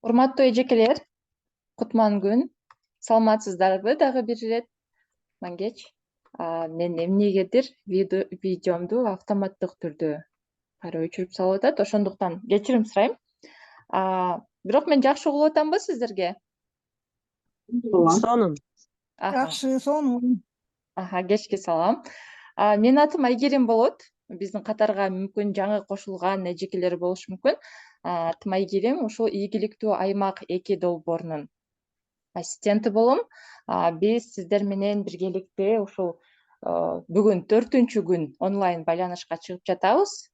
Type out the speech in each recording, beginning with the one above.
Урматтуу эжекелер, кутман күн. Саламатсыздарбы дагы бир ирет? Мангеч. Мен эмнегедир видеомду автоматтык түрдө кайра өчүрүп салып атат, ошондуктан кечирим сурайм. Бирок мен жакшы угуп атамбы сиздерге? Сонун. Жакшы, сонун. Кечки салам. Менин атым Айгерим болот. Биздин катарга мүмкүн жаңы кошулган эжекелер болушу мүмкүн. Атым Айгерим, ушул ийгиликтүү аймак 2 долбоорунун ассистенти болом. Биз сиздер менен биргеликте ушул бүгүн 4-күн онлайн байланышка чыгып жатабыз.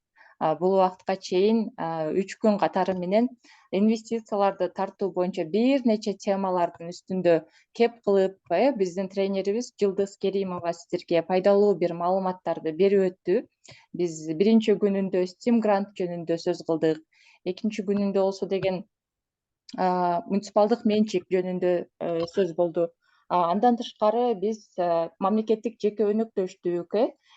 Бул убакытка чейин 3 күн катары менен инвестицияларды тартуу боюнча бир нече темалардын үстүндө кеп кылып, биздин тренерибиз Жылдыз Керимова сиздерге пайдалуу бир маалыматтарды берип өттү. Биз биринчи күнүндө Steam грант жөнүндө сөз кылдык. Экинчи күнүндө болсо деген муниципалдык менчик жөнүндө сөз болду. Андан тышкары биз мамлекеттик жеке өнөктөштүк,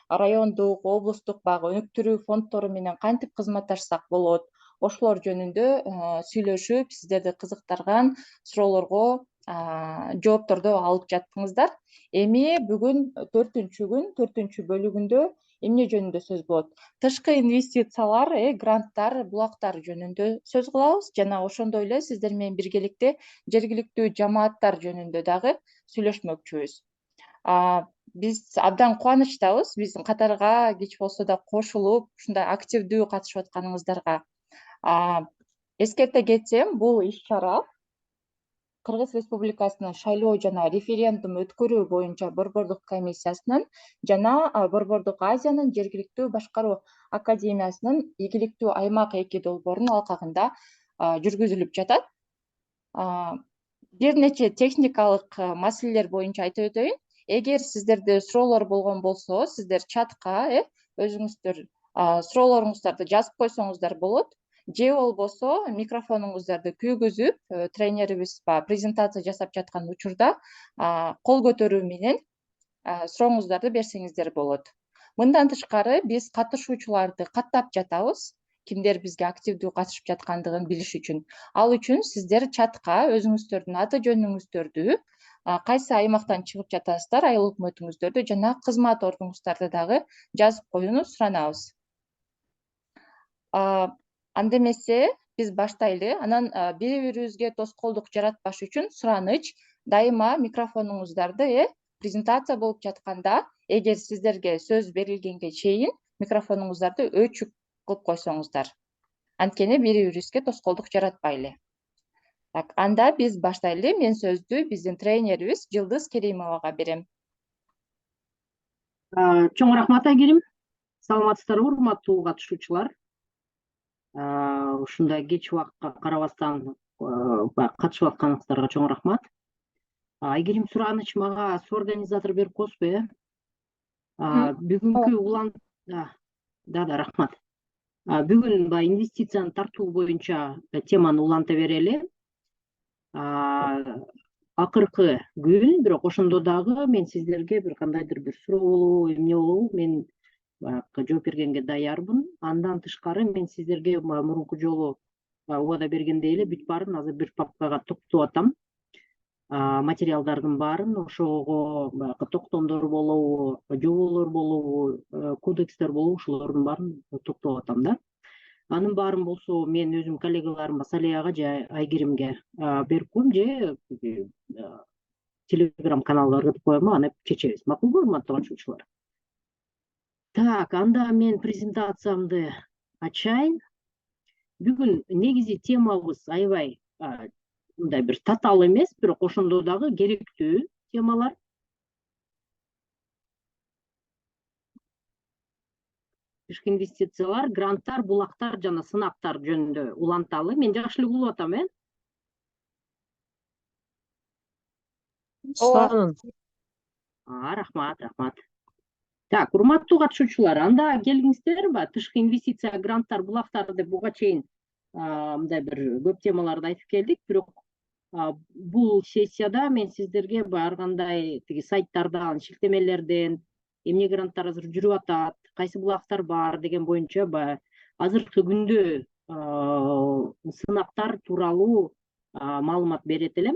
райондук, облустук баягы өнүктүрүү фонддору менен кантип кызматташсак болот, ошолор жөнүндө сүйлөшүп, сиздерди кызыктырган суроолорго жоопторду алып жаттыңыздар. Эми бүгүн 4-күн, 4-бөлүгүндө эмне жөнүндө сөз болот? Тышкы инвестициялар, гранттар, булактар жөнүндө сөз кылабыз жана ошондой эле сиздер менен биргеликте жергиликтүү жамааттар жөнүндө дагы сүйлөшмөкчүбүз. Биз абдан кубанычтабыз биздин катарга кеч болсо да кошулуп, ушундай активдүү катышып атканыңыздарга. Эскерте кетсем, бул иш-чара Кыргыз Республикасынын шайлоо жана референдум өткөрүү боюнча Борбордук комиссиясынын жана Борбордук Азиянын жергиликтүү башкаруу академиясынын ийгиликтүү аймак 2 долбоорунун алкагында жүргүзүлүп жатат. Бир нече техникалык маселелер боюнча айтып өтөйүн. Эгер сиздерде суроолор болгон болсо, сиздер чатка өзүңүздөр суроолоруңуздарды жазып койсоңуздар болот. Же болбосо микрофонуңуздарды күйгүзүп, тренерибиз презентация жасап жаткан учурда кол көтөрүү менен сурооңуздарды берсеңиздер болот. Мындан тышкары биз катышуучуларды каттап жатабыз, кимдер бизге активдүү катышып жаткандыгын билиш үчүн. Ал үчүн сиздер чатка өзүңүздөрдүн аты жөнүңүздөрдү, кайсы аймактан чыгып жатасыздар, айыл өкмөтүңүздөрдү жана кызмат ордуңуздарды дагы жазып коюуну суранабыз. Анда эмесе биз баштайлы. Анан бири-бирибизге тоскоолдук жаратпаш үчүн сураныч дайыма микрофонуңуздарды презентация болуп жатканда, эгер сиздерге сөз берилгенге чейин микрофонуңуздарды өчүк кылып койсоңуздар. Анткени бири-бирибизге тоскоолдук жаратпайлы. Анда биз баштайлы. Мен сөздү биздин тренерибиз Жылдыз Керимовага берем. Чоң рахмат, Айгерим. Саламатсыздарбы, урматтуу катышуучулар. Ушундай кеч убакытка карабастан катышып атканыңыздарга чоң рахмат. Айгерим, сураныч мага организатор берип коесузбу, бүгүнкү улан рахмат. Бүгүн инвестицияны тартуу боюнча теманы уланта берели. Акыркы күн, бирок ошондо дагы мен сиздерге бир кандайдыр бир суроо болобу, эмне болобу, мен жооп бергенге даярмын. Андан тышкары мен сиздерге мурунку жолу убада бергендей эле бүт баарын азыр бир папкага топтоп атам. Материалдардын баарын ошого токтомдор болобу, жоболор болобу, кодекстер болобу, ошолордун баарын топтоп атам да. Анын баарын болсо мен өзүм коллегаларыма, Салияга же Айгеримге берип коем, же телеграм каналдарга ыргытып коем, аны чечебиз. Макулбу, урматтуу катышуучулар? Анда мен презентациямды ачайын. Бүгүн негизи темабыз аябай мындай бир татаал эмес, бирок ошондо дагы керектүү темалар. Тышкы инвестициялар, гранттар, булактар жана сынактар жөнүндө уланталы. Мен жакшы эле угулуп атам, Сонун. Рахмат. Урматтуу катышуучулар, анда келиңиздер, тышкы инвестиция, гранттар, булактар деп буга чейин мындай бир көп темаларды айтып келдик, бирок бул сессияда мен сиздерге ар кандай тиги сайттардан, шилтемелерден эмне гранттар азыр жүрүп атат, кайсы булактар бар деген боюнча азыркы күндө сынактар тууралуу маалымат берет элем.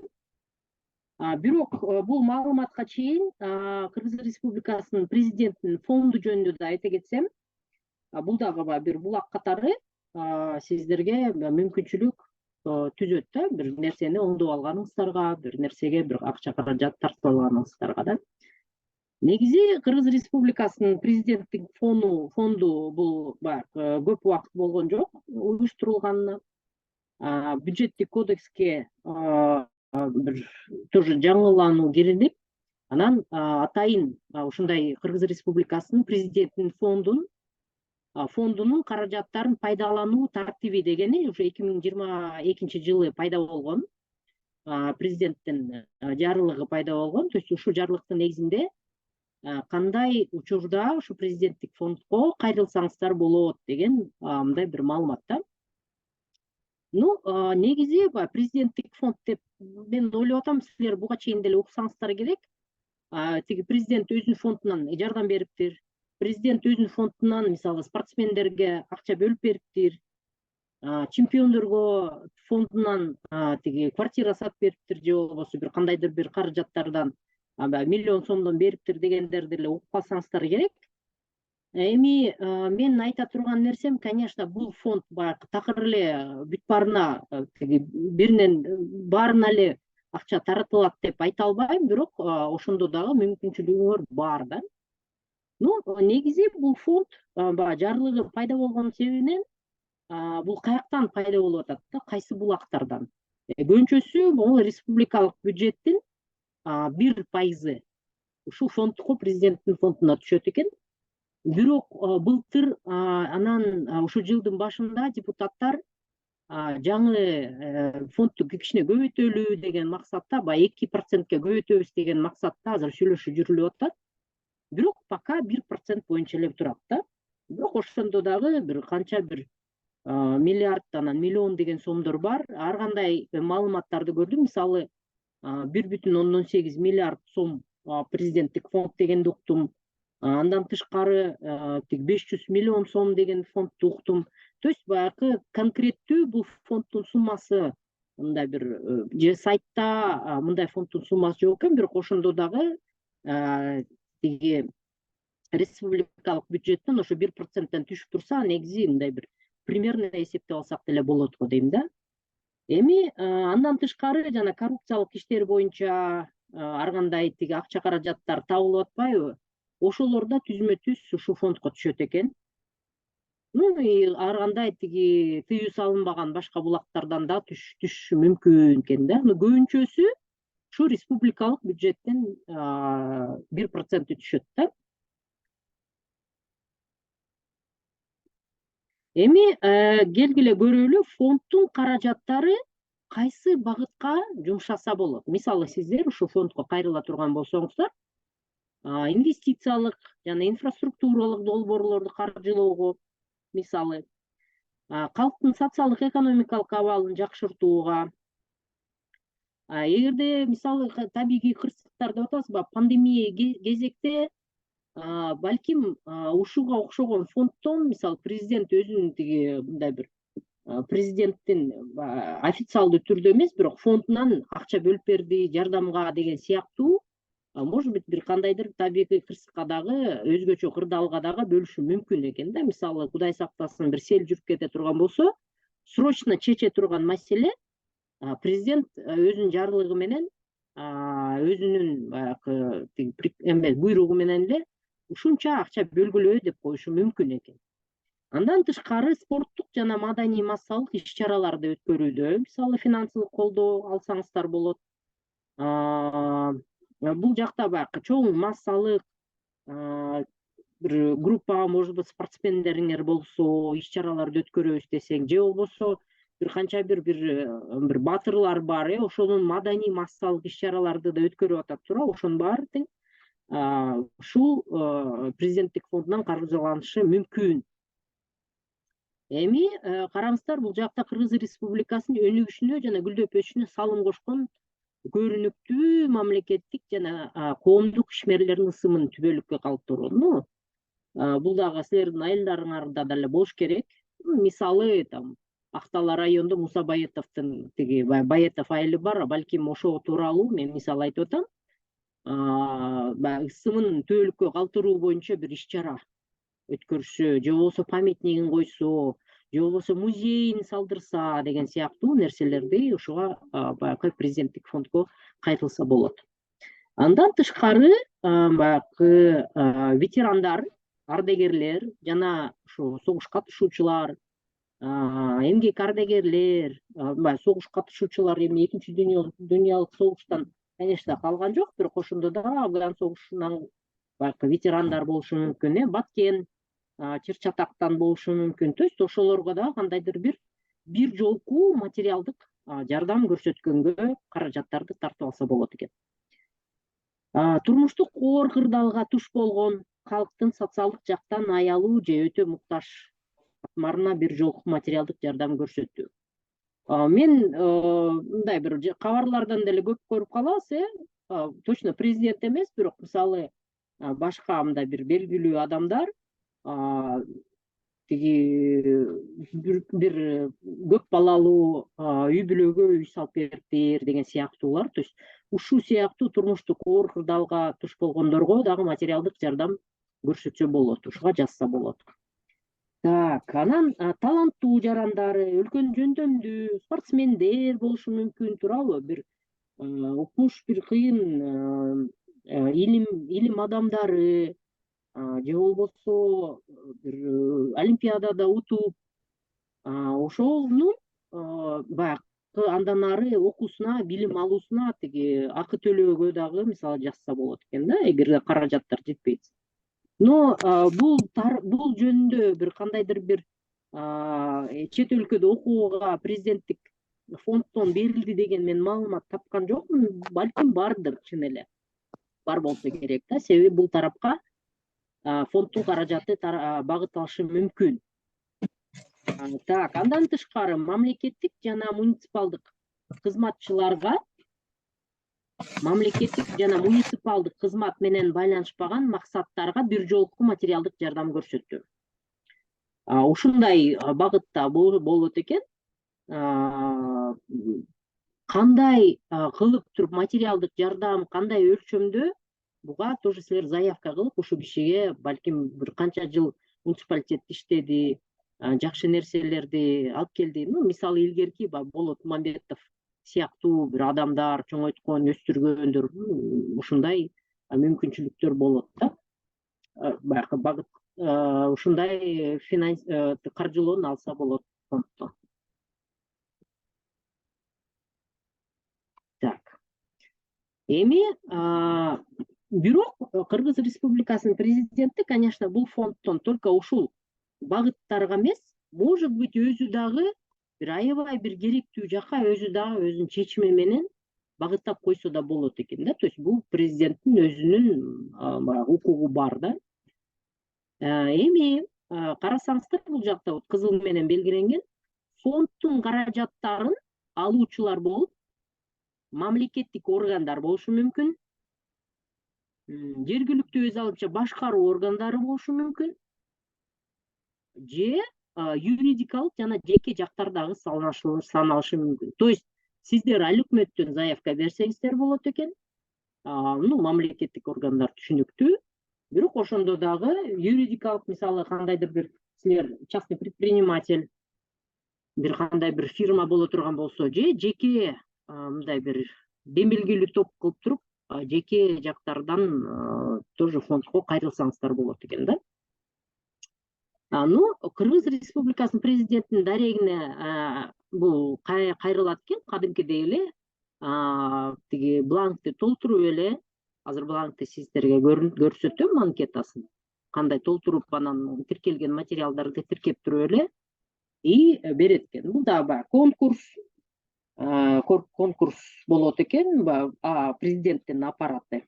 Бирок бул маалыматка чейин Кыргыз Республикасынын президентинин фонду жөнүндө да айта кетсем, бул дагы бир булак катары сиздерге мүмкүнчүлүк түзөт да, бир нерсени оңдоп алганыңыздарга, бир нерсеге бир акча каражат тартып алганыңыздарга да. Негизи Кыргыз Республикасынын президенттик фонду бул көп убакыт болгон жок уюштурулганына. Бюджеттик кодекске бир тоже жаңылануу кирилип, анан атайын ушундай Кыргыз Республикасынын президентинин фондунун каражаттарын пайдалануу тартиби дегени ушу 2022 жылы пайда болгон, президенттин жарлыгы пайда болгон. То есть ушул жарлыктын негизинде кандай учурда ушу президенттик фондко кайрылсаңыздар болот деген мындай бир маалымат да. Негизи президенттик фонд деп мен ойлоп атам, силер буга чейин деле уксаңыздар керек. Тиги президент өзүнүн фондунан жардам бериптир. Президент өзүнүн фондунан мисалы спортсмендерге акча бөлүп бериптир. Чемпиондорго фондунан тиги квартира сатып бериптир, же болбосо бир кандайдыр бир каражаттардан миллион сомдон бериптир дегендерди эле угуп калсаңыздар керек. Эми мен айта турган нерсем, конечно, бул фонд такыр эле бүт баарына биринен баарына эле акча таратылат деп айта албайм, бирок ошондо дагы мүмкүнчүлүгүңөр бар да. Негизи бул фонд жарлыгы пайда болгон себебинен бул каяктан пайда болуп атат да, кайсы булактардан. Көбүнчөсү бул республикалык бюджеттин 1% ушул фондко, президенттин фондуна түшөт экен. Бирок былтыр анан ушул жылдын башында депутаттар жаңы фондду кичине көбөйтөлү деген максатта 2%ке көбөйтөбүз деген максатта азыр сүйлөшүү жүрүлүп атат. Бирок пока 1% боюнча эле турат да. Бирок ошондо дагы бир канча бир миллиард анан миллион деген сомдор бар. Ар кандай маалыматтарды көрдүм. Мисалы 1,8 миллиард сом президенттик фонд дегенди уктум. Андан тышкары 500 миллион сом деген фондду уктум. То есть баягы конкреттүү бул фонддун суммасы мындай бир же сайтта мындай фонддун суммасы жок экен, бирок ошондо дагы тиги республикалык бюджеттен ошо 1%тен түшүп турса, негизи мындай бир примерно эсептеп алсак деле болот го дейм да. Эми андан тышкары жана коррупциялык иштер боюнча ар кандай тиги акча каражаттар табылып атпайбы? Ошолор да түзмө-түз ушул фондко түшөт экен. Ар кандай тиги тыюу салынбаган башка булактардан да түшүшү мүмкүн экен да. Көбүнчөсү ушу республикалык бюджеттен 1% түшөт да. Эми келгиле көрөлү, фонддун каражаттары кайсы багытка жумшаса болот. Мисалы сиздер ушул фондко кайрыла турган болсоңуздар, инвестициялык жана инфраструктуралык долбоорлорду каржылоого, мисалы калктын социалдык экономикалык абалын жакшыртууга, эгерде мисалы табигый кырсыктар деп атабызбы, пандемия кезекте балким ушуга окшогон фонддон, мисалы президент өзүнүн тиги мындай бир президенттин официалдуу түрдө эмес, бирок фондунан акча бөлүп берди жардамга деген сыяктуу, может быть бир кандайдыр табигый кырсыкка дагы, өзгөчө кырдаалга дагы бөлүшү мүмкүн экен да. Мисалы Кудай сактасын, бир сел жүрүп кете турган болсо, срочно чече турган маселе президент өзүнүн жарлыгы менен, өзүнүн баягы буйругу менен эле ушунча акча бөлгүлө деп коюшу мүмкүн экен. Андан тышкары спорттук жана маданий массалык иш-чараларды өткөрүүдө, мисалы финансылык колдоо алсаңыздар болот. Бул жакта баягы чоң массалык бир группа, может быть, спортсмендериңер болсо, иш-чараларды өткөрөбүз десең, же болбосо бир канча бир баатырлар бар, ошонун маданий массалык иш-чараларды да өткөрүп атат туурабы, ошонун баары тең ушул президенттик фондунан каржыланышы мүмкүн. Эми караңыздар, бул жакта Кыргыз Республикасынын өнүгүшүнө жана гүлдөп өсүшүнө салым кошкон көрүнүктүү мамлекеттик жана коомдук ишмерлердин ысымын түбөлүккө калыптыруу. Бул дагы силердин айылдарыңарда деле болуш керек. Мисалы, Актала районунда Муса Баетовдун тиги Баетов айылы бар, балким ошого тууралуу мен мисал айтып атам. Баягы ысымын түбөлүккө калтыруу боюнча бир иш чара өткөрүшсө, же болбосо памятнигин койсо, же болбосо музейин салдырса деген сыяктуу нерселерди ушуга баягы президенттик фондко кайтылса болот. Андан тышкары баягы ветерандар, ардагерлер жана ушу согуш катышуучулар, эмгек ардагерлер, согуш катышуучулар эми экинчи дүйнөлүк согуштан конечно калган жок, бирок ошондо да Афган согушунан баягы ветерандар болушу мүмкүн, Баткен, Чыр Чатактан болушу мүмкүн. То есть ошолорго да кандайдыр бир жолку материалдык жардам көрсөткөнгө каражаттарды тартып алса болот экен. Турмуштук оор кырдаалга туш болгон калктын социалдык жактан аялуу же өтө муктаж катмарына бир жолку материалдык жардам көрсөтүү. Мен мындай бир кабарлардан деле көп көрүп калабыз, точно президент эмес, бирок мисалы башка мындай бир белгилүү адамдар тиги бир көп балалуу үй бүлөгө үй салып бериптир деген сыяктуулар. То есть ушул сыяктуу турмуштук оор кырдаалга туш болгондорго дагы материалдык жардам көрсөтсө болот, ушуга жазса болот. Так, анан таланттуу жарандары, өлкөнүн жөндөмдүү спортсмендер болушу мүмкүн, туурабы? Бир укмуш, бир кыйын илим адамдары, же болбосо бир олимпиадада утуп, ошонун баягы андан ары окуусуна, билим алуусуна тиги акы төлөөгө дагы мисалы жазса болот экен да, эгерде каражаттар жетпейт. Но бул жөнүндө бир кандайдыр бир чет өлкөдө окууга президенттик фонддон берилди деген мен маалымат тапкан жокмун. Балким бардыр, чын эле бар болсо керек да, себеби бул тарапка фонддун каражаты багыт алышы мүмкүн. Так, андан тышкары мамлекеттик жана муниципалдык кызматчыларга кызмат менен байланышпаган максаттарга бир жолку материалдык жардам көрсөтүү. Ушундай багытта болот экен. Кандай кылып туруп материалдык жардам, кандай өлчөмдө, буга тоже силер заявка кылып ушул кишиге балким бир канча жыл муниципалитетте иштеди, жакшы нерселерди алып келди. Мисалы илгерки Болот Мамбетов сыяктуу бир адамдар, чоңойткон, өстүргөндөр, ушундай мүмкүнчүлүктөр болот да. Баягы багыт ушундай каржылоону алса болот фонддон. Так. Эми бирок Кыргыз Республикасынын президенти, конечно, бул фонддон только ушул багыттарга эмес, может быть, өзү дагы бир аябай бир керектүү жака өзү дагы өзүнүн чечими менен багыттап койсо да болот экен да. То есть бул президенттин өзүнүн укугу бар да. Эми карасаңыздар, бул жакта вот кызыл менен белгиленген фонддун каражаттарын алуучулар болуп мамлекеттик органдар болушу мүмкүн, жергиликтүү өз алымча башкаруу органдары болушу мүмкүн, же юридикалык жана жеке жактар дагы саналышы мүмкүн. То есть сиздер ал өкмөттөн заявка берсеңиздер болот экен. Мамлекеттик органдар түшүнүктүү, бирок ошондо дагы юридикалык, мисалы кандайдыр бир силер частный предприниматель, бир кандай бир фирма боло турган болсо, же жеке мындай бир демилгелүү топ кылып туруп, жеке жактардан тоже фондко кайрылсаңыздар болот экен да. Кыргыз Республикасынын президентинин дарегине бул кайрылат экен, кадимкидей эле тиги бланкты толтуруп эле, азыр бланкты сиздерге көрсөтөм, анкетасын кандай толтуруп, анан тиркелген материалдарды тиркеп туруп эле и берет экен. Бул да конкурс болот экен, президенттин аппараты.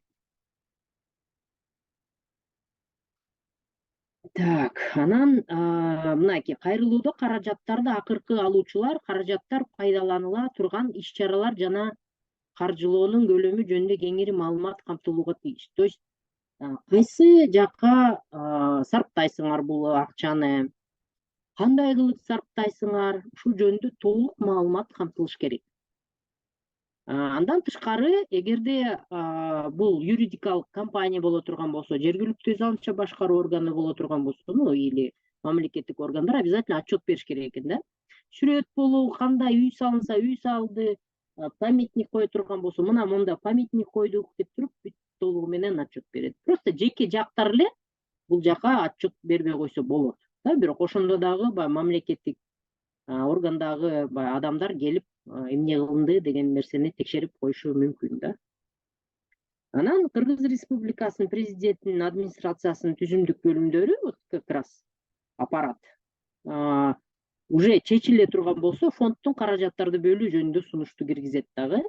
Так, анан мынакей кайрылууда каражаттарды акыркы алуучулар каражаттар пайдаланыла турган иш-чаралар жана каржылоонун көлөмү жөнүндө кеңири маалымат камтылууга тийиш. То есть кайсы жакка сарптайсыңар бул акчаны, кандай кылып сарптайсыңар, ушул жөнүндө толук маалымат камтылыш керек. Андан тышкары, эгерде бул юридикалык компания боло турган болсо, жергиликтүү өз алынча башкаруу органы боло турган болсо, или мамлекеттик органдар обязательно отчет бериш керек экен да. Сүрөт болобу, кандай үй салынса, үй салды, памятник кое турган болсо, мына монда памятник койдук деп туруп, бүт толугу менен отчет берет. Просто жеке жактар эле бул жака отчет бербей койсо болот. Бирок ошондо дагы баягы мамлекеттик органдагы баягы адамдар келип эмне кылынды деген нерсени текшерип коюшу мүмкүн да. Анан Кыргыз Республикасынын президентинин администрациясынын түзүмдүк бөлүмдөрү, вот как раз аппарат уже чечиле турган болсо, фонддун каражаттарды бөлүү жөнүндө сунушту киргизет дагы.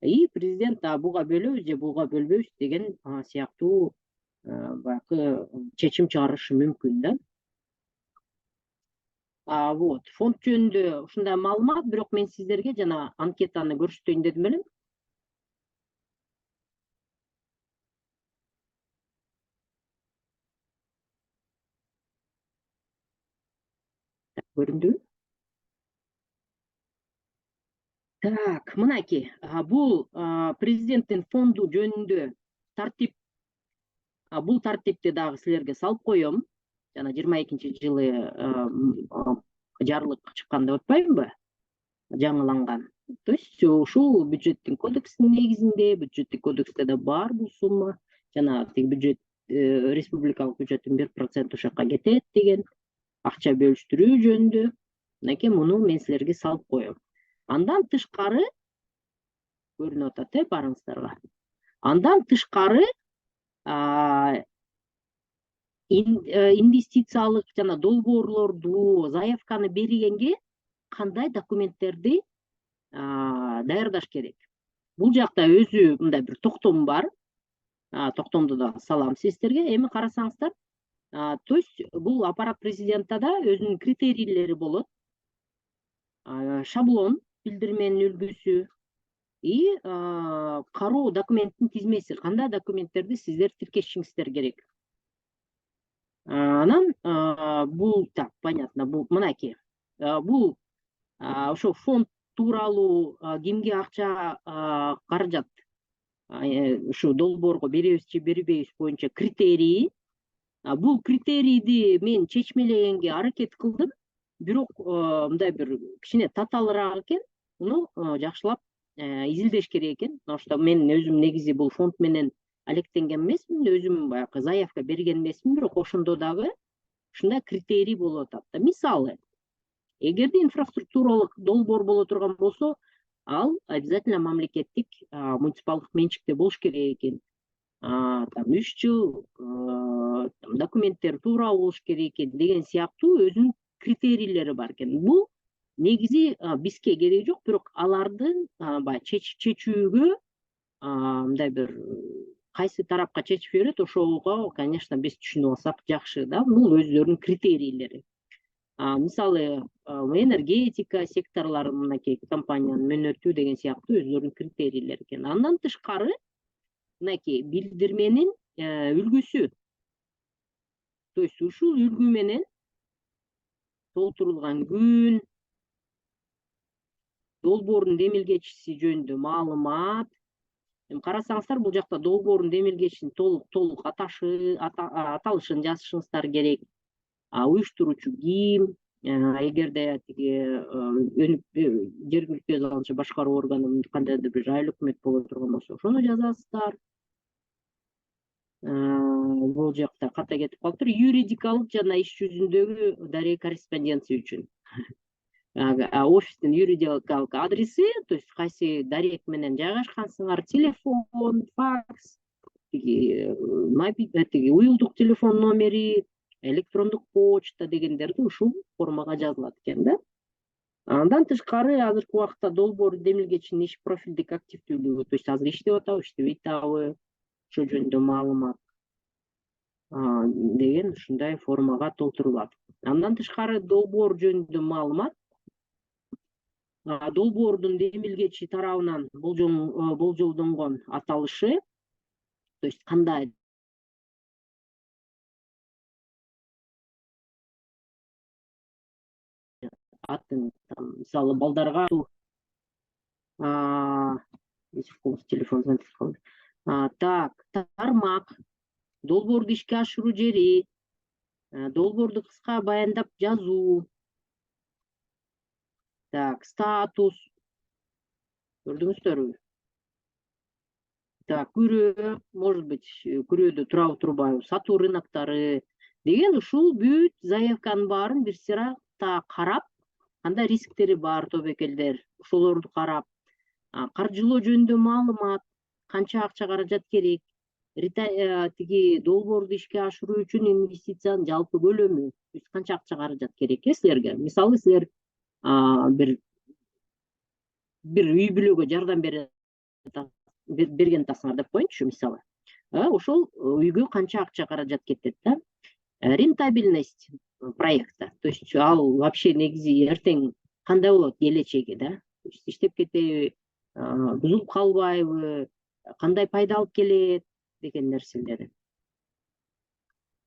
И президент буга бөлөбүз же буга бөлбөйбүз деген сыяктуу баягы чечим чыгарышы мүмкүн да. Вот, фонд жөнүндө ушундай маалымат, бирок мен сиздерге жана анкетаны көрсөтөйүн дедим элем. Көрүндүбү? Так, мынакей, бул президенттин фонду жөнүндө тартип. Бул тартипти дагы силерге салып коем. Жана 22-жылы жарлык чыккан деп атпаймынбы? Жаңыланган. То есть ушул бюджеттин кодексинин негизинде, бюджеттик кодексте да бар бул сумма. Жана бюджет, республикалык бюджеттин 1% ошакка кетет деген акча бөлүштүрүү жөнүндө. Мынакей муну мен силерге салып коем. Андан тышкары көрүнүп атат, барыңыздарга. Андан тышкары инвестициялык жана долбоорлорду, заявканы бергенге кандай документтерди даярдаш керек? Бул жакта өзү мындай бир токтом бар. Токтомду да салам сиздерге. Эми карасаңыздар, то есть бул аппарат президентта да өзүнүн критерийлери болот. Шаблон, билдирменин үлгүсү и кароо документтин тизмеси, кандай документтерди сиздер тиркешиңиздер керек. Анан бул так понятно, бул мынакей. Бул ошо фонд тууралуу кимге акча каражат ушу долбоорго беребиз же бербейбиз боюнча критерии. Бул критерийди мен чечмелегенге аракет кылдым, бирок мындай бир кичине татаалыраак экен. Муну жакшылап изилдеш керек экен. Потому что мен өзүм негизи бул фонд менен алектенген эмесмин, өзүм баягы заявка берген эмесмин, бирок ошондо дагы ушундай критерий болуп атат да. Мисалы, эгерде инфраструктуралык долбоор боло турган болсо, ал обязательно мамлекеттик муниципалдык менчикте болуш керек экен. Там 3 жыл документтер туура болуш керек экен деген сыяктуу өзүнүн критерийлери бар экен. Бул негизи бизге кереги жок, бирок алардын баягы чечүүгө мындай бир кайсы тарапка чечип берет, ошого, конечно, биз түшүнүп алсак жакшы да. Бул өздөрүнүн критерийлери. Мисалы, энергетика секторлары, мынакей компаниянын мөөнөтү деген сыяктуу өздөрүнүн критерийлери экен. Андан тышкары, мынакей билдирменин үлгүсү. То есть ушул үлгү менен толтурулган күн, долбоордун демилгечиси жөнүндө маалымат. Карасаңыздар, бул жакта долбоордун демилгечисин толук аталышын жазышыңыздар керек. Уюштуруучу ким, эгерде жергиликтүү өз алынча башкаруу органы кандайдыр бир айыл өкмөт боло турган болсо, ошону жазасыздар. Бул жакта ката кетип калыптыр. Юридикалык жана иш жүзүндөгү дарек корреспонденция үчүн. Офистин юридикалык адреси, то есть кайсы дарек менен жайгашкансыңар, телефон, факс, уюлдук телефон номери, электрондук почта дегендерди ушул формага жазылат экен да. Андан тышкары азыркы убакытта долбоор демилгечинин иш профилдик активдүүлүгү, то есть азыр иштеп атабы, иштебей атабы, ошол жөнүндө маалымат деген ушундай формага толтурулат. Андан тышкары долбоор жөнүндө маалымат, долбоордун демилгечи тарабынан болжолдонгон аталышы, то есть кандай атын мисалы балдарга телефон звонит калды. Так, тармак, долбоорду ишке ашыруу жери, долбоорду кыска баяндап жазуу. Так, статус. Көрдүңүздөрбү? Так, күрөө, может быть, күрөөдө турабы турбайбы, сатуу рыноктары деген ушул бүт заявканын баарын бир сыракта карап, кандай рисктери бар тобокелдер, ошолорду карап, каржылоо жөнүндө маалымат, канча акча каражат керек, тиги долбоорду ишке ашыруу үчүн инвестициянын жалпы көлөмү, канча акча каражат керек силерге. Мисалы силер бир үй бүлөгө жардам берген атасыңар деп коеюнчу, мисалы. Ошол үйгө канча акча каражат кетет да? Рентабельность проекта. То есть ал вообще негизи эртең кандай болот келечеги да? То есть иштеп кетеби, бузулуп калбайбы, кандай пайда алып келет деген нерселери.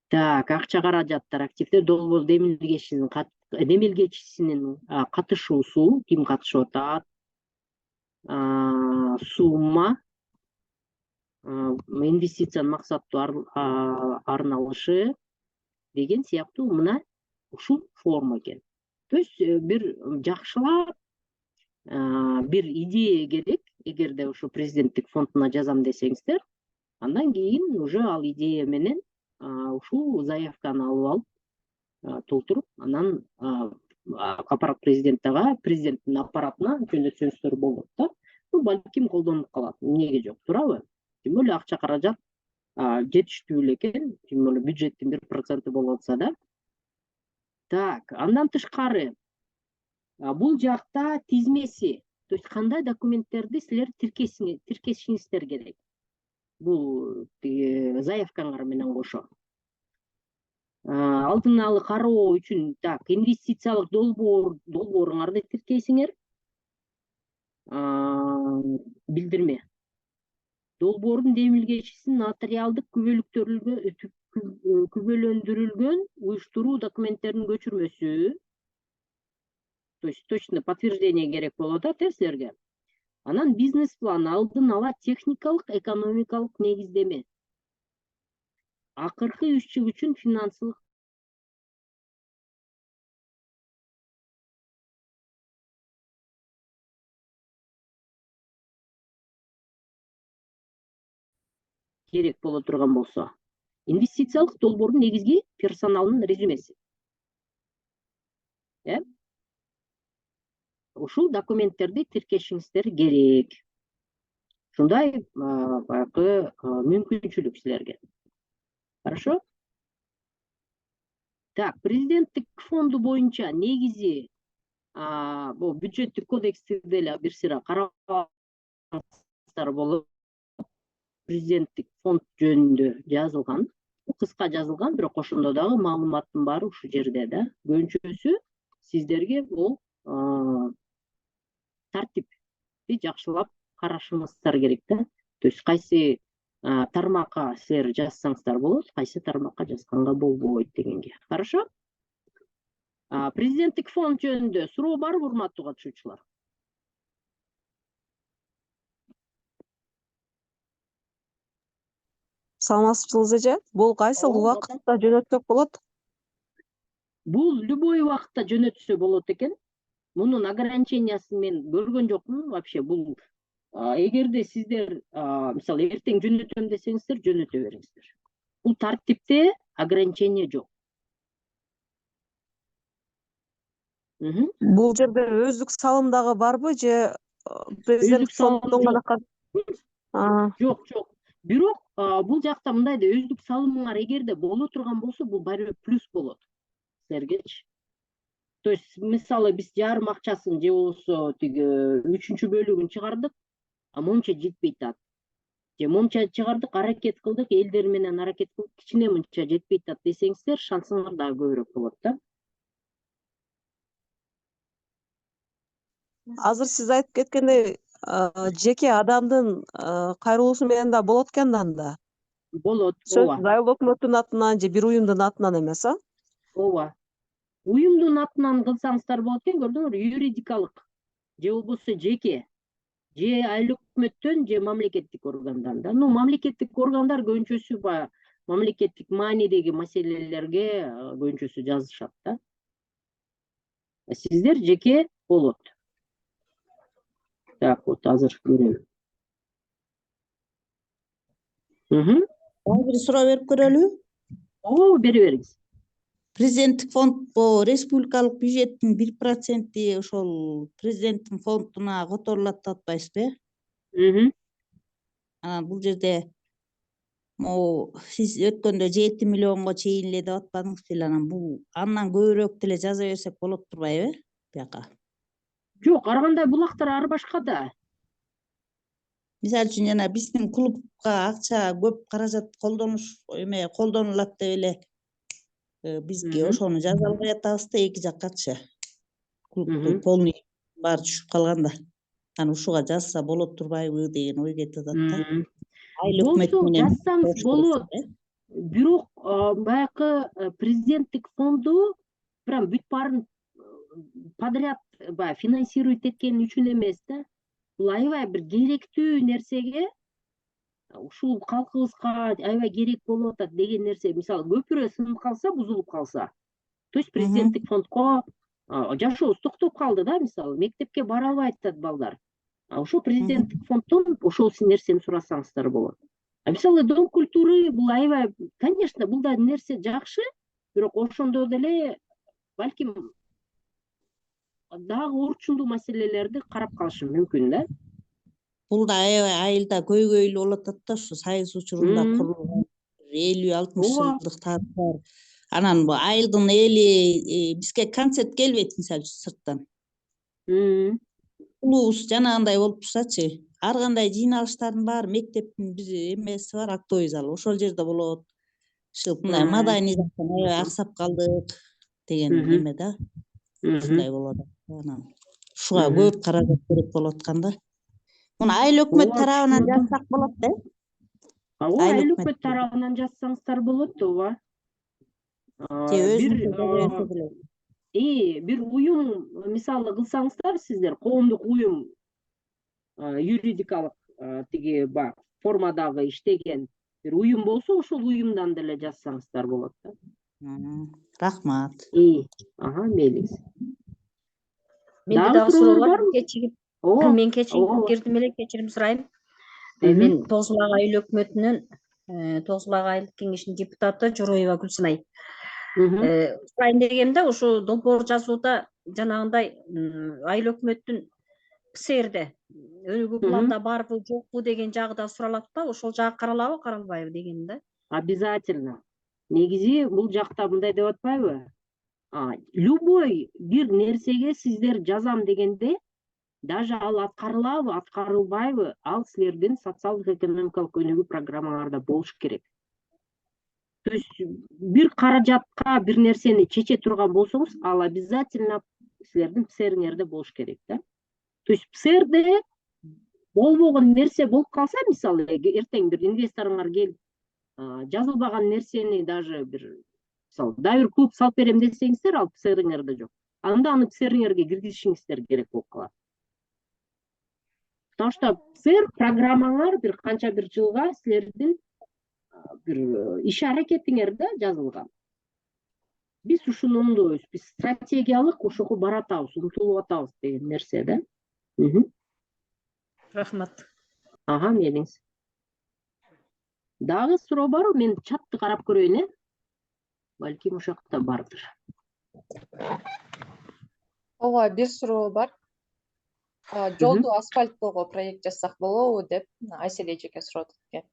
Так, акча каражаттар, активдер долбоор демилгечисинин катышуусу, ким катышып атат, сумма, инвестициянын максаттуу арналышы деген сыяктуу мына ушул форма экен. То есть бир жакшылап бир идея керек, эгерде ушу президенттик фондуна жазам десеңиздер, андан кийин уже ал идея менен ушул заявканы алып толтуруп, анан аппарат президенттин аппаратына жөнөтсөңүздөр болот да. Бул балким колдонуп калат. Эмнеге жок, туурабы? Тем более акча каражат жетиштүү эле экен, тем более бюджеттин 1% болуп атса да. Так, андан тышкары бул жакта тизмеси, то есть кандай документтерди силер тиркешиңиздер керек. Бул заявкаңар менен кошо. Алдын ала кароо үчүн так, инвестициялык долбооруңарды тиркейсиңер. Билдирме. Долбоордун демилгечисинин нотариалдык күбөлөндүрүлгөн уюштуруу документтеринин көчүрмөсү. То есть точно подтверждение керек болот да силерге. Анан бизнес план, алдын ала техникалык, экономикалык негиздеме. Акыркы 3 жыл үчүн финансылык керек боло турган болсо. Инвестициялык долбоордун негизги персоналынын резюмеси. Ушул документтерди тиркешиңиздер керек. Ушундай баягы мүмкүнчүлүк силерге. Хорошо? Так, президенттик фонду боюнча негизи бул бюджеттик кодексти деле бир сыра карабаңыздар болот. Президенттик фонд жөнүндө жазылган, кыска жазылган, бирок ошондо дагы маалыматтын баары ушул жерде да. Көбүнчөсү сиздерге бул тартипти жакшылап карашыңыздар керек да. То есть кайсы тармакка силер жазсаңыздар болот, кайсы тармакка жазганга болбойт дегенге. Хорошо? Президенттик фонд жөнүндө суроо барбы, урматтуу катышуучулар? Саламатсызбы эже? Бул кайсы убакытта жөнөтсөк болот? Бул любой убакытта жөнөтсө болот экен. Мунун ограничениясын мен көргөн жокмун вообще. Бул эгерде сиздер мисалы эртең жөнөтөм десеңиздер, жөнөтө бериңиздер. Бул тартипте ограничение жок. Бул жерде өздүк салым дагы барбы же президенттик фонддон гана? Жок. Бирок бул жакта мындай да өздүк салымыңар эгерде боло турган болсо, бул баары плюс болот силергечи. То есть мисалы биз жарым акчасын же болсо тиги 3-чү бөлүгүн чыгардык, монча жетпей атат. Же монча чыгардык, аракет кылдык, элдер менен аракет кылып, кичине монча жетпей атат десеңиздер, шансыңар дагы көбүрөөк болот да. Азыр сиз айтып кеткендей, жеке адамдын кайрылуусу менен да болот экен да. Болот, Сөзсүз айыл өкмөттүн атынан же бир уюмдун атынан эмес, ооба. уюмдун атынан кылсаңыздар болот экен, көрдүңөрбү, юридикалык же болбосо жеке, же айыл өкмөттөн, же мамлекеттик органдан да. Ну, мамлекеттик органдар көбүнчөсү баягы мамлекеттик маанидеги маселелерге көбүнчөсү жазышат да. Сиздер жеке болот. Так, вот азыр көрөм. Бир суроо берип көрөлү. О, бери бериңиз. Президенттик фонд республикалык бюджеттин 1% ошол президенттин фондуна которулат деп атпайсызбы? Анан бул жерде могу сиз өткөндө 7 миллионго чейин эле деп атпадыңыз беле? Анан бул андан көбүрөөк деле жаза берсек болот турбайбы бияка? Жок, ар кандай булактар ар башка да. Мисалы үчүн жана биздин клубка акча көп каражат колдонулат деп эле бизге ошону жаза албай атабыз да, эки жаккачы. Клубту полный баары түшүп калганда. Анан ушуга жазса болот турбайбы деген ой кетип атат да. Айыл өкмөт менен жазсаңыз болот. Бирок баягы президенттик фонду прям бүт баарын подряд баягы финансировать эткен үчүн эмес да. Бул аябай бир керектүү нерсеге, ушул калкыбызга аябай керек болуп атат деген нерсе, мисалы көпүрө сынып калса, бузулуп калса, то есть президенттик фондко жашообуз токтоп калды да, мисалы мектепке бара албай атат балдар. Ошо президенттик фонддон ошол нерсени сурасаңыздар болот. Мисалы дом культуры бул аябай, конечно, бул да нерсе жакшы, бирок ошондо деле балким дагы орчундуу маселелерди карап калышы мүмкүн да. Бул да аябай айылда көйгөйлүү болуп атат да, ушу сайыс учурунда курулган 50-60 жылдык таап. Анан айылдын эли бизге концерт келбейт, мисалы үчүн сырттан. Улуубуз жанагындай болуп турсачы, ар кандай жыйналыштардын баары мектептин биз эмеси бар, актовый зал, ошол жерде болот. Ушул мындай маданий жактан аябай аксап калдык деген эме да. Ушундай болот. Анан ушуга көп каражат керек болуп аткан да. Муну айыл өкмөт тарабынан жазсак болот да. Айыл өкмөт тарабынан жазсаңыздар болот, ооба. Бир уюм мисалы кылсаңыздар, сиздер коомдук уюм юридикалык тиги формадагы иштеген бир уюм болсо, ошол уюмдан деле жазсаңыздар болот да. Рахмат. Мейлиңиз. Менде дагы суроо бар. Мен кечигип кирдим эле, кечирим сурайм. Мен Тоғыз Бұлақ айыл өкмөтүнүн Тоғыз Бұлақ айыл кеңешинин депутаты Жороева Гүлсынай. Сурайын дегенде, ушу долбоор жазууда жанагындай айыл өкмөттүн ПСРде өнүгүү планда барбы, жокпу деген жагы да суралат да, ошол жагы каралабы, каралбайбы деген да. Обязательно. Негизи бул жакта мындай деп атпайбы? Любой бир нерсеге сиздер жазам дегенде, даже ал аткарылабы, аткарылбайбы, ал силердин социалдык экономикалык өнүгүү программаларда болуш керек. То есть бир каражатка бир нерсени чече турган болсоңуз, ал обязательно силердин ПСРиңерде болуш керек да. То есть ПСРде болбогон нерсе болуп калса, мисалы эртең бир инвесторуңар келип жазылбаган нерсени даже бир мисалы бир клуб салып берем десеңиздер, ал ПСРиңерде жок. Анда аны ПСРиңерге киргизишиңиздер керек болуп калат. Потому что ПСР программаңар бир канча бир жылга силердин бир иш аракетиңерде жазылган. Биз ушуну оңдойбуз, биз стратегиялык ошого баратабыз, умтулуп атабыз деген нерсе да. Рахмат. Мейлиңиз. Дагы суроо барбы? Мен чатты карап көрөйүн, балким ошакта бардыр. Ооба, бир суроо бар. Жолду асфальттоого проект жазсак болобу деп Айселе эжеке сурап экен.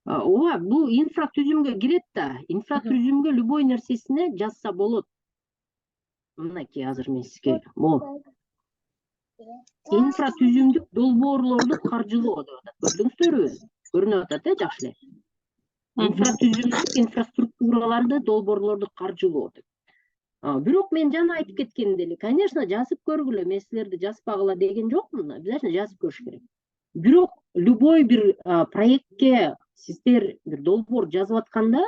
Ооба, бул инфратүзүмгө кирет да. Инфратүзүмгө любой нерсесине жазса болот. Мынакей азыр мен сизге инфратүзүмдүк долбоорлорду каржылоо деп атат. Көрдүңүздөрбү? Көрүнүп атат, жакшы эле. Инфратүзүмдүк инфраструктураларды, долбоорлорду каржылоо деп. Бирок мен жана айтып кеткендей эле, конечно, жазып көргүлө, мен силерди жазбагыла деген жокмун, обязательно жазып көрүш керек. Бирок любой бир проектке сиздер бир долбоор жазып атканда,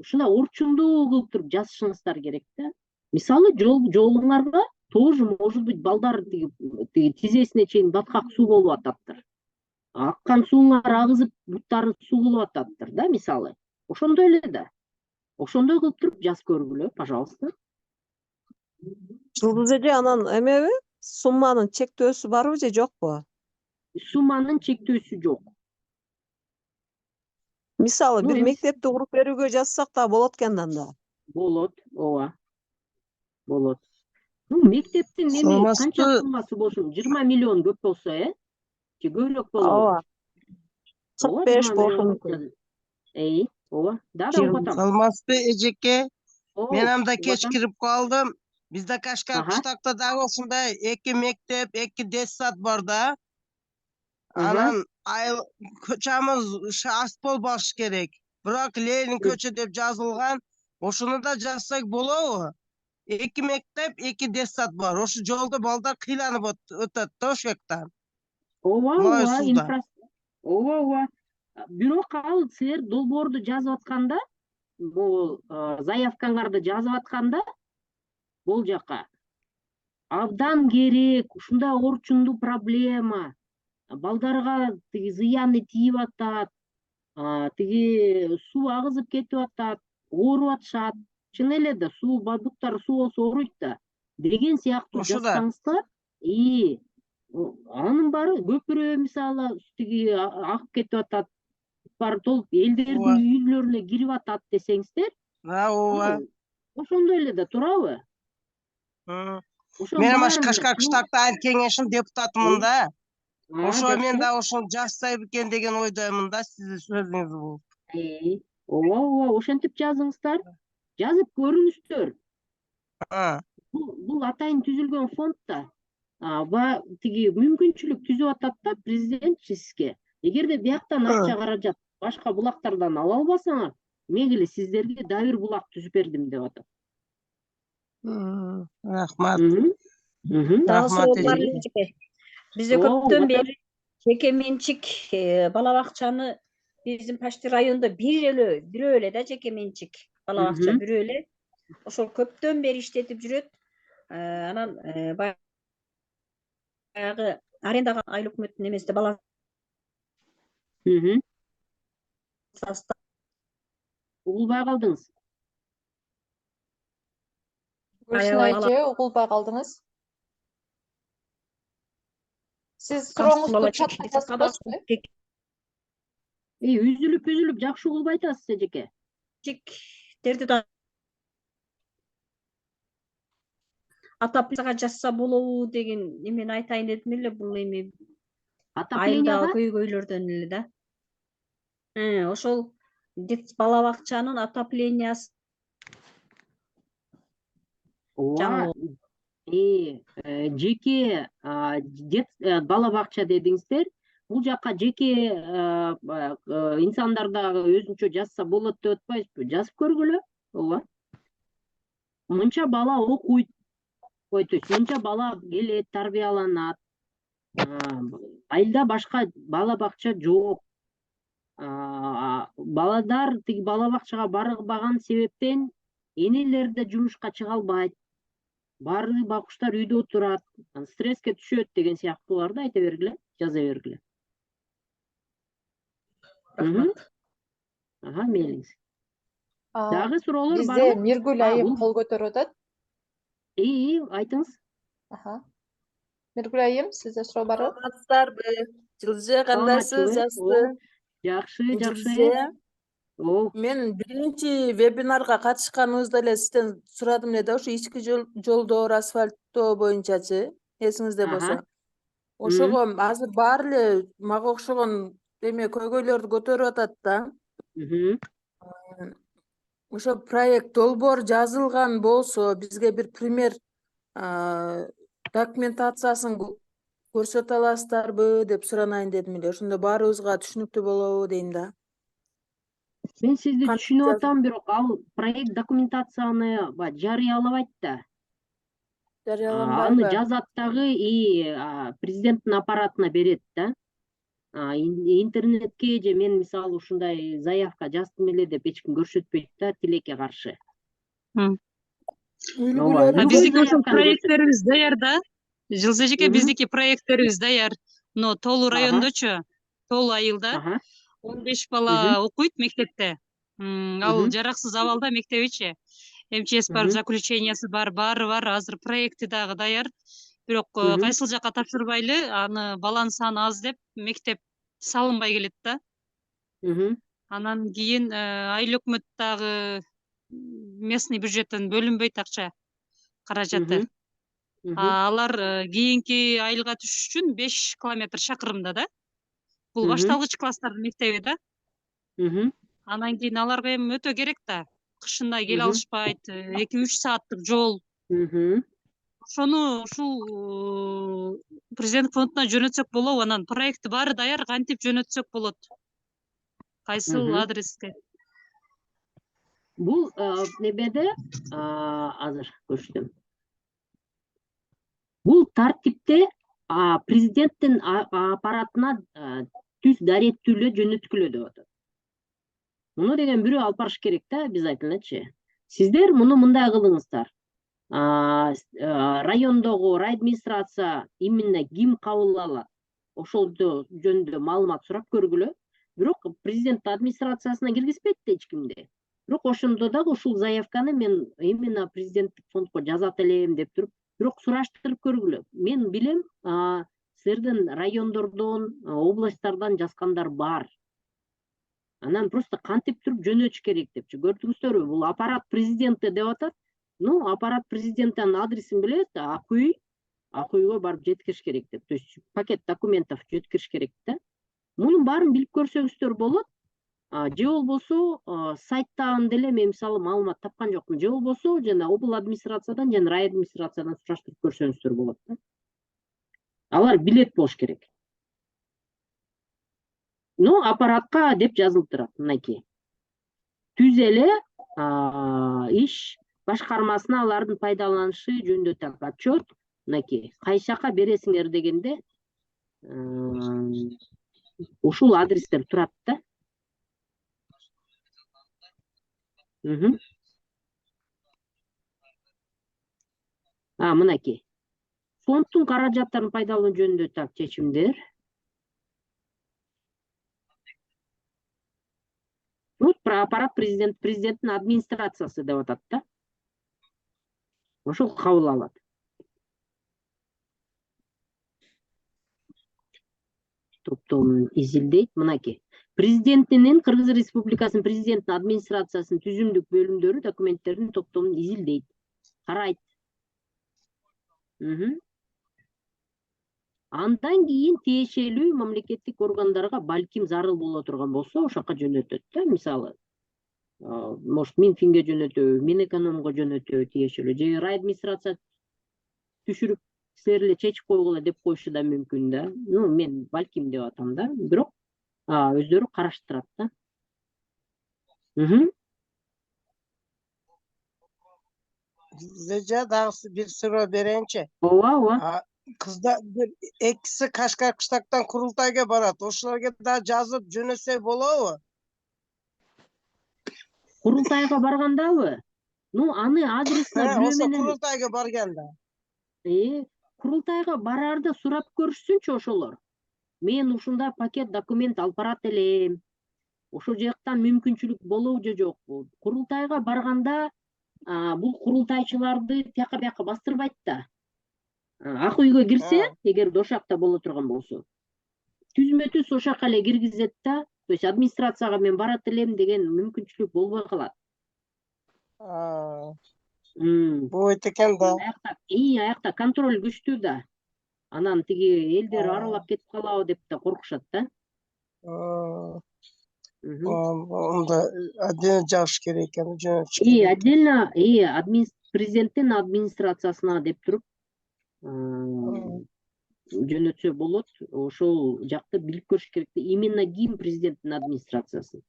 ушундай орчундуу кылып туруп жазышыңыздар керек да. Мисалы жолуңарга тоже может быть балдар тиги тизесине чейин баткак суу болуп ататтыр. Аккан сууңар агызып буттары суу кылып ататтыр да, мисалы. Ошондой эле да. Ошондой кылып туруп жазып көргүлө, пожалуйста. Жұлдыз эже анан эмеби? Сумманын чектөөсү барбы же жокпу? Сумманын чектөөсү жок. Мисалы бир эми мектепти куруп берүүгө жазсак да болот экен анда. болот, ооба. Болот. Мектептин эми канча суммасы болушун? 20 миллион көп болсо, же көбүрөөк болобу? Ооба. 45 болушу мүмкүн. Ооба. Да, угатам. Салмасты эжеке, мен анда кеч угатам. кирип калдым. Бизде Кашкар кыштакта дагы ушундай 2 мектеп, 2 детсад бар да. Анан көчөбүз ас болбош керек. Бирок Ленин көчө деп жазылган. Ошону да жазсак болобу? 2 мектеп, 2 детсад бар. Ошо жолдо балдар кыйланып өтөт да ошол жактан. Ооба, ооба. Бирок ал силер долбоорду жазып атканда, бул заявкаңарды жазып атканда, бул жака абдан керек, ушундай орчундуу проблема. Балдарга тиги зыяны тийип атат, тиги суу агызып кетип атат, ооруп атышат. Чын эле да, буттар суу болсо ооруйт да. Деген сыяктуу жазсаңыздар, анын баары көпүрө мисалы тиги агып кетип атат, баары толуп элдердин үйлөрүнө кирип атат десеңиздер, Ооба. ошондой эле да турабы? Мен маш Кашкар кыштакта айыл кеңешинин депутатымын да. Ошо мен да ошону жазсайбы экен деген ойдомун да, сиздин сөзүңүз бул. Ооба, ошентип жазыңыздар. Жазып көрүңүздөр. Бул атайын түзүлгөн фонд да. Тиги мүмкүнчүлүк түзүп атат да президент сизге. Эгерде бияктан акча каражат башка булактардан ала албасаңар, мейлі сіздерге дайыр булак түзүп бердим деп атат. Рахмат. Бизде көптөн бери жеке менчик бала бакчаны биздин почти райондо бирөө эле да жеке менчик бала бакча бирөө эле. Ошол көптөн бери иштетип жүрөт. Анан баягы арендага айыл өкмөттүн эместе бала угулбай калдыңыз. Гүлсүн эже, угулбай калдыңыз. Сиз сурооңузду чатта жазып Үзүлүп жакшы угулбай атасыз эжеке. Отопленияга жазса болобу деген эмени айтайын дедим эле, бул эми Отопленияга көйгөйлөрдөн эле да. Ошол бала бакчанын отоплениясы жеке бала бакча дедиңиздер. Бул жака жеке инсандар дагы өзүнчө жазса болот деп атпайсызбы? Жазып көргүлө. Ооба. Мынча бала окуйт. Мынча бала келет, тарбияланат. Айылда башка бала бакча жок. Баладар тиги бала бакчага барбаган себептен энелер да жумушка чыга албайт. Баары бакучтар үйдө отурат, стресске түшөт деген сыяктууларды айта бергиле, жаза бергиле. Мейлиңиз. Дагы суроолор барбы? Бизде Миргүл айым кол көтөрүп атат. Айтыңыз. Миргүл айым, сизде суроо барбы? Саламатсыздарбы? Жылжы кандайсыз? Жакшы. Мен биринчи вебинарга катышканыбызда эле сизден сурадым эле да, ошо ички жолдор асфальттоо боюнчачы, эсиңизде болсо. Ошого азыр баары эле мага окшогон көйгөйлөрдү көтөрүп атат да. Ошо проект долбоор жазылган болсо, бизге бир пример документациясын көрсөтө аласыздарбы деп суранайын дедим эле. Ошондо баарыбызга түшүнүктүү болобу дейм да. Мен сизди түшүнүп атам, бирок ал проект документацияны жарыялабайт да. Аны жазат дагы президенттин аппаратына берет да. интернетке же мен мисалы ушундай заявка жаздым эле деп эч ким көрсөтпөйт да, тилекке каршы. Үлгүлөрү Биздики ошол заявканы проекттерибиз даяр да. Жылсы эжеке, биздики проекттерибиз даяр. Но Тоолу райондочу, Тоолу айылда 15 бала окуйт мектепте. Ал жараксыз абалда мектебичи. МЧС бар, заключениясы бар, баары бар. Азыр проекти дагы даяр. Бирок кайсыл жакка тапшырбайлы, аны баланын саны аз деп мектеп салынбай келет да. Анан кийин айыл өкмөт дагы местный бюджеттен бөлүнбөйт акча каражаты. Алар кийинки айылга түшүш үчүн 5 километр шакырымда да. Бул башталгыч класстардын мектеби да. Анан кийин аларга эми өтө керек да. Кышында келе алышпайт, 2-3 сааттык жол. Ошону ушул президент фондуна жөнөтсөк болобу? Анан проекти баары даяр, кантип жөнөтсөк болот? Кайсыл адреске? Бул небеде азыр көрсөтөм. Бул тартипте президенттин аппаратына түз даректүүлөө жөнөткүлөө деп атат. Муну деген бирөө алып барыш керек да, обязательночи. Сиздер муну мындай кылыңыздар. Райондогу райадминистрация именно ким кабыл алат, ошол жөнүндө маалымат сурап көргүлө. Бирок президент администрациясына киргизбейт да эч кимди. Бирок ошондо дагы ушул заявканы мен именно президенттик фондко жазат элем деп туруп, бирок сураштырып көргүлө. Мен билем, силердин райондордон, областтардан жазгандар бар. Анан просто кантип туруп жөнөтүш керек депчи. Көрдүңүздөрбү, бул аппарат президенти деп атат. Ну, аппарат президенттин адресин билет, АКУйго барып жеткириш керек деп. То есть пакет документов жеткириш керек да. Мунун баарын билип көрсөңүздөр болот. Же болбосо сайттан деле мен мисалы маалымат тапкан жокмун. Же болбосо жана обл администрациядан жана рай администрациядан сураштырып көрсөңүздөр болот да. Алар билет болуш керек. Ну, аппаратка деп жазылып турат, мынакей. Түз эле иш башкармасына алардын пайдаланышы жөнүндө так отчет, мынакей. Кайсы жака бересиңер дегенде ушул адрестер турат да. Мынакей. Фонддун каражаттарын пайдалануу жөнүндө так чечимдер. Вот про аппарат президенттин администрациясы деп атат да. Ошол кабыл алат. Топтом изилдейт, мынакей. Президентинин, Кыргыз Республикасынын президенттин администрациясынын түзүмдүк бөлүмдөрү документтердин топтомун изилдейт, карайт. Андан кийин тиешелүү мамлекеттик органдарга балким зарыл боло турган болсо, ошока жөнөтөт да, мисалы. Может, Минфинге жөнөтөбү, Минэкономго жөнөтөбү тиешелүү. Же рай администрация түшүрүп, силер эле чечип койгула деп коюшу да мүмкүн да. Ну, мен балким деп атам да, бирок өздөрү караштырат да. Зеже дагы бир суроо берейинчи. Ооба. Кыздар экиси Кашкар кыштактан курултайга барат. Ошолорго да жазып жөнөтсө болобу? Курултайга баргандабы? Ну, аны адресине бирөө менен курултайга барганда. Курултайга барарда сурап көрүшсүнчү ошолор. Мен ушундай пакет документ алып барат элем. Ошол жактан мүмкүнчүлүк болобу же жокпу? Курултайга барганда бул курултайчыларды тияка бияка бастырбайт да. АКУйго кирсе, эгер ошакта боло турган болсо, түзмө-түз ошака эле киргизет да. То есть администрацияга мен барат элем деген мүмкүнчүлүк болбой калат. Болот экен да. Аякта контроль күчтүү да. Анан тиги элдер аралап кетип калабы деп да коркушат да. Онда отдельно жагыш керек экен, жөнөтүш керек. Отдельно президенттин администрациясына деп туруп жөнөтсө болот. Ошол жакты билип көрүш керек. Именно ким президенттин администрациясы.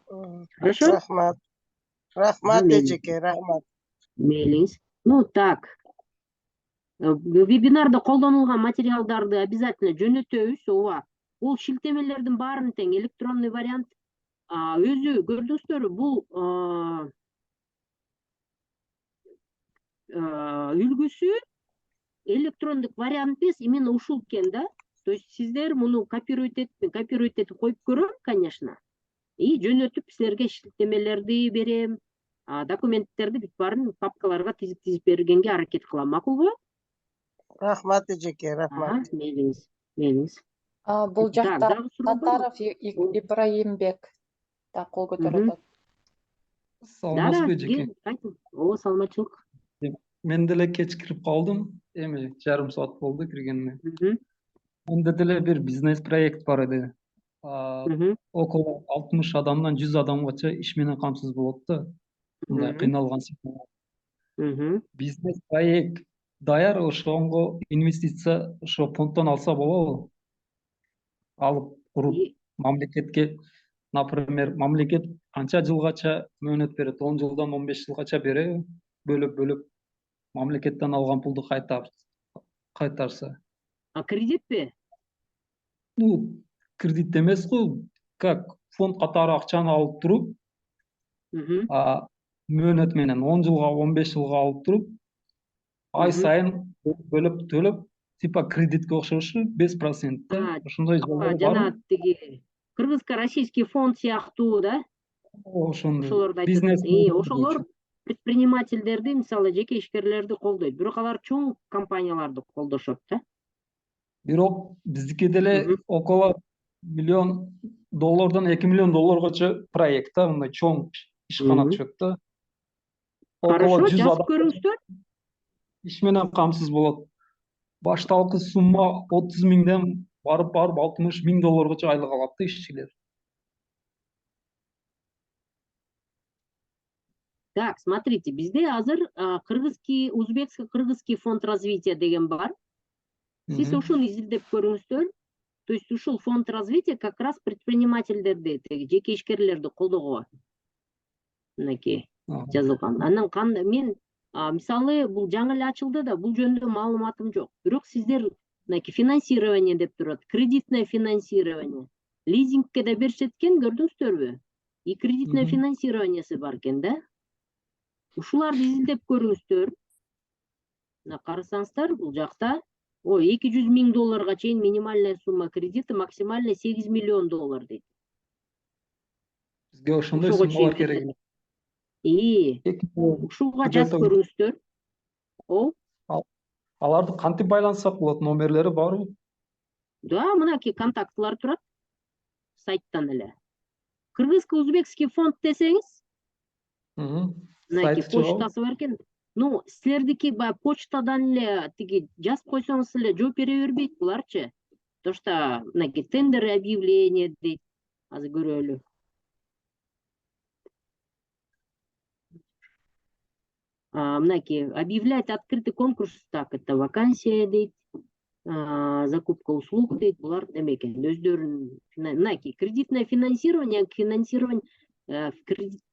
Хорошо? Рахмат. Рахмат эжеке, рахмат. Мейлиңиз. Ну, так. Вебинарда колдонулган материалдарды обязательно жөнөтөбүз. Ооба. Бул шилтемелердин баарын тең электронный вариант өзү көрдүңүздөрбү, бул үлгүсү электрондук вариант эмес, именно ушул экен да. То есть сиздер муну копируйт этип коюп көрөм, конечно. И жөнөтүп силерге шилтемелерди берем, документтерди бүт баарын папкаларга тизип бергенге аракет кылам. Макулбу? Рахмат эжеке, рахмат. Мейилиңиз. Бул жакта дагы суроо барбы? Татаров Ибраимбек да кол көтөрүп атат. Саламатсызбы эжеке? Ооба, саламатчылык. Мен деле кеч кирип калдым. Эми жарым саат болду киргенине. Менде деле бир бизнес проект бар эди. Около 60 адамдан 100 адамгача иш менен камсыз болот да. Мындай кыйналган секторда. Бизнес проект даяр, ошого инвестиция ошо фонддон алса болобу? Алып куруп мамлекетке, например, мамлекет канча жылгача мөөнөт берет? 10 жылдан 15 жылгача береби? Бөлөп мамлекеттен алган пулду кайтарса. Кредитпи? Ну, кредит эмес го, как фонд катары акчаны алып туруп, мөөнөт менен 10 жылга, 15 жылга алып туруп, ай сайын бөлөп төлөп, типа кредитке окшошу 5%. Ошондой жолдор Жана барбы? тиги кыргызско-российский фонд сыяктуу да? Ошондой бизнес. Ошолор предпринимательдерди, мисалы жеке ишкерлерди колдойт, бирок алар чоң компанияларды колдошот да. Бирок биздики деле около $1 миллион 2 миллион долларгача проект да, мындай чоң ишкана түшөт да. Около 100 жазып адам көрүңүздөр. иш менен камсыз болот. Башталкы сумма 30 миңден барып 60 миң долларгача айлык алат да ишчилер. Так, смотрите, bizde азыр узбекско-кыргызский фонд развития деген бар. Сиз ошону изилдеп көрүңүздөр. То есть ушул фонд развития как раз предпринимательдерди, жеке ишкерлерди колдоого мынакей жазылган. Анан мен мисалы бул жаңы эле ачылды да, бул жөнүндө маалыматым жок. Бирок сиздер мынакей финансирование деп турат, кредитное финансирование. Лизингке да беришет экен, көрдүңүздөрбү? И кредитное финансированиясы бар экен да. Ушуларды изилдеп көрүңүздөр. Мына карасаңыздар, бул жакта 200 миң долларга чейин минимальная сумма кредита, максимальный 8 миллион доллар дейт. Бизге ошондой суммалар керек. Ушуга жазып көрүңүздөр. Аларды кантип байлансак болот? Номерлери барбы? Да, мынакей контактылар турат сайттан эле. Кыргызско-узбекский фонд десеңиз, мынакей почтасы бар экен. Ну, силердики почтадан эле тиги жазып койсоңуз эле жооп бере бербейт буларчы. То что мынакей тендер объявление дейт. Азыр көрөлү. Мынакей объявлять открытый конкурс, так, это вакансия дейт. Закупка услуг дейт. Булар неме экен? Өздөрүн мынакей кредитное финансирование,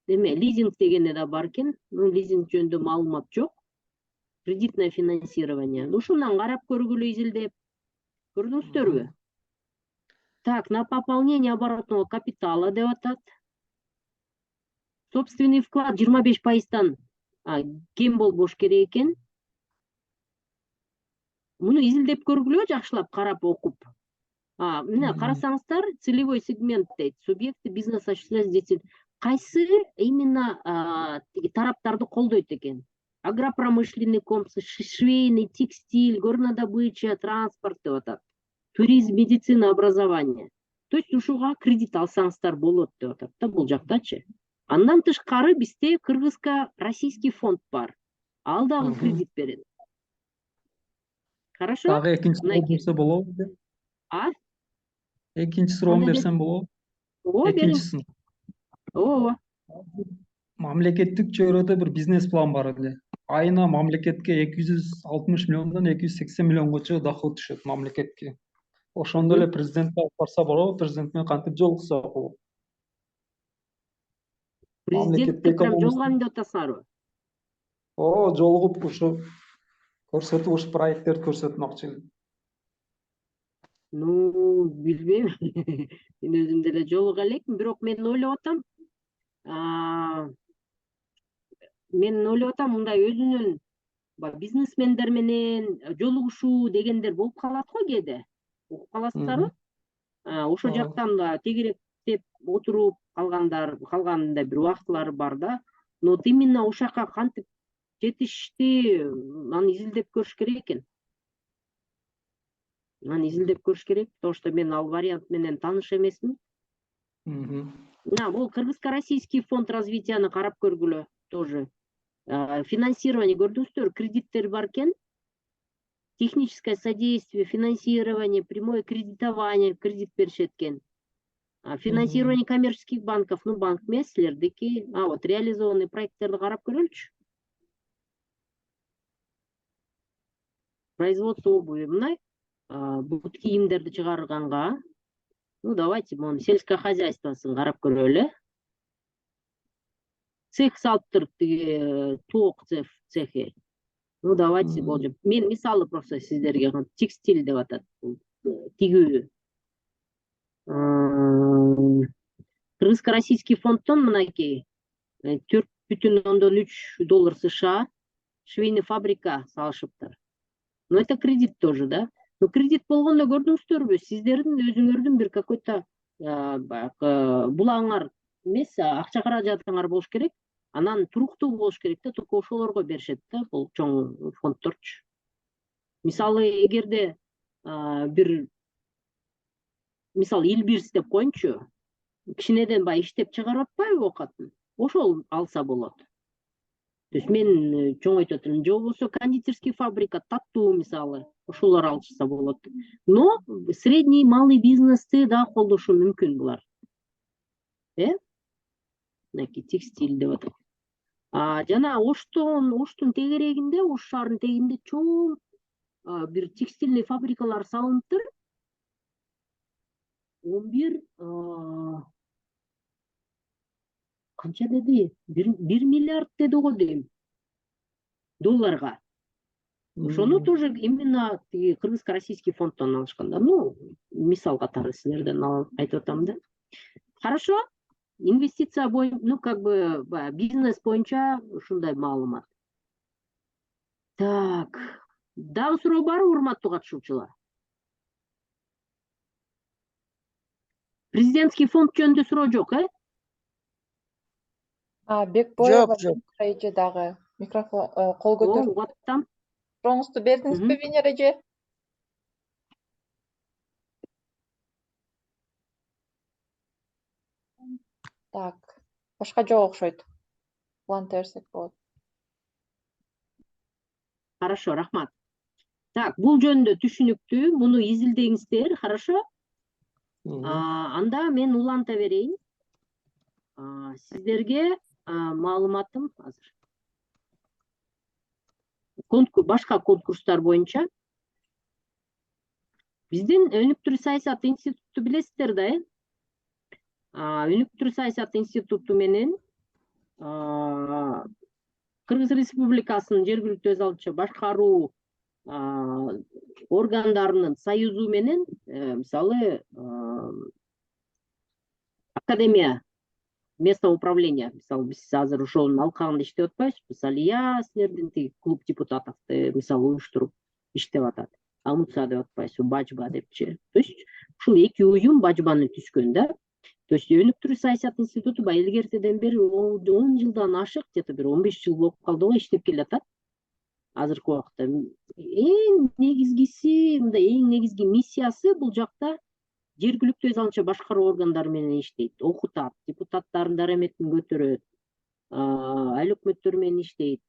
лизинг дегенде да бар экен. Лизинг жөнүндө маалымат жок. Кредитное финансирование. Ушундан карап көргүлө, изилдеп. Көрдүңүздөрбү? Так, на пополнение оборотного капитала деп атат. Собственный вклад 25%-тан кем болбош керек экен. Муну изилдеп көргүлө, жакшылап карап окуп. Мына карасаңыздар, целевой сегмент дейт. Субъекты бизнес осуществлять. Кайсы именно тараптарды колдойт экен? Агропромышленный комплекс, швейный, текстиль, горнодобыча, транспорт деп атат. Туризм, медицина, образование. То есть ушуга кредит алсаңыздар болот деп атат да, бул жактачы. Андан тышкары бизде кыргызско-российский фонд бар. Ал дагы кредит берет. Хорошо? Дагы экинчи суроо берсе болобу? Экинчи суроону берсем болобу? Ооба, Экинчисин. Ооба. Мамлекеттик чөйрөдө бир бизнес план бар эле. Айына мамлекетке 260 миллиондон 280 миллионгочо доход түшөт мамлекетке. Ошондо эле президентке алып барса болобу, президент менен кантип жолукса болот? Президентке прям жолугам деп атасыңарбы? Жолугуп ушу көрсөтүп, ушу проекттерди көрсөтмөкчү элем. Ну, билбейм. Мен өзүм деле жолуга элекмин, бирок мен ойлоп атам, мындай өзүнүн бизнесмендер менен жолугушуу дегендер болуп калат го кээде. Угуп каласыздарбы? Ошол жактан да тегеректеп отуруп калганда бир убактылары бар да. Но вот именно ошол жака кантип жетишти, аны изилдеп көрүш керек экен. Потому что мен ал вариант менен тааныш эмесмин. Бул Кыргызско-Российский фонд развитияны карап көргүлө тоже. Финансирование көрдүңүздөрбү, кредиттер бар экен. Техническое содействие, финансирование, прямое кредитование, кредит беришет экен. Финансирование коммерческих банков, ну банк эмес силердики. Вот реализованный проекттерди карап көрөлүчү. Производство обуви мындай, бут кийимдерди чыгарганга, ну давайте мону сельское хозяйствосын карап көрөлү. Цех салыптыр, тиги тоок цехи. Ну давайте болжо. Мен мисалы просто сиздерге текстиль деп атат. Тигүү. Кыргызско-Российский фонддон мынакей $4,3 США швейный фабрика салышыптыр. Но это кредит тоже, да? Но кредит болгондо көрдүңүздөрбү, сиздердин өзүңөрдүн бир какой-то булаңар эмес, акча каражатыңар болуш керек. Анан туруктуу болуш керек да, только ошолорго беришет да, бул чоң фонддорчу. Мисалы, эгерде бир мисалы Илбирс деп коеюнчу, кичинеден баягы иштеп чыгарып атпайбы оокатын? Ошол алса болот. То есть мен чоңойтуп атам, же болбосо кондитерский фабрика, таттуу мисалы, ошолор алышса болот. Но средний малый бизнести да колдошу мүмкүн булар. Мынакей текстиль деп атат. Жана Оштун тегерегинде, Ош шаарынын тегинде чоң бир текстильный фабрикалар салыныптыр. 11 канча деди? 1 миллиард деди го дейм. Долларга. Ошону тоже именно Кыргызско-Российский фонддон алышканда. Ну, мисал катары силерден айтып атам да. Хорошо? Инвестиция боюнча, ну, как бы, бизнес боюнча ушундай маалымат. Так. Дагы суроо барбы, урматтуу катышуучулар? Президентский фонд жөнүндө суроо жок, Бекбоева эже дагы микрофон кол көтөрүп. Угуп атам. Сурооңузду бердиңизби, Венера эже? Так, башка жок окшойт. Улантерсек болот. Хорошо, рахмат. Так, бул жөнүндө түшүнүктүү, муну изилдеңиздер, хорошо? Анда мен уланта берейин. Сиздерге маалыматым азыр. Башка конкурстар боюнча биздин өнүктүрүү саясат институту билесиздер да, өнүктүрүү саясат институту менен Кыргыз Республикасынын жергиликтүү өз алдынча башкаруу органдарынын союзу менен, мисалы, академия местного управления, мисалы, биз азыр ошонун алкагында иштеп атпайбызбы? Алия силердин тиги клуб депутатовду мисалы уюштуруп иштеп атат. Амутса деп атпайсызбы, Бажба депчи. То есть ушул эки уюм Бажбаны түзгөн да. То есть өнүктүрүү саясат институту илгертеден бери 10 жылдан ашык, где-то бир 15 жыл болуп калды го, иштеп келатат. Азыркы убакта эң негизги миссиясы бул жакта жергиликтүү өз алдынча башкаруу органдары менен иштейт, окутат, депутаттардын дараметин көтөрөт, айыл өкмөттөр менен иштейт.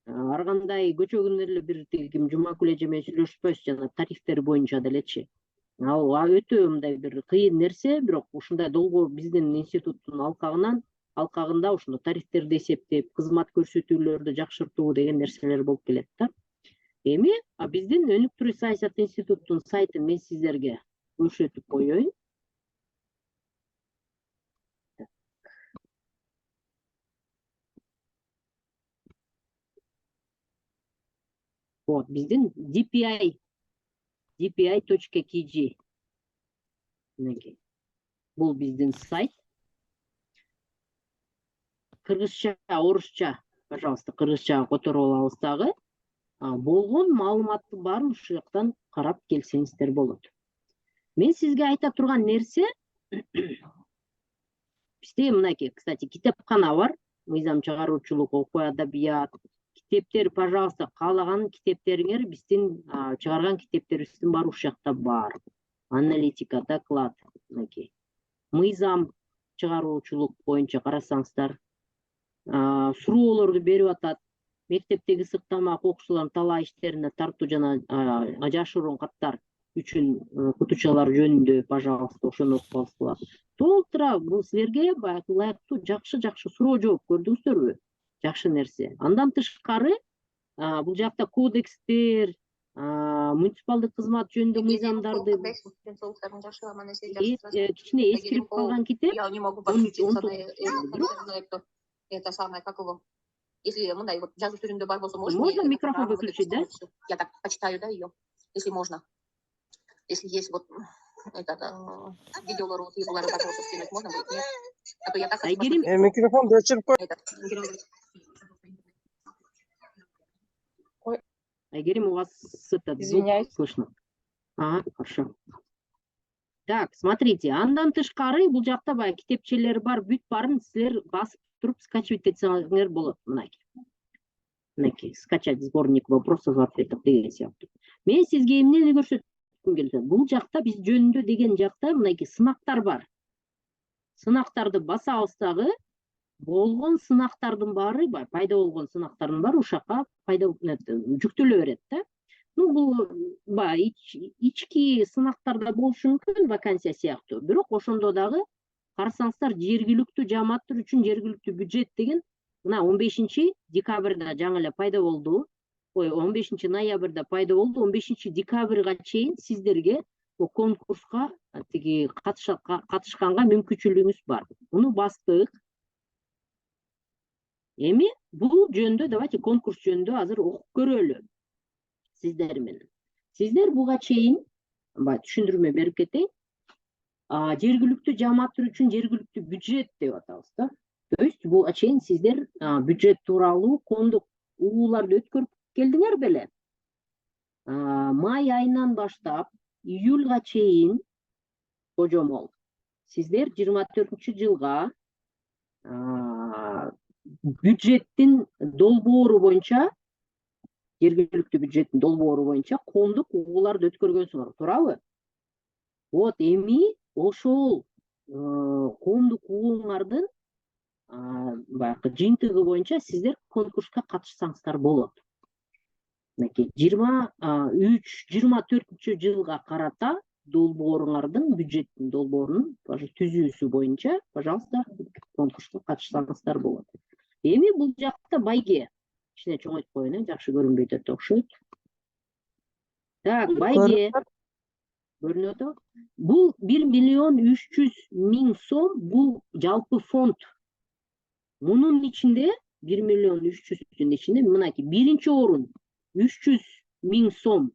Ар кандай көчөгүн эле бир ким Жумакүл эже менен сүйлөшпөйсүз, жана тарифтер боюнча делечи. Ал өтө мындай бир кыйын нерсе, бирок ушундай долбоор биздин институттун алкагында ушуну тарифтерди эсептеп, кызмат көрсөтүүлөрдү жакшыртуу деген нерселер болуп келет да. Эми биздин өнүктүрүү саясат институттун сайтын мен сиздерге көрсөтүп коеюн. Вот, биздин DPI.kg Мынакей. Бул биздин сайт. Кыргызча, орусча, пожалуйста, кыргызчага которуп алабыз дагы. Болгон маалыматты баарын ушул жактан карап келсеңиздер болот. Мен сизге айта турган нерсе, бизде мынакей, кстати, китепкана бар, мыйзам чыгаруучулук, окуу адабият, китептер, пожалуйста, каалаган китептериңер биздин чыгарган китептерибиздин баары ушул жакта бар. Аналитика, доклад, мынакей. Мыйзам чыгаруучулук боюнча карасаңыздар, суроолорду берип атат. Мектептеги сыктамак окуучулардын талаа иштерине тартуу жана жашыруун каттар үчүн окутуучулар жөнүндө, пожалуйста, ошону окуп алсаңыздар. Толтура бул силерге ылайыктуу жакшы суроо жооп көрдүңүздөрбү? Жакшы нерсе. Андан тышкары бул жакта кодекстер, муниципалдык кызмат жөнүндө мыйзамдарды кичине эскирип калган китеп. Это самое, как его, если мындай вот жазуу түрүндө бар болсо, можно микрофон выключить, да? Я так почитаю, да, ее, если можно. Если есть вот этот видеолору, бар болсо скинуть, можно будет, нет? А то я так Микрофон өчүрүп кой. Айгерим, у вас Извиняюсь. слышно. Хорошо. Так, смотрите, андан тышкары бул жакта баягы китепчелер бар, бүт барын силер басып туруп скачивать этсеңер болот. Мынакей, скачать сборник вопросов и ответов деген сыяктуу. Мен сизге эмнени көрсөткүм келди? Бул жакта биз жөнүндө деген жакта мынакей сынактар бар. Сынактарды басабыз дагы, болгон сынактардын баары, пайда болгон сынактардын баары ушакка пайда жүктөлө берет да. Бул ички сынактарда болушу мүмкүн, вакансия сыяктуу. Бирок ошондо дагы карасаңыздар, жергиликтүү жааматтар үчүн жергиликтүү бюджет деген мына 15 декабрда жаңы эле пайда болду. 15 ноябрда пайда болду. 15 декабрга чейин сиздерге конкурска тиги катышканга мүмкүнчүлүгүңүз бар. Муну бастык. Эми бул жөнүндө давайте конкурс жөнүндө азыр окуп көрөлү сиздер менен. Сиздер буга чейин түшүндүрмө берип кетейин. Жергиликтүү жааматтар үчүн жергиликтүү бюджет деп атабыз да. То есть буга чейин сиздер бюджет тууралуу коомдук угууларды өткөрүп келдиңер беле? Май айынан баштап июлга чейин кожомол сиздер 24-жылга бюджеттин долбоору боюнча, жергиликтүү бюджеттин долбоору боюнча коомдук угууларды өткөргөнсүңөр, туурабы? Вот эми ошол коомдук угууңардын жыйынтыгы боюнча сиздер конкурска катышсаңыздар болот. 23-24-жылга карата долбооруңардын, бюджеттин долбоорунун түзүүсү боюнча, пожалуйста, конкурска катышсаңыздар болот. Эми бул жакта байге, кичине чоңойтуп коеюн, жакшы көрүнбөйт атат окшойт. Так, байге көрүнөт. Бул 1.300.000 сом, бул жалпы фонд. Мунун ичинде 1.300.000 ичинде мынакей биринчи орун 300.000 сом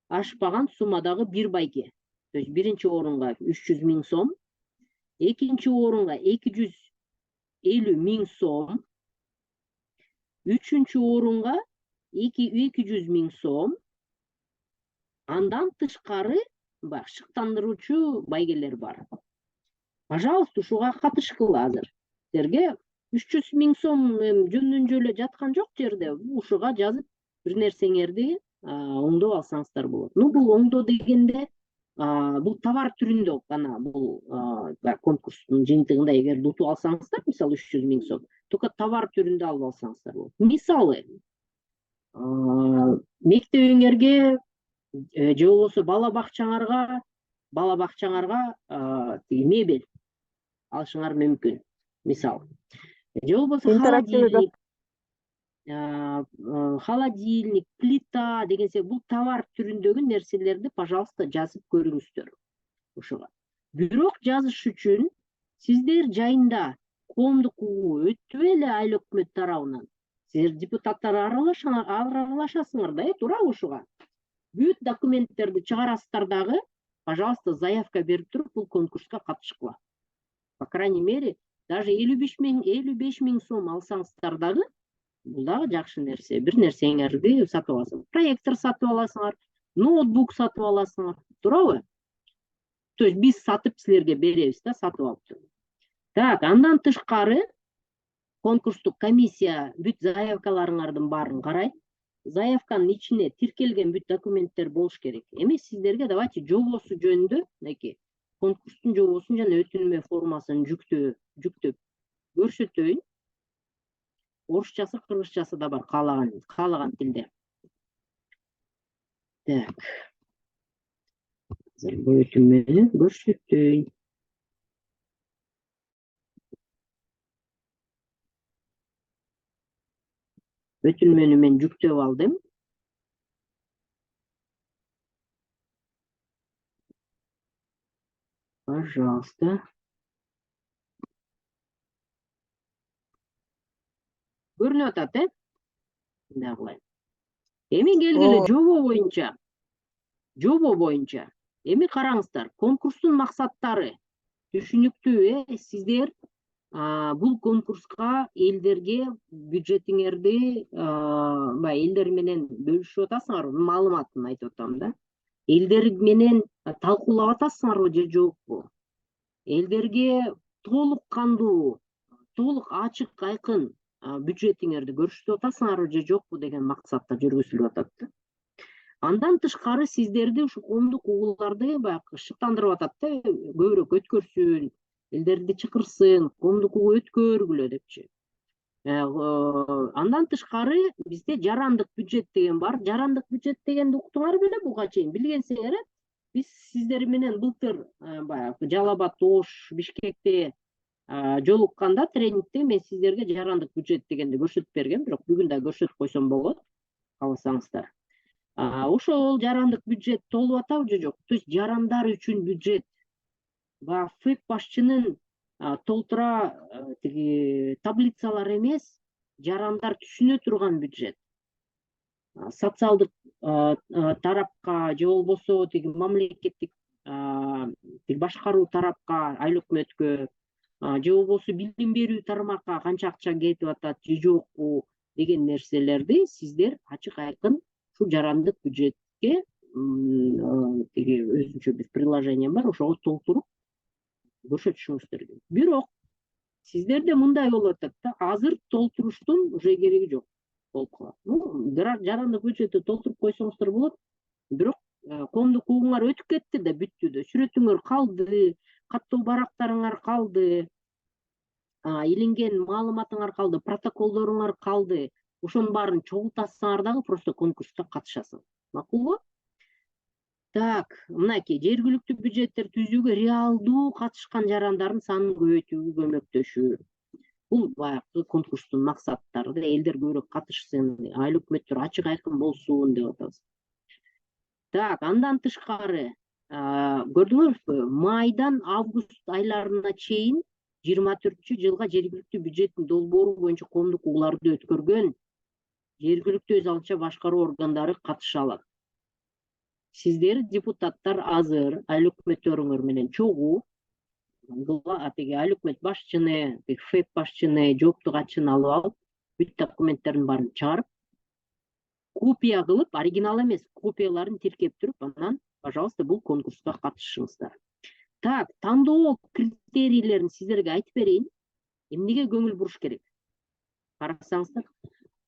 ашпаган суммадагы бир байге. То есть биринчи орунга 300.000 сом, экинчи орунга 250.000 сом, үчүнчү орунга 200.000 сом. Андан тышкары шыктандыруучу байгелер бар. Пожалуйста, ушуга катышкыла азыр. Силерге 300.000 сом жөндөн жөлө жаткан жок жерде, ушуга жазып бир нерсеңерди оңдоп алсаңыздар болот. Бул оңдоо дегенде бул товар түрүндө гана, бул конкурстун жыйынтыгында эгер утуп алсаңыздар, мисалы 300.000 сом, только товар түрүндө алып алсаңыздар болот. Мисалы мектебиңерге же болбосо бала бакчаңарга мебель алышыңар мүмкүн, мисалы. Же болбосо холодильник, плита деген бул товар түрүндөгү нерселерди, пожалуйста, жазып көрүңүздөр ушуга. Бирок жазыш үчүн сиздер жайында коомдук угуу өттү эле айыл өкмөт тарабынан. Сиздер депутаттар аралашасыңар да, туурабы ушуга? Бүт документтерди чыгарасыздар дагы, пожалуйста, заявка берип туруп бул конкурска катышкыла. По крайней мере, даже 55 миң сом алсаңыздар дагы, бул дагы жакшы нерсе. Бир нерсеңерди сатып аласыңар. Проектор сатып аласыңар, ноутбук сатып аласыңар, туурабы? То есть биз сатып силерге беребиз да, сатып алып туруп. Так, андан тышкары конкурстук комиссия бүт заявкаларыңардын баарын карайт. Заявканын ичине тиркелген бүт документтер болуш керек. Эми сиздерге давайте жобосу жөнүндө, мынакей, конкурстун жобосун жана өтүнмө формасын жүктөп көрсөтөйүн. Орусчасы, кыргызчасы да бар, каалаган тилде. Так. Азыр бул өтүнмөнү көрсөтөйүн. Өтүнмөнү мен жүктөп алдым. Пожалуйста. Көрүнүп атат, Мындай кылайын. Эми келгиле жобо боюнча. Эми караңыздар, конкурстун максаттары түшүнүктүү, сиздер бул конкурска элдерге бюджетиңерди элдер менен бөлүшүп атасыңар, маалыматын айтып атам да. Элдер менен талкуулап атасыңарбы же жокпу? Элдерге толук кандуу, толук ачык, айкын бюджетиңерди көрсөтүп атасыңарбы же жокпу деген максатта жүргүзүлүп атат да. Андан тышкары сиздерди ушу коомдук угууларды баягы шыктандырып атат да, көбүрөөк өткөрсүн, элдерди чакырсын, коомдук угуу өткөргүлө депчи. Андан тышкары бизде жарандык бюджет деген бар. Жарандык бюджет дегенди уктуңар беле буга чейин? Билгенсиңер, биз сиздер менен былтыр баягы Жалал Абад, Ош, Бишкекте жолукканда тренингте мен сиздерге жарандык бюджет дегенди көрсөтүп бергем, бирок бүгүн да көрсөтүп койсом болот, кааласаңыздар. Ошол жарандык бюджет толуп атабы же жок? То есть жарандар үчүн бюджет. ФЭП башчынын толтура таблицалар эмес, жарандар түшүнө турган бюджет. Социалдык тарапка же болбосо мамлекеттик башкаруу тарапка, айыл өкмөткө же болбосо билим берүү тармакка канча акча кетип атат же жокпу деген нерселерди сиздер ачык айкын ушу жарандык бюджетке өзүнчө бир приложение бар, ошого толтуруп көрсөтүшүңүздөр керек. Бирок сиздерде мындай болуп атат да, азыр толтуруштун уже кереги жок болуп калат. Жарандык бюджетти толтуруп койсоңуздар болот, бирок коомдук угууңар өтүп кетти да, бүттү да, сүрөтүңөр калды, каттоо барактарыңар калды, илинген маалыматыңар калды, протоколдоруңар калды. Ошонун баарын чогултасаңар дагы просто конкурска катышасың. Макулбу? Так, мынакей жергиликтүү бюджеттер түзүүгө реалдуу катышкан жарандардын санын көбөйтүүгө көмөктөшүү. Бул баягы конкурстун максаттары да, элдер көбүрөөк катышсын, айыл өкмөттөр ачык айкын болсун деп атабыз. Так, андан тышкары көрдүңөрбү? Майдан август айларына чейин 24-жылга жергиликтүү бюджеттин долбоору боюнча коомдук угууларды өткөргөн жергиликтүү өз алынча башкаруу органдары катыша алат. Сиздер депутаттар азыр айыл өкмөттөрүңөр менен чогуу айыл өкмөт башчыны, ФЭП башчыны, жооптук катчыны алып алып, бүт документтердин баарын чыгарып, копия кылып, оригинал эмес, копияларын тиркеп туруп, анан, пожалуйста, бул конкурска катышыңыздар. Так, тандоо критерийлерин сиздерге айтып берейин. Эмнеге көңүл буруш керек? Карасаңыздар,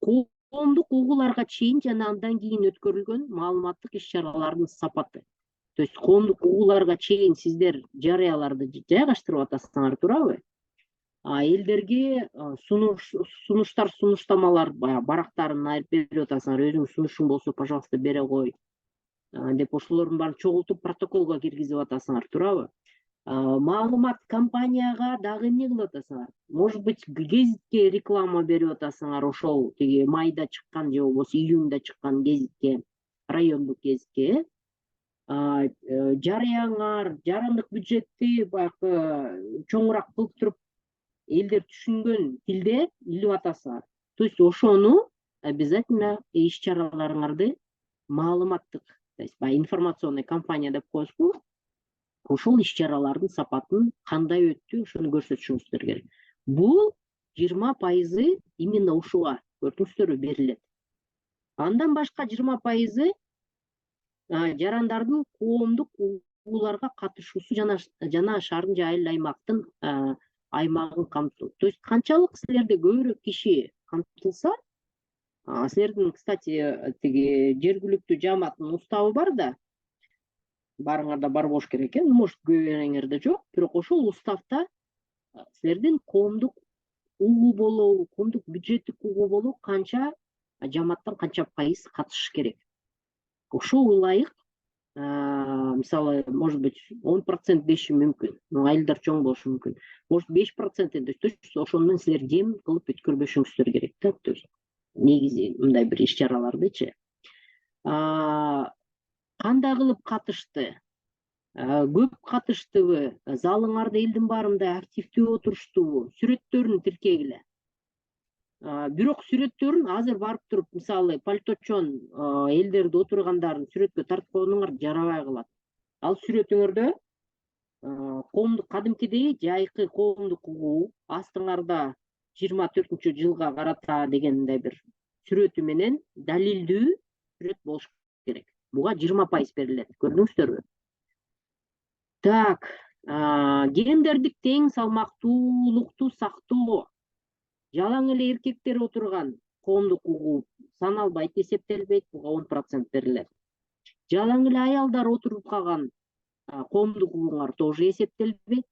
коомдук угууларга чейин жана андан кийин өткөрүлгөн маалыматтык иш-чаралардын сапаты. То есть коомдук угууларга чейин сиздер жарыяларды жайгаштырып атасыңар, туурабы? Элдерге сунуштамалар, барактарын айырып берип атасыңар. Өзүң сунушуң болсо, пожалуйста, бере кой деп ошолордун баарын чогултуп протоколго киргизип атасыңар, туурабы? Маалымат компанияга дагы эмне кылып атасыңар? Может быть, гезитке реклама берип атасыңар, ошол майда чыккан же болбосо июнда чыккан гезитке, райондук гезитке. Жарыяңар, жарандык бюджетти баягы чоңураак кылып туруп, элдер түшүнгөн тилде илип атасыңар. То есть ошону обязательно иш-чараларыңарды маалыматтык, то есть информационный компания деп коебузбу, ошол иш чаралардын сапатын кандай өттү ошону көрсөтүшүңүздөр керек. Бул 20% именно ушуга көрдүңүздөрбү берилет. Андан башка 20% жарандардын коомдук угууларга катышуусу жана шаардын же айыл аймактын аймагын камтуу. То есть канчалык силерде көбүрөөк киши камтылса, силердин, кстати, тиги жергиликтүү жааматтын уставы бар да, барыңарда бар болуш керек экен, может көбүрөөңөрдө жок, бирок ошол уставда силердин коомдук угуу болобу, коомдук бюджеттик угуу болобу канча жааматтан канча пайыз катышыш керек. Ошого ылайык, мисалы, может быть, 10% деши мүмкүн. Айылдар чоң болушу мүмкүн. Может, 5% деши, ошону менен силер жем кылып өткөрбөшүңүздөр керек да. То есть негизи мындай бир иш чаралардычы. Кандай кылып катышты? Көп катыштыбы? Залыңарда элдин баары мындай активдүү отуруштубу? Сүрөттөрүн тиркегиле. Бирок сүрөттөрүн азыр барып туруп, мисалы, пальточон элдерди отургандарын сүрөткө тартып койгонуңар жарабай калат. Ал сүрөтүңөрдө коомдук кадимкидей жайкы коомдук угуу астыңарда 24-жылга карата дегендей бир сүрөтү менен далилдүү сүрөт болуш керек. Буга 20% берилет. Көрдүңүздөрбү? Так, гендердик тең салмактуулукту сактоо. Жалаң эле эркектер отурган коомдук угуу саналбайт, эсептелбейт, буга 10% берилет. Жалаң эле аялдар отуруп калган коомдук угууңар тоже эсептелбейт.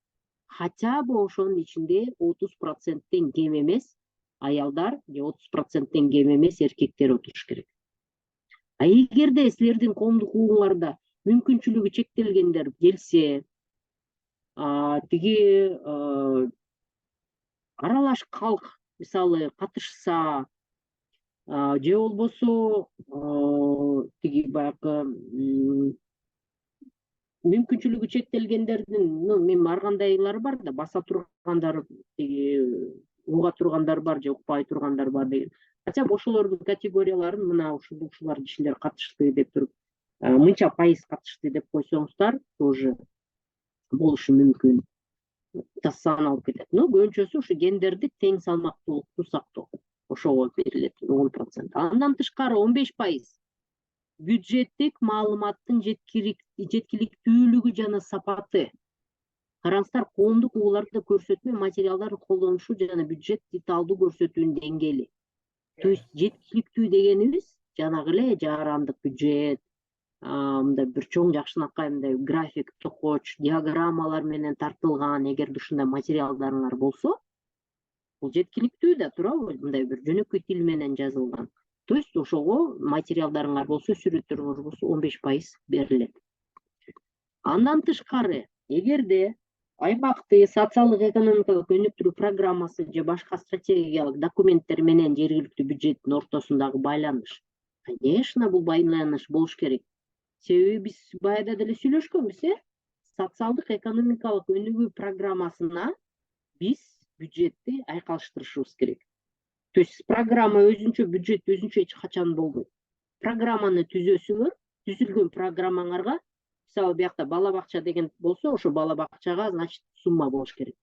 Хотя бы ошонун ичинде 30%тен кем эмес аялдар же 30%тен кем эмес эркектер отуруш керек. Эгерде силердин коомдук угууңарда мүмкүнчүлүгү чектелгендер келсе, тиги аралаш калк мисалы катышса, же болбосо тиги баягы мүмкүнчүлүгү чектелгендердин, мен ар кандайлары бар да, баса тургандар, уга тургандар бар же укпай тургандар бар деген. Хотя ошолордун категорияларын мына ушулар кишилер катышты деп туруп, мынча пайыз катышты деп койсоңуздар, тоже болушу мүмкүн. Саналып кетет. Но көбүнчөсү ушу гендердик тең салмактуулукту сактоо. Ошого берилет 10%. Андан тышкары 15% бюджеттик маалыматтын жеткиликтүүлүгү жана сапаты. Караңыздар, коомдук угууларды көрсөтмө материалдардын колдонушу жана бюджет деталдуу көрсөтүүнүн деңгээли. То есть жеткиликтүү дегенибиз жанагы эле жарандык бюджет, мындай бир чоң жакшынакай мындай график, токоч, диаграммалар менен тартылган, эгерде ушундай материалдарыңар болсо, бул жеткиликтүү да, туурабы? Мындай бир жөнөкөй тил менен жазылган. То есть ошого материалдарыңар болсо, сүрөттөрүңөр болсо 15% берилет. Андан тышкары, эгерде аймакты социалдык экономикалык өнүктүрүү программасы же башка стратегиялык документтер менен жергиликтүү бюджеттин ортосундагы байланыш, конечно, бул байланыш болуш керек. Себеби биз баягыда деле сүйлөшкөнбүз, социалдык экономикалык өнүгүү программасына биз бюджетти айкалыштырышыбыз керек. То есть программа өзүнчө, бюджет өзүнчө эч качан болбойт. Программаны түзөсүңөр, түзүлгөн программаңарга, мисалы биякта бала бакча деген болсо, ошо бала бакчага, значит, сумма болуш керек.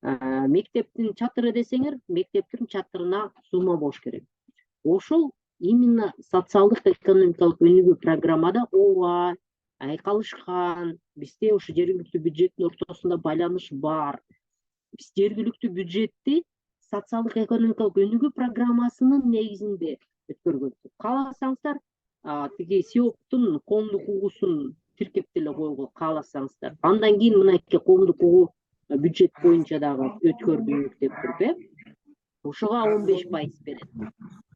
Мектептин чатыры десеңер, мектептин чатырына сумма болуш керек. Ошол именно социалдык экономикалык өнүгүү программада ооба айкалышкан, бизде ошо жергиликтүү бюджеттин ортосунда байланыш бар. Биз жергиликтүү бюджетти социалдык экономикалык өнүгүү программасынын негизинде өткөргөнбүз. Кааласаңыздар, тиги СИОПтун коомдук угуусун тиркеп деле койгула кааласаңыздар. Андан кийин мынакей коомдук угуу бюджет боюнча дагы өткөрдүк деп туруп, ошого 15% берет.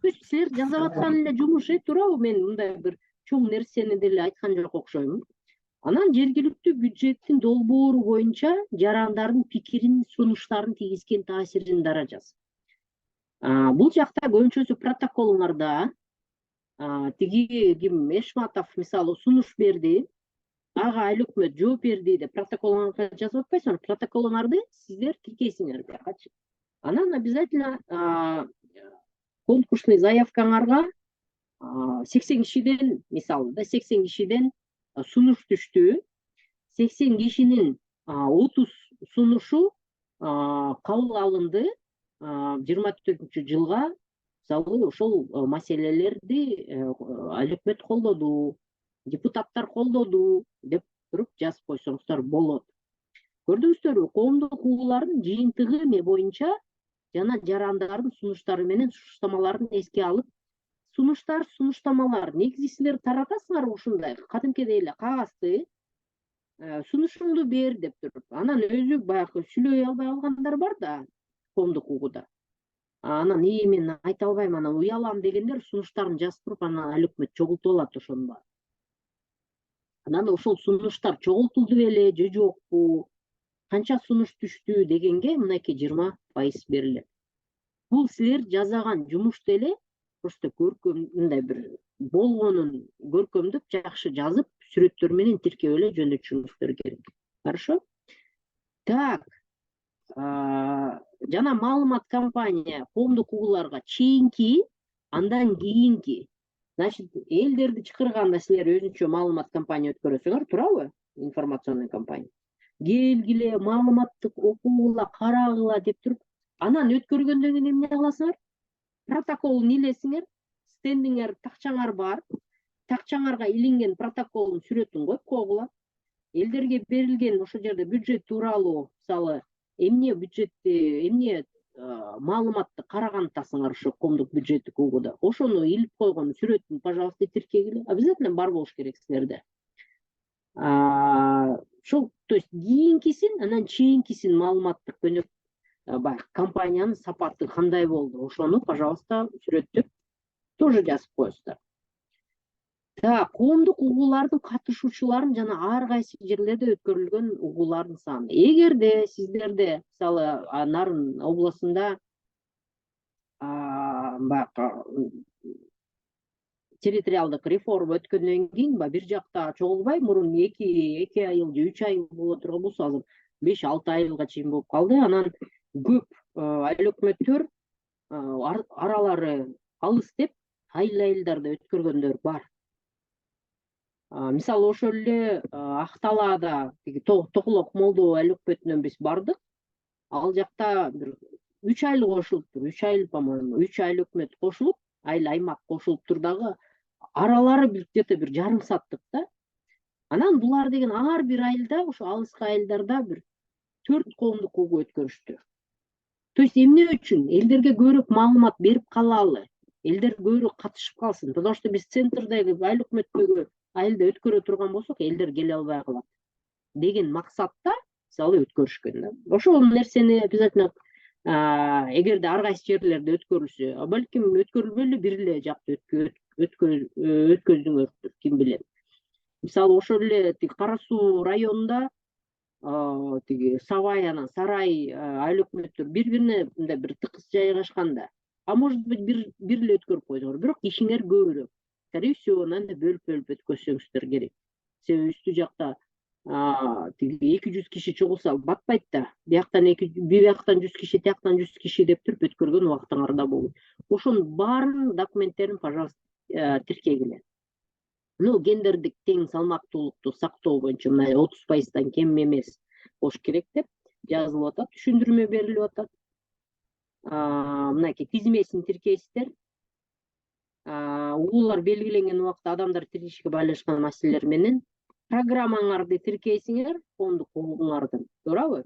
То есть силер жасап аткан эле жумуш, туурабы? Мен мындай бир чоң нерсени деле айткан жок окшойм. Анан жергиликтүү бюджеттин долбоору боюнча жарандардын пикирин, сунуштарын тийгизген таасирин даражасы. Бул жакта көбүнчөсү протоколуңарда тиги ким Эшматов мисалы сунуш берди, ага айыл өкмөт жооп берди деп протоколуңарга жазып атпайсыңар, протоколуңарды сиздер тиркейсиңер биякачы. Анан обязательно конкурсный заявкаңарга 80 кишиден, мисалы да 80 кишиден сунуш түштү. 80 кишинин 30 сунушу кабыл алынды 24-жылга. Мисалы ошол маселелерди өкмөт колдоду, депутаттар колдоду деп туруп жазып койсоңуздар болот. Көрдүңүздөрбү, коомдук угуулардын жыйынтыгы эме боюнча жана жарандардын сунуштары менен суштамаларын эске алып, сунуштамалар негизи силер таратасыңар ушундай кадимкидей эле кагазды сунушуңду бер деп туруп, анан өзү баягы сүйлөй албай калгандар бар да коомдук угууда. Анан мен айта албайм, анан уялам дегендер сунуштарын жазып туруп, анан ал өкмөт чогултуп алат ошону баары. Анан ошол сунуштар чогултулду беле же жокпу, канча сунуш түштү дегенге мынакей 20% берилет. Бул силер жасаган жумушту эле просто көркөм мындай бир болгонун көркөмдөп жакшы жазып, сүрөттөр менен тиркеп эле жөндөтүшүңүздөр керек. Хорошо? Так. Жана маалымат компания коомдук угууларга чейинки, андан кийинки, значит, элдерди чакырганда силер өзүнчө маалымат компания өткөрөсүңөр, туурабы? Информационный компания. Келгиле, маалыматтык окугула, карагыла деп туруп, анан өткөргөндөн кийин эмне кыласыңар? Протоколун илесиңер, стендиңер, такчаңар бар, такчаңарга илинген протоколдун сүрөтүн коюп койгула. Элдерге берилген ошол жерде бюджет тууралуу, мисалы, эмне бюджетти, эмне маалыматты карагантасыңар ошо коомдук бюджеттик угууда. Ошону илип койгон сүрөтүн, пожалуйста, тиркегиле. Обязательно бар болуш керек силерде. Ошол, то есть кийинкисин, анан чейинкисин маалыматтык көнөк компаниянын сапаты кандай болду, ошону, пожалуйста, сүрөттөп тоже жазып коесуздар. Так, коомдук угуулардын катышуучуларын жана ар кайсы жерлерде өткөрүлгөн угуулардын саны. Эгерде сиздерде, мисалы, Нарын областында территориалдык реформа өткөндөн кийин бир жакта чогулбай, мурун 2 айыл же 3 айыл боло турган болсо, азыр 5-6 айылга чейин болуп калды. Анан көп айыл өкмөттөр аралары алыс деп айылдарда өткөргөндөр бар. Мисалы, ошол эле Акталаада Токулок Молдо айыл өкмөтүнөн биз бардык. Ал жакта бир 3 айыл кошулуптур, 3 айыл, по-моему, 3 айыл өкмөт кошулуп, айыл аймак кошулуптур дагы. Аралары где-то бир жарым сааттык да. Анан булар деген ар бир айылда, ошо алыскы айылдарда бир 4 коомдук угуу өткөрүштү. То есть эмне үчүн? Элдерге көбүрөөк маалымат берип калалы. Элдер көбүрөөк катышып калсын. Потому что биз центрдеги айыл өкмөттөгү айылда өткөрө турган болсок, элдер келе албай калат деген максатта мисалы өткөрүшкөн да. Ошол нерсени обязательно эгерде ар кайсы жерлерде өткөрүлсө, балким өткөрүлбөй эле бир эле жакты өткөздүңөр, ким билет. Мисалы, ошол эле Кара Суу районунда Савай анан Сарай айыл өкмөттөр бири-бирине мындай бир тыкыз жайгашканда, может быть, бир эле өткөрүп койдуңөр, бирок ишиңер көбүрөөк. Скорее всего, анда бөлүп өткөрсөңүздөр керек. Себеби үстү жакта 200 киши чогулса батпайт да. Бияктан 100 киши, тияктан 100 киши деп туруп өткөргөн убактыңарда болот. Ошонун баарын документтерин, пожалуйста, тиркегиле. Ну, гендердик тең салмактуулукту сактоо боюнча мына 30%-тан кем эмес болуш керек деп жазылып атат, түшүндүрмө берилип атат. Мынакей тизмесин тиркейсиздер. Угуулар белгиленген убакта адамдар тирешке байланышкан маселелер менен программаңарды тиркейсиңер, коомдук угууңардын, туурабы?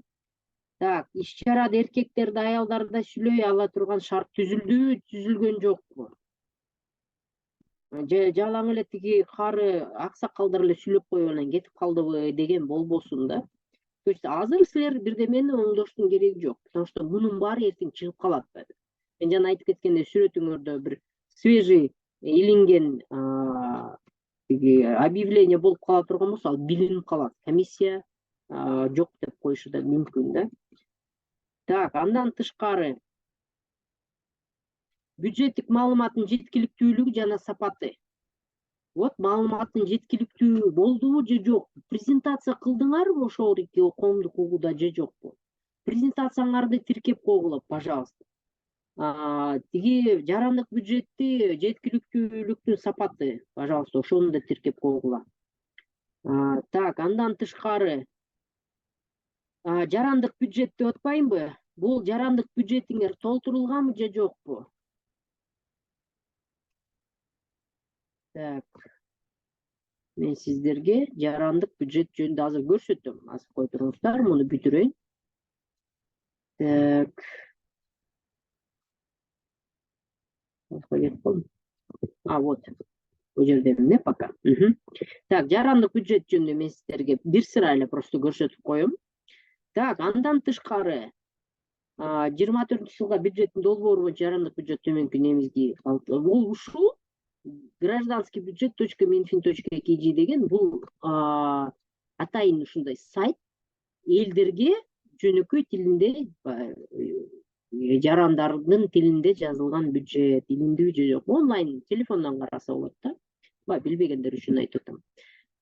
Так, иш-чарада эркектерди, аялдарды сүйлөй ала турган шарт түзүлдүбү, түзүлгөн жокпу? Же жалаң эле тиги кары аксакалдар эле сүйлөп коюп анан кетип калдыбы деген болбосун да. То есть азыр силер бирдемени оңдоштун кереги жок, потому что мунун баары эртең чыгып калат. Мен жана айтып кеткендей, сүрөтүңөрдө бир свежий илинген объявление болуп кала турган болсо, ал билинип калат. Комиссия жок деп коюшу да мүмкүн да. Так, андан тышкары бюджеттик маалыматтын жеткиликтүүлүгү жана сапаты. Вот маалыматтын жеткиликтүү болдубу же жок? Презентация кылдыңарбы ошол коомдук угууда же жокпу? Презентацияңарды тиркеп койгула, пожалуйста. Тиги жарандык бюджетти жеткиликтүүлүктүн сапаты, пожалуйста, ошону да тиркеп койгула. Так, андан тышкары жарандык бюджет деп атпайынбы? Бул жарандык бюджетиңер толтурулганбы же жокпу? Так. Мен сиздерге жарандык бюджет жөнүндө азыр көрсөтөм. Азыр кой туруңуздар, муну бүтүрөйүн. Так. Вот. Бул жерде эмне пока. Так, жарандык бюджет жөнүндө мен сиздерге бир sıra эле просто көрсөтүп коем. Так, андан тышкары 24-жылга бюджеттин долбоору боюнча жарандык бюджет төмөнкү немизги бул ушул гражданский бюджет.minfin.kg деген бул атайын ушундай сайт элдерге жөнөкөй тилинде жарандардын тилинде жазылган бюджет, илимдүү же жок, онлайн телефондон караса болот да. Билбегендер үчүн айтып атам.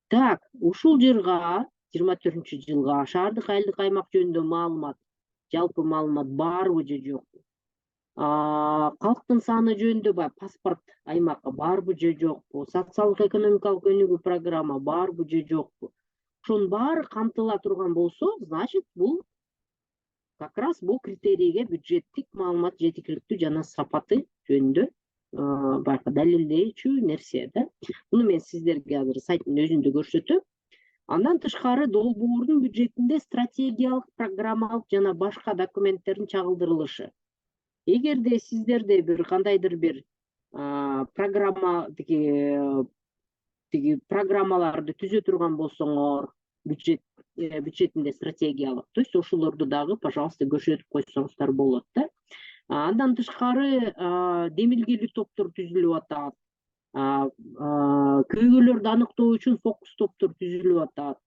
Так, ушул жерга 24-жылга шаардык айылдык аймак жөнүндө маалымат, жалпы маалымат барбы же жокпу? Калктын саны жөнүндө паспорт аймакка барбы же жокпу? Социалдык экономикалык өнүгүү программа барбы же жокпу? Ошонун баары камтыла турган болсо, значит бул как раз бул критерийге бюджеттик маалымат жетиктүүлүктү жана сапаты жөнүндө далилдөөчү нерсе да. Муну мен сиздерге азыр сайттын өзүндө көрсөтөм. Андан тышкары долбоордун бюджетинде стратегиялык, программалык жана башка документтердин чагылдырылышы. Эгерде сиздерде бир кандайдыр бир программа программаларды түзө турган болсоңор, бюджетинде стратегиялык, то есть ошолорду дагы, пожалуйста, көрсөтүп койсоңуздар болот да. Андан тышкары демилгелүү топтор түзүлүп атат. Көйгөйлөрдү аныктоо үчүн фокус топтор түзүлүп атат.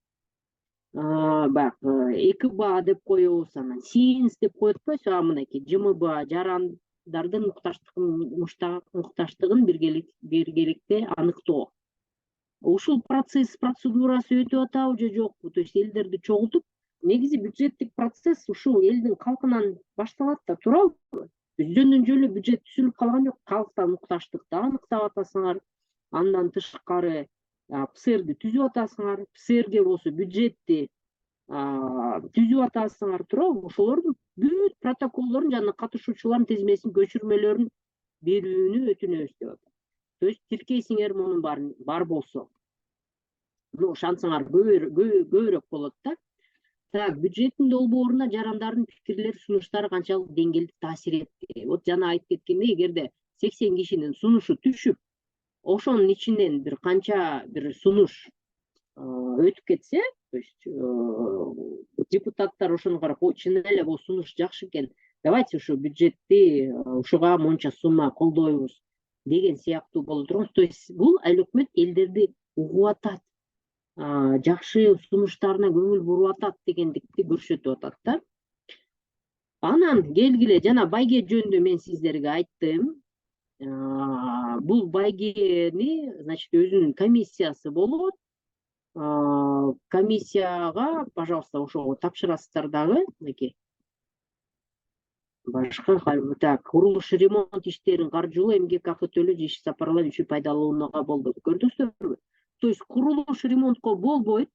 2БА деп коебуз, анан СИНС деп коет атпайбызбы, мынакей ЖМБА, жарандардын муктаждыгын биргеликте аныктоо. Ушул процедурасы өтүп атабы же жокпу? То есть элдерди чогултуп, негизи бюджеттик процесс ушул элдин калкынан башталат да, туурабы? Жөндөн жөлү бюджет түзүлүп калган жок, калктан муктаждыкты аныктап атасыңар. Андан тышкары ПСРди түзүп атасыңар, ПСРге болсо бюджетти түзүп атасыңар, туурабы? Ошолордун бүт протоколдорун жана катышуучулардын тизмесин, көчүрмөлөрүн берүүнү өтүнөбүз деп атат. То есть тиркейсиңер мунун бар болсо. Шансыңар көбүрөөк болот да. Так, бюджеттин долбооруна жарандардын пикирлери, сунуштары канчалык деңгээлде таасир этти? Вот жана айтып кеткендей, эгерде 80 кишинин сунушу түшүп, ошонун ичинен бир канча бир сунуш өтүп кетсе, то есть депутаттар ошону карап, чын эле бул сунуш жакшы экен, давайте ушу бюджетти ушуга монча сумма колдойбуз деген сыяктуу боло турган. То есть бул айыл өкмөт элдерди угуп атат, жакшы сунуштарына көңүл буруп атат дегендикти көрсөтүп атат да. Анан келгиле, жана байге жөнүндө мен сиздерге айттым. Бул байгени, значит, өзүнүн комиссиясы болот. Комиссияга, пожалуйста, ошого тапшырасыздар дагы, мынакей. Башка, так, курулуш ремонт иштерин каржылоо, эмгек акы төлөө, иш сапарлар үчүн пайдаланууга болбойт. Көрдүңүздөрбү? То есть курулуш ремонтко болбойт,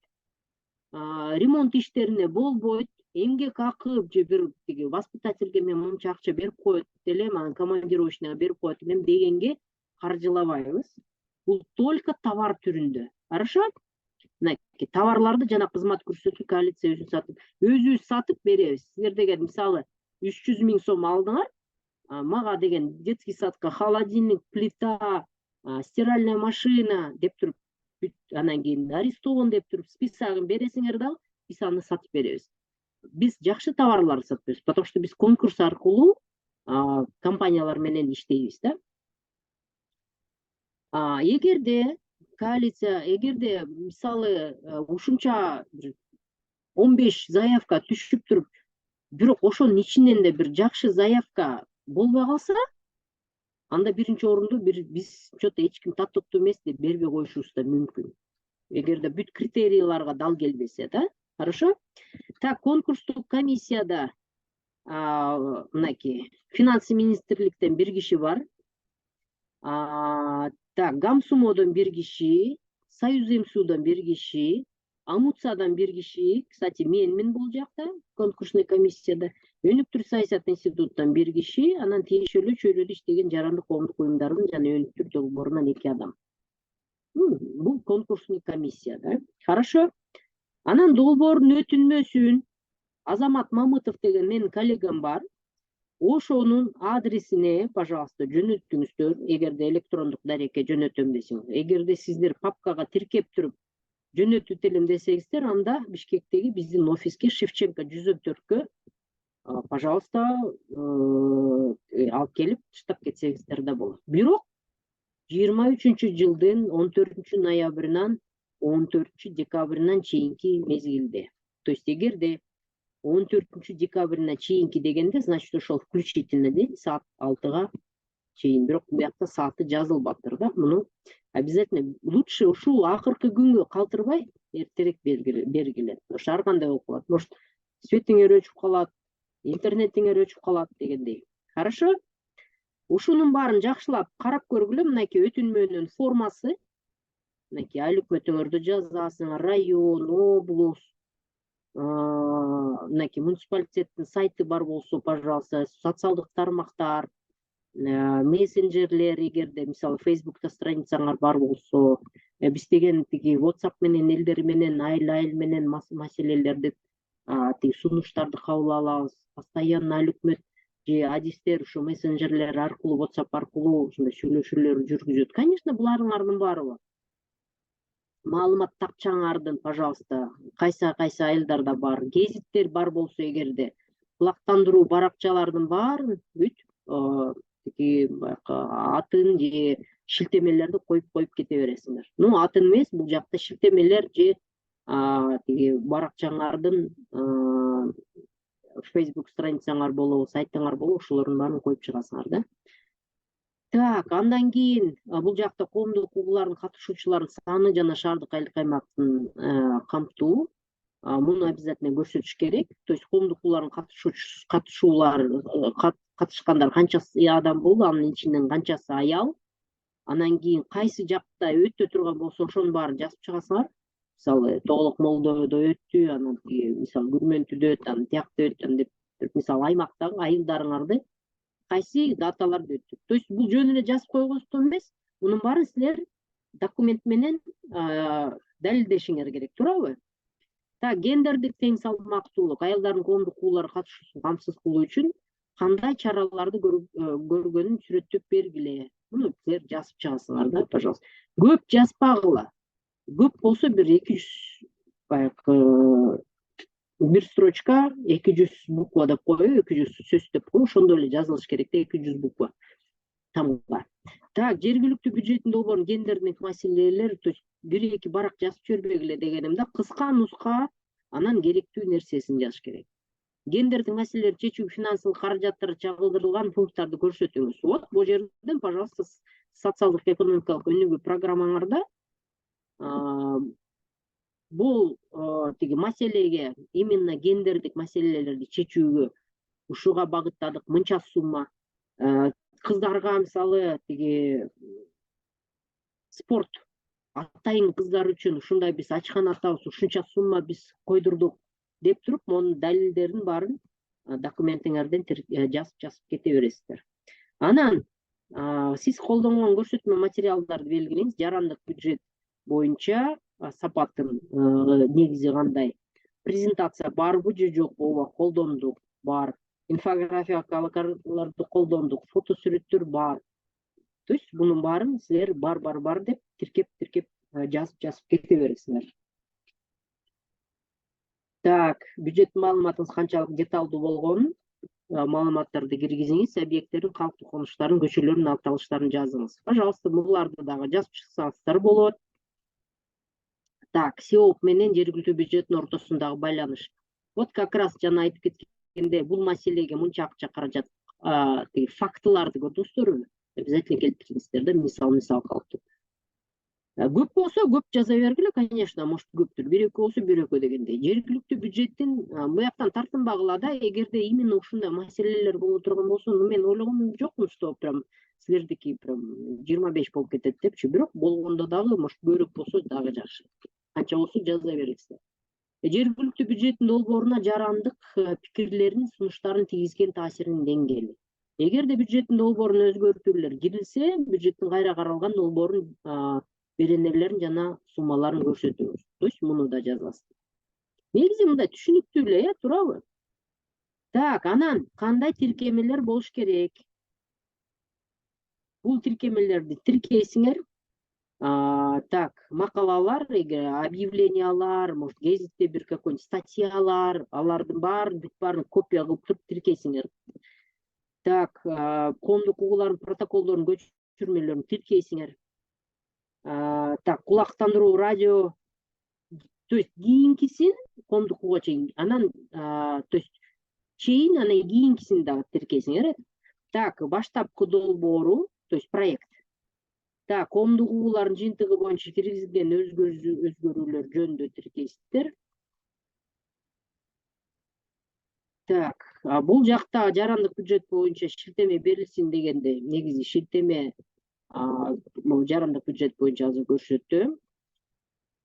ремонт иштерине болбойт, эмгек акы же бир воспитательге мен монча акча берип коет элем, анан командировочныйга берип коет элем дегенге каржылабайбыз. Бул только товар түрүндө. Хорошо? Мынакей товарларды жана кызмат көрсөтүү коалиция өзүбүз сатып беребиз. Силер деген мисалы 300 000 сом алдыңар, мага деген детский садка холодильник, плита, стиральная машина деп туруп, анан кийин арестован деп туруп списогун бересиңер дагы, биз аны сатып беребиз. Биз жакшы товарларды сатпайбыз, потому что биз конкурс аркылуу компаниялар менен иштейбиз да. Эгерде коалиция, эгерде мисалы ушунча 15 заявка түшүп туруп, бирок ошонун ичинен да бир жакшы заявка болбой калса, анда биринчи орунду биз что-то эч ким татыктуу эмес деп бербей коюшубуз да мүмкүн. Эгерде бүт критерийларга дал келбесе да. Хорошо? Так, конкурстук комиссияда мынакей финансы министрликтен бир киши бар. Так, Гамсумодон бир киши, Союз МСУдан бир киши, Амутсадан бир киши, кстати, менмин бул жакта, конкурсный комиссияда, өнүктүрүү саясат институтунан бир киши, анан тиешелүү чөйрөдө иштеген жарандык коомдук уюмдардын жана өнүктүрүү долбоорунан 2 адам. Бул конкурсный комиссия, да. Хорошо. Анан долбоордун өтүнмөсүн Азамат Мамытов деген менин коллегам бар. Ошонун адресине, пожалуйста, жөнөтүңүздөр, эгерде электрондук дарекке жөнөтөм десеңиз. Эгерде сиздер папкага тиркеп туруп жөнөтүп элем десеңиздер, анда Бишкектеги биздин офиске Шевченко 114-кө, пожалуйста, алып келип таштап кетсеңиздер да болот. Бирок 23-жылдын 14-ноябрынан 14-декабрынан чейинки мезгилде. То есть эгерде 14-декабрына чейинки дегенде, значит, ошол включительно дейт, саат 6-га чейин. Бирок буякта сааты жазылбаптыр да. Муну обязательно лучше ушул акыркы күнгө калтырбай эртерээк бергиле. Ошо ар кандай болуп калат. Может, светиңер өчүп калат, интернетиңер өчүп калат дегендей. Хорошо? Ушунун баарын жакшылап карап көргүлө. Мынакей өтүнмөнүн формасы. Мынакей айлык өтөңөрдү жазасың, район, область, мынакей муниципалитеттин сайты бар болсо, пожалуйста, социалдык тармактар, мессенджерлер, эгерде мисалы Facebook'та страницаңар бар болсо, биз деген тиги WhatsApp менен элдер менен айыл менен маселелерди, тиги сунуштарды кабыл алабыз. Постоянно айлык өкмөт же адистер ушу мессенджерлер аркылуу, WhatsApp аркылуу ушундай сүйлөшүүлөр жүргүзөт. Конечно, буларыңардын баары бар. Маалымат тапчаңардын, пожалуйста, кайсы айылдарда бар, гезиттер бар болсо, эгерде кулактандыруу баракчалардын баарын бүт атын же шилтемелерди коюп кете бересиңер. Ну, атын эмес, бул жакта шилтемелер же тиги баракчаңардын Facebook страницаңар болобу, сайтыңар болобу, ошолордун баарын коюп чыгасыңар да. Так, андан кийин бул жакта коомдук укугулардын катышуучуларынын саны жана шаардык айлык аймактын камтуу. Муну обязательно көрсөтүш керек. То есть коомдук укугулардын катышкандар канчасы адам болду, анын ичинен канчасы аял. Анан кийин кайсы жакта өтө турган болсо, ошонун баарын жазып чыгасыңар. Мисалы, Тоголок Молдоодо өттү, анан мисалы Күрмөнтүдө өттү, анан тиякта өттү деп, мисалы аймактагы айылдарыңарды кайсы даталарда өттү. То есть бул жөн эле жазып койгоздон эмес, мунун баарын силер документ менен далилдешиңер керек, туурабы? Так, гендердик тең салмактуулук, айылдардын коомдук укугуларга катышуусун камсыз кылуу үчүн кандай чараларды көргөнүн сүрөттөп бергиле. Муну силер жазып чыгасыңар да, пожалуйста. Көп жазбагыла. Көп болсо бир 200 бир строчка 200 буква деп коюу, 200 сөз деп коюу, ошондой эле жазылыш керек да, 200 буква. Тамга. Так, жергиликтүү бюджеттин долбоорун гендердик маселелер, то есть 1-2 барак жазып жибербегиле дегенимде, кыска нуска анан керектүү нерсесин жазыш керек. Гендердик маселелерди чечүүгө финансылык каражаттар чагылдырылган пункттарды көрсөтүңүз. Вот, бул жерден, пожалуйста, социалдык экономикалык өнүгүү программаңарда бул тиги маселеге, именно гендердик маселелерди чечүүгө ушуга багыттадык мынча сумма. Кыздарга мисалы тиги спорт, атайын кыздар үчүн ушундай биз ачкан атабыз, ушунча сумма биз койдурдук деп туруп, монун далилдерин баарын документиңерден жазып кете бересиздер. Анан сиз колдонгон көрсөтмө материалдарды белгилеңиз. Жарандык бюджет боюнча сапатын негизи кандай? Презентация барбы же жокпу? Ооба, колдондук, бар. Инфографикаларды колдондук, фотосүрөттөр бар. То есть бунун баарын силер бар деп тиркеп жазып кете бересиңер. Так, бюджет маалыматыңыз канчалык деталдуу болгонун маалыматтарды киргизиңиз, объекттердин, калктык конуштарын, көчөлөрдүн аталыштарын жазыңыз. Пожалуйста, буларды дагы жазып чыксаңыздар болот. Так, СИОП менен жергиликтүү бюджеттин ортосундагы байланыш. Вот как раз жана айтып кеткенде, бул маселеге мынча акча каражат, фактыларды көрдүңүздөрбү? Обязательно келтириңиздер да, мисал калып. Көп болсо көп жаза бергиле, конечно, может көптүр. 1-2 болсо 1-2 дегендей. Жергиликтүү бюджеттин буяктан тартынбагыла да, эгерде именно ушундай маселелер боло турган болсо, мен ойлогон жокмун, что прям силердики прям 25 болуп кетет депчи. Бирок болгондо дагы, может көбүрөөк болсо дагы жакшы. Канча болсо жаза бересиздер. Жергиликтүү бюджеттин долбооруна жарандык пикирлерин, сунуштарын тийгизген таасиринин деңгээли. Эгерде бюджеттин долбооруна өзгөртүүлөр кирилсе, бюджеттин кайра каралган долбоорун беренелерин жана суммаларын көрсөтөбүз. То есть муну да жазасыз. Негизи мындай түшүнүктүү эле, туурабы? Так, анан кандай тиркемелер болуш керек? Бул тиркемелерди тиркейсиңер. Так, макалалар, объявлениялар, может, гезитте бир какой-нибудь статьялар, алардын баарын копия кылып туруп тиркейсиңер. Так, коомдук угуулардын протоколдорун, көчүрмөлөрүн тиркейсиңер. Так, кулактандыруу, радио, то есть кийинкисин коомдук угууга чейин, анан, то есть чейин, анан кийинкисин дагы тиркейсиңер. Так, баштапкы долбоору, то есть проект. Так, коомдук угуулардын жыйынтыгы боюнча киргизилген өзгөрүүлөр жөнүндө тиркейсиздер. Так, бул жакта жарандык бюджет боюнча шилтеме берилсин дегенде, негизи шилтеме жарандык бюджет боюнча азыр көрсөтөм.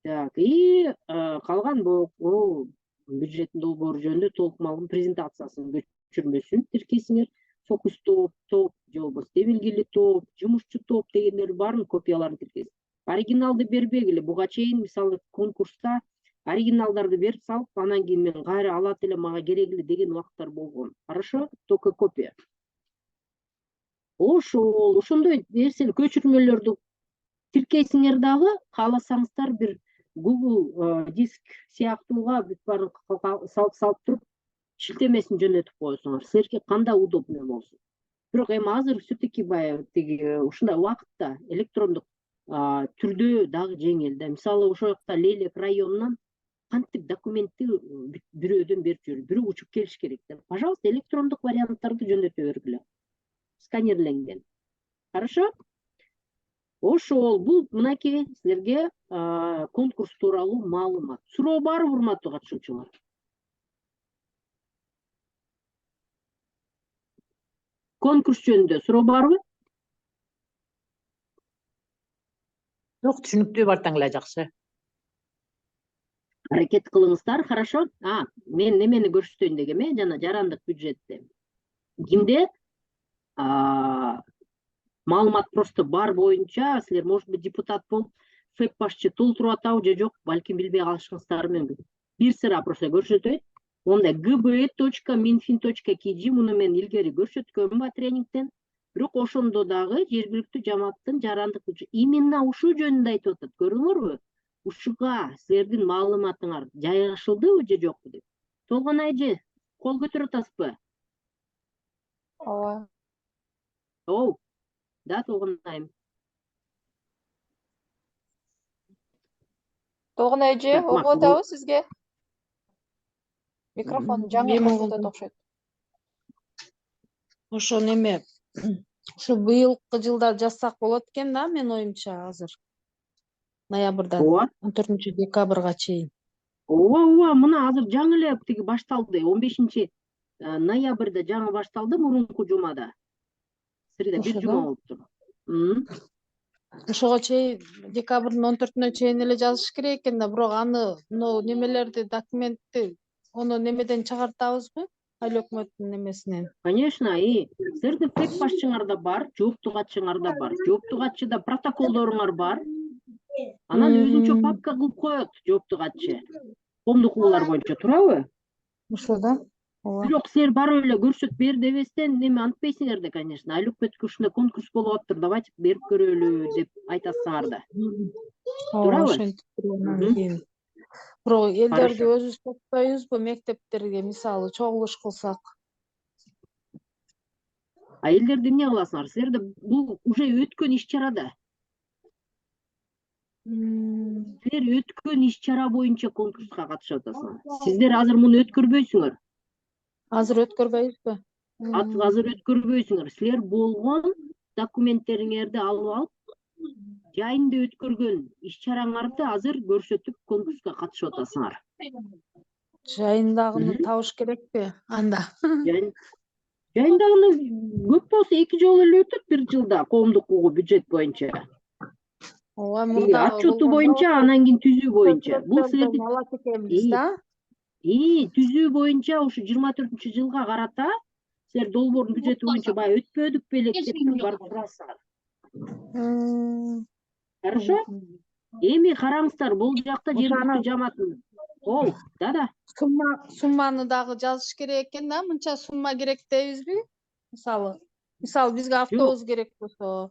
Так, и калган бул бюджеттин долбоору жөнүндө толук малдын презентациясынын көчүрмөсүн тиркейсиңер. Фокус топ, же болбосо белгилүү топ, жумушчу топ дегендердин баарын копияларын тиркейсиз. Оригиналды бербегиле, буга чейин мисалы конкурста оригиналдарды берип салып, анан кийин мен кайра алат эле, мага керек эле деген убакыттар болгон. Хорошо? Только копия. Ошол, ошондой нерсени көчүрмөлөрдү тиркейсиңер дагы, кааласаңыздар бир Google диск сыяктууга бүт баарын салып туруп, шилтемесин жөнөтүп коесуңар. Силерге кандай удобно болсун. Бирок эми азыр все-таки баягы ушундай убакытта электрондук түрдө дагы жеңил да. Мисалы ошол жакта Лелек районунан кантип документти бирөөдөн берип жүрүп, бирөө учуп келиш керек да. Пожалуйста, электрондук варианттарды жөнөтө бергиле. Сканерленген. Хорошо? Ошол, бул мынакей силерге конкурс тууралуу маалымат. Суроо барбы, урматтуу катышуучулар? Конкурс жөнүндө суроо барбы? Жок, түшүнүктүү, бартаң эле жакшы. Аракет кылыңыздар, хорошо? Мен немени көрсөтөйүн дегем, жана жарандык бюджетте. Кимде маалымат просто бар боюнча, силер может быть депутат болуп, ФЭП башчы толтуруп атабы же жок, балким билбей калышыңыздар мүмкүн. Бир сыра просто көрсөтөйт. Онда gb.minfin.kg муну мен илгери көрсөткөнмүн тренингтен. Бирок ошондо дагы жергиликтүү жамааттын жарандык бюджет именно ушул жөнүндө айтып атат. Көрдүңөрбү? Ушуга силердин маалыматыңар жайгашылдыбы же жокпу деп. Толгон айжы, кол көтөрүп атасызбы? Ооба. Да, Толгон айым. Толгон айжы, угуп атабы сизге? Микрофон жаңы кошулат окшойт. Ошо неме, ушу быйылкы жылда жазсак болот экен да, менин оюмча азыр. Ноябрдан 14 декабрга чейин. Ооба, мына азыр жаңы эле тиги башталды. 15 ноябрда жаңы башталды, мурунку жумада. Среда бир жума болуптур. Ошого чейин декабрдын 14-үнө чейин эле жазыш керек экен да, бирок аны немелерди, документти ону немеден чыгартабызбы? Айыл өкмөттүн немесинен. Конечно, силердин ФЭП башчыңарда бар, жооптуу катчыңарда бар. Жооптуу катчыда протоколдоруңар бар. Анан өзүнчө папка кылып коет жооптуу катчы. Коомдук угуулар боюнча, туурабы? Ошо да. Бирок силер барып эле көрсөт бер дебестен неме антпейсиңер да, конечно. Айыл өкмөткө ушундай конкурс болуп атыптыр, давайте берип көрөлү деп айтасыңар да. Туурабы? Бирок элдерди өзүбүз топпойбузбу, мектептерге мисалы чогулуш кылсак? Элдерди эмне кыласыңар? Силерде бул уже өткөн иш-чарада. Силер өткөн иш-чара боюнча конкурска катышып атасыңар. Сиздер азыр муну өткөрбөйсүңөр. Азыр өткөрбөйбүзбү? Азыр өткөрбөйсүңөр. Силер болгон документтериңерди алып алып, жайында өткөргөн иш-чараңарды азыр көрсөтүп конкурска катышып атасыңар. Жайындагыны табыш керекпи анда? Жайындагыны көп болсо 2 жолу эле өтөт бир жылда коомдук угуу бюджет боюнча. Ооба, Тиги мурдагы отчету болгондо боюнча, анан кийин түзүү боюнча. Бул көпчүлүктөрдөн силердин алат экенбиз да. түзүү боюнча ушу 24-жылга карата силер долбоордун бюджети боюнча баягы өтпөдүк белек деп туруп барып сурасыңар. Хорошо? Эми караңыздар, бул жакта жергиликтүү жамааттын. Да. Сумманы дагы жазыш керек экен да, мынча сумма керек дейбизби? Мисалы бизге автобус керек болсо.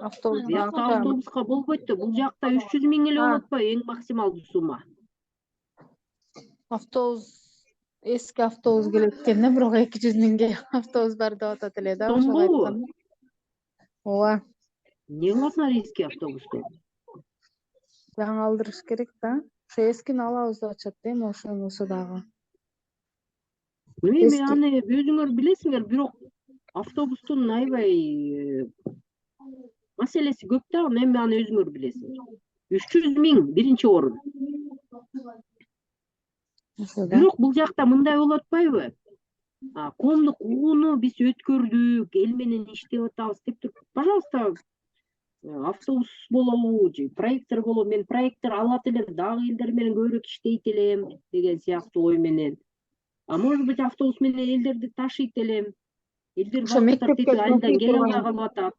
Автобуска болбойт да, бул жакта 300 миң эле болот атпайбы, эң максималдуу сумма. Эски автобус келет экен да, бирок 200 миңге автобус бар деп атат эле да, ошого айтканда. Ооба. Не кыласыңар эски автобусту? Жаңы алдырыш керек да. Ошо эскини алабыз деп атышат да, эми ошонусу дагы. Эми аны өзүңөр билесиңер, бирок автобустун аябай маселеси көп да, эми аны өзүңөр билесиңер. 300 миң биринчи орун. Бирок бул жакта мындай болуп атпайбы? Коомдук угууну биз өткөрдүк, эл менен иштеп атабыз деп туруп, пожалуйста, автобус болобу, же проектор болобу, мен проектор алат элем, дагы элдер менен көбүрөөк иштейт элем деген сыяктуу ой менен. Может быть, автобус менен элдерди ташыйт элем. Элдер балдар айылдан келе албай калып атат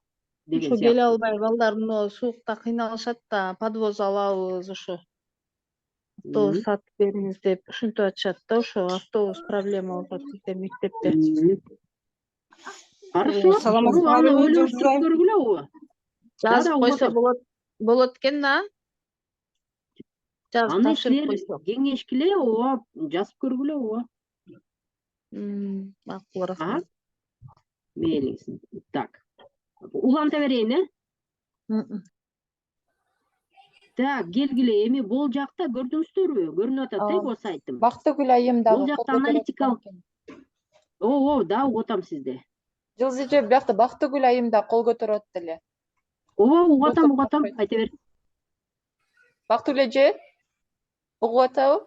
деген Ошо келе сыяктуу. албай балдар мына суукта кыйналышат да, подвоз алабыз ошо. Автобус сатып бериңиз деп ушинтип атышат да, ошо автобус проблема болуп атат бизде мектепте. Хорошо, аны ойлоштуруп көргүлөбү? Жазып койсо болот экен да. Аны силер кеңешкиле, ооба, жазып көргүлө, ооба. Макул, рахмат. Мейлиңиз. Так. Уланта берейин, Так, келгиле, эми бул жакта көрдүңүздөрбү? Көрүнүп атат, бул сайтым. Бактыгүл айымдагы. Бул жакта аналитикалык. Да, угуп атам сизди. Жылдыз эже, биякта Бактыгүл айымда кол көтөрүп атат эле. Угуп атам, айта бер. Бактыгүл эже, угуп атабы?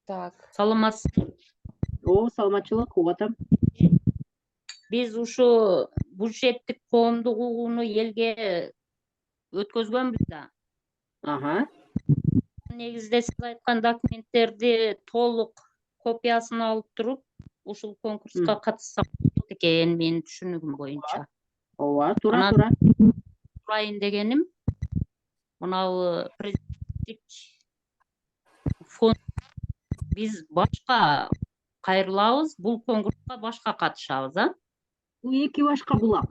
Так. Саламатсызбы? Саламатчылык, угуп атам. Биз ушу бюджеттик коомдук угууну элге өткөзгөнбүз да. Негизде сиз айткан документтерди толук копиясын алып туруп, ушул конкурска катышсак болот экен, менин түшүнүгүм боюнча. Ооба, туура. Сурайын дегеним, мынабу президенттик фонд биз башка кайрылабыз, бул конкурска башка катышабыз, Бул эки башка булак.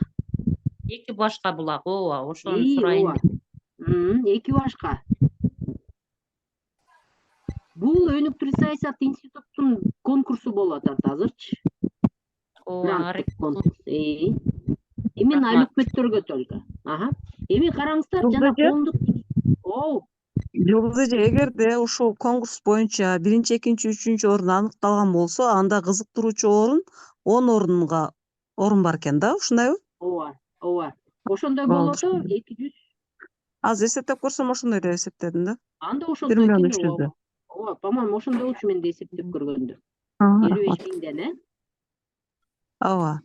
Эки башка булак, ооба, ошону сурайын. Эки башка. Бул өнүктүрүү саясат институттун конкурсу болуп атат азырчы. Гранттык конкурс. Эми айыл өкмөттөргө только. Эми караңыздар, жана коомдук. Жылдыз эже, эгерде ушул конкурс боюнча 1, 2, 3 орун аныкталган болсо, анда кызыктыруучу орун 10 орун бар экен да, ушундайбы? Ооба. Ошондой болсо 200. Азыр эсептеп көрсөм ошондой деп эсептедим да. Анда ошондой экен, ооба. По-моему, ошондой болчу мен да эсептеп көргөндө. 55 миңден, Ооба.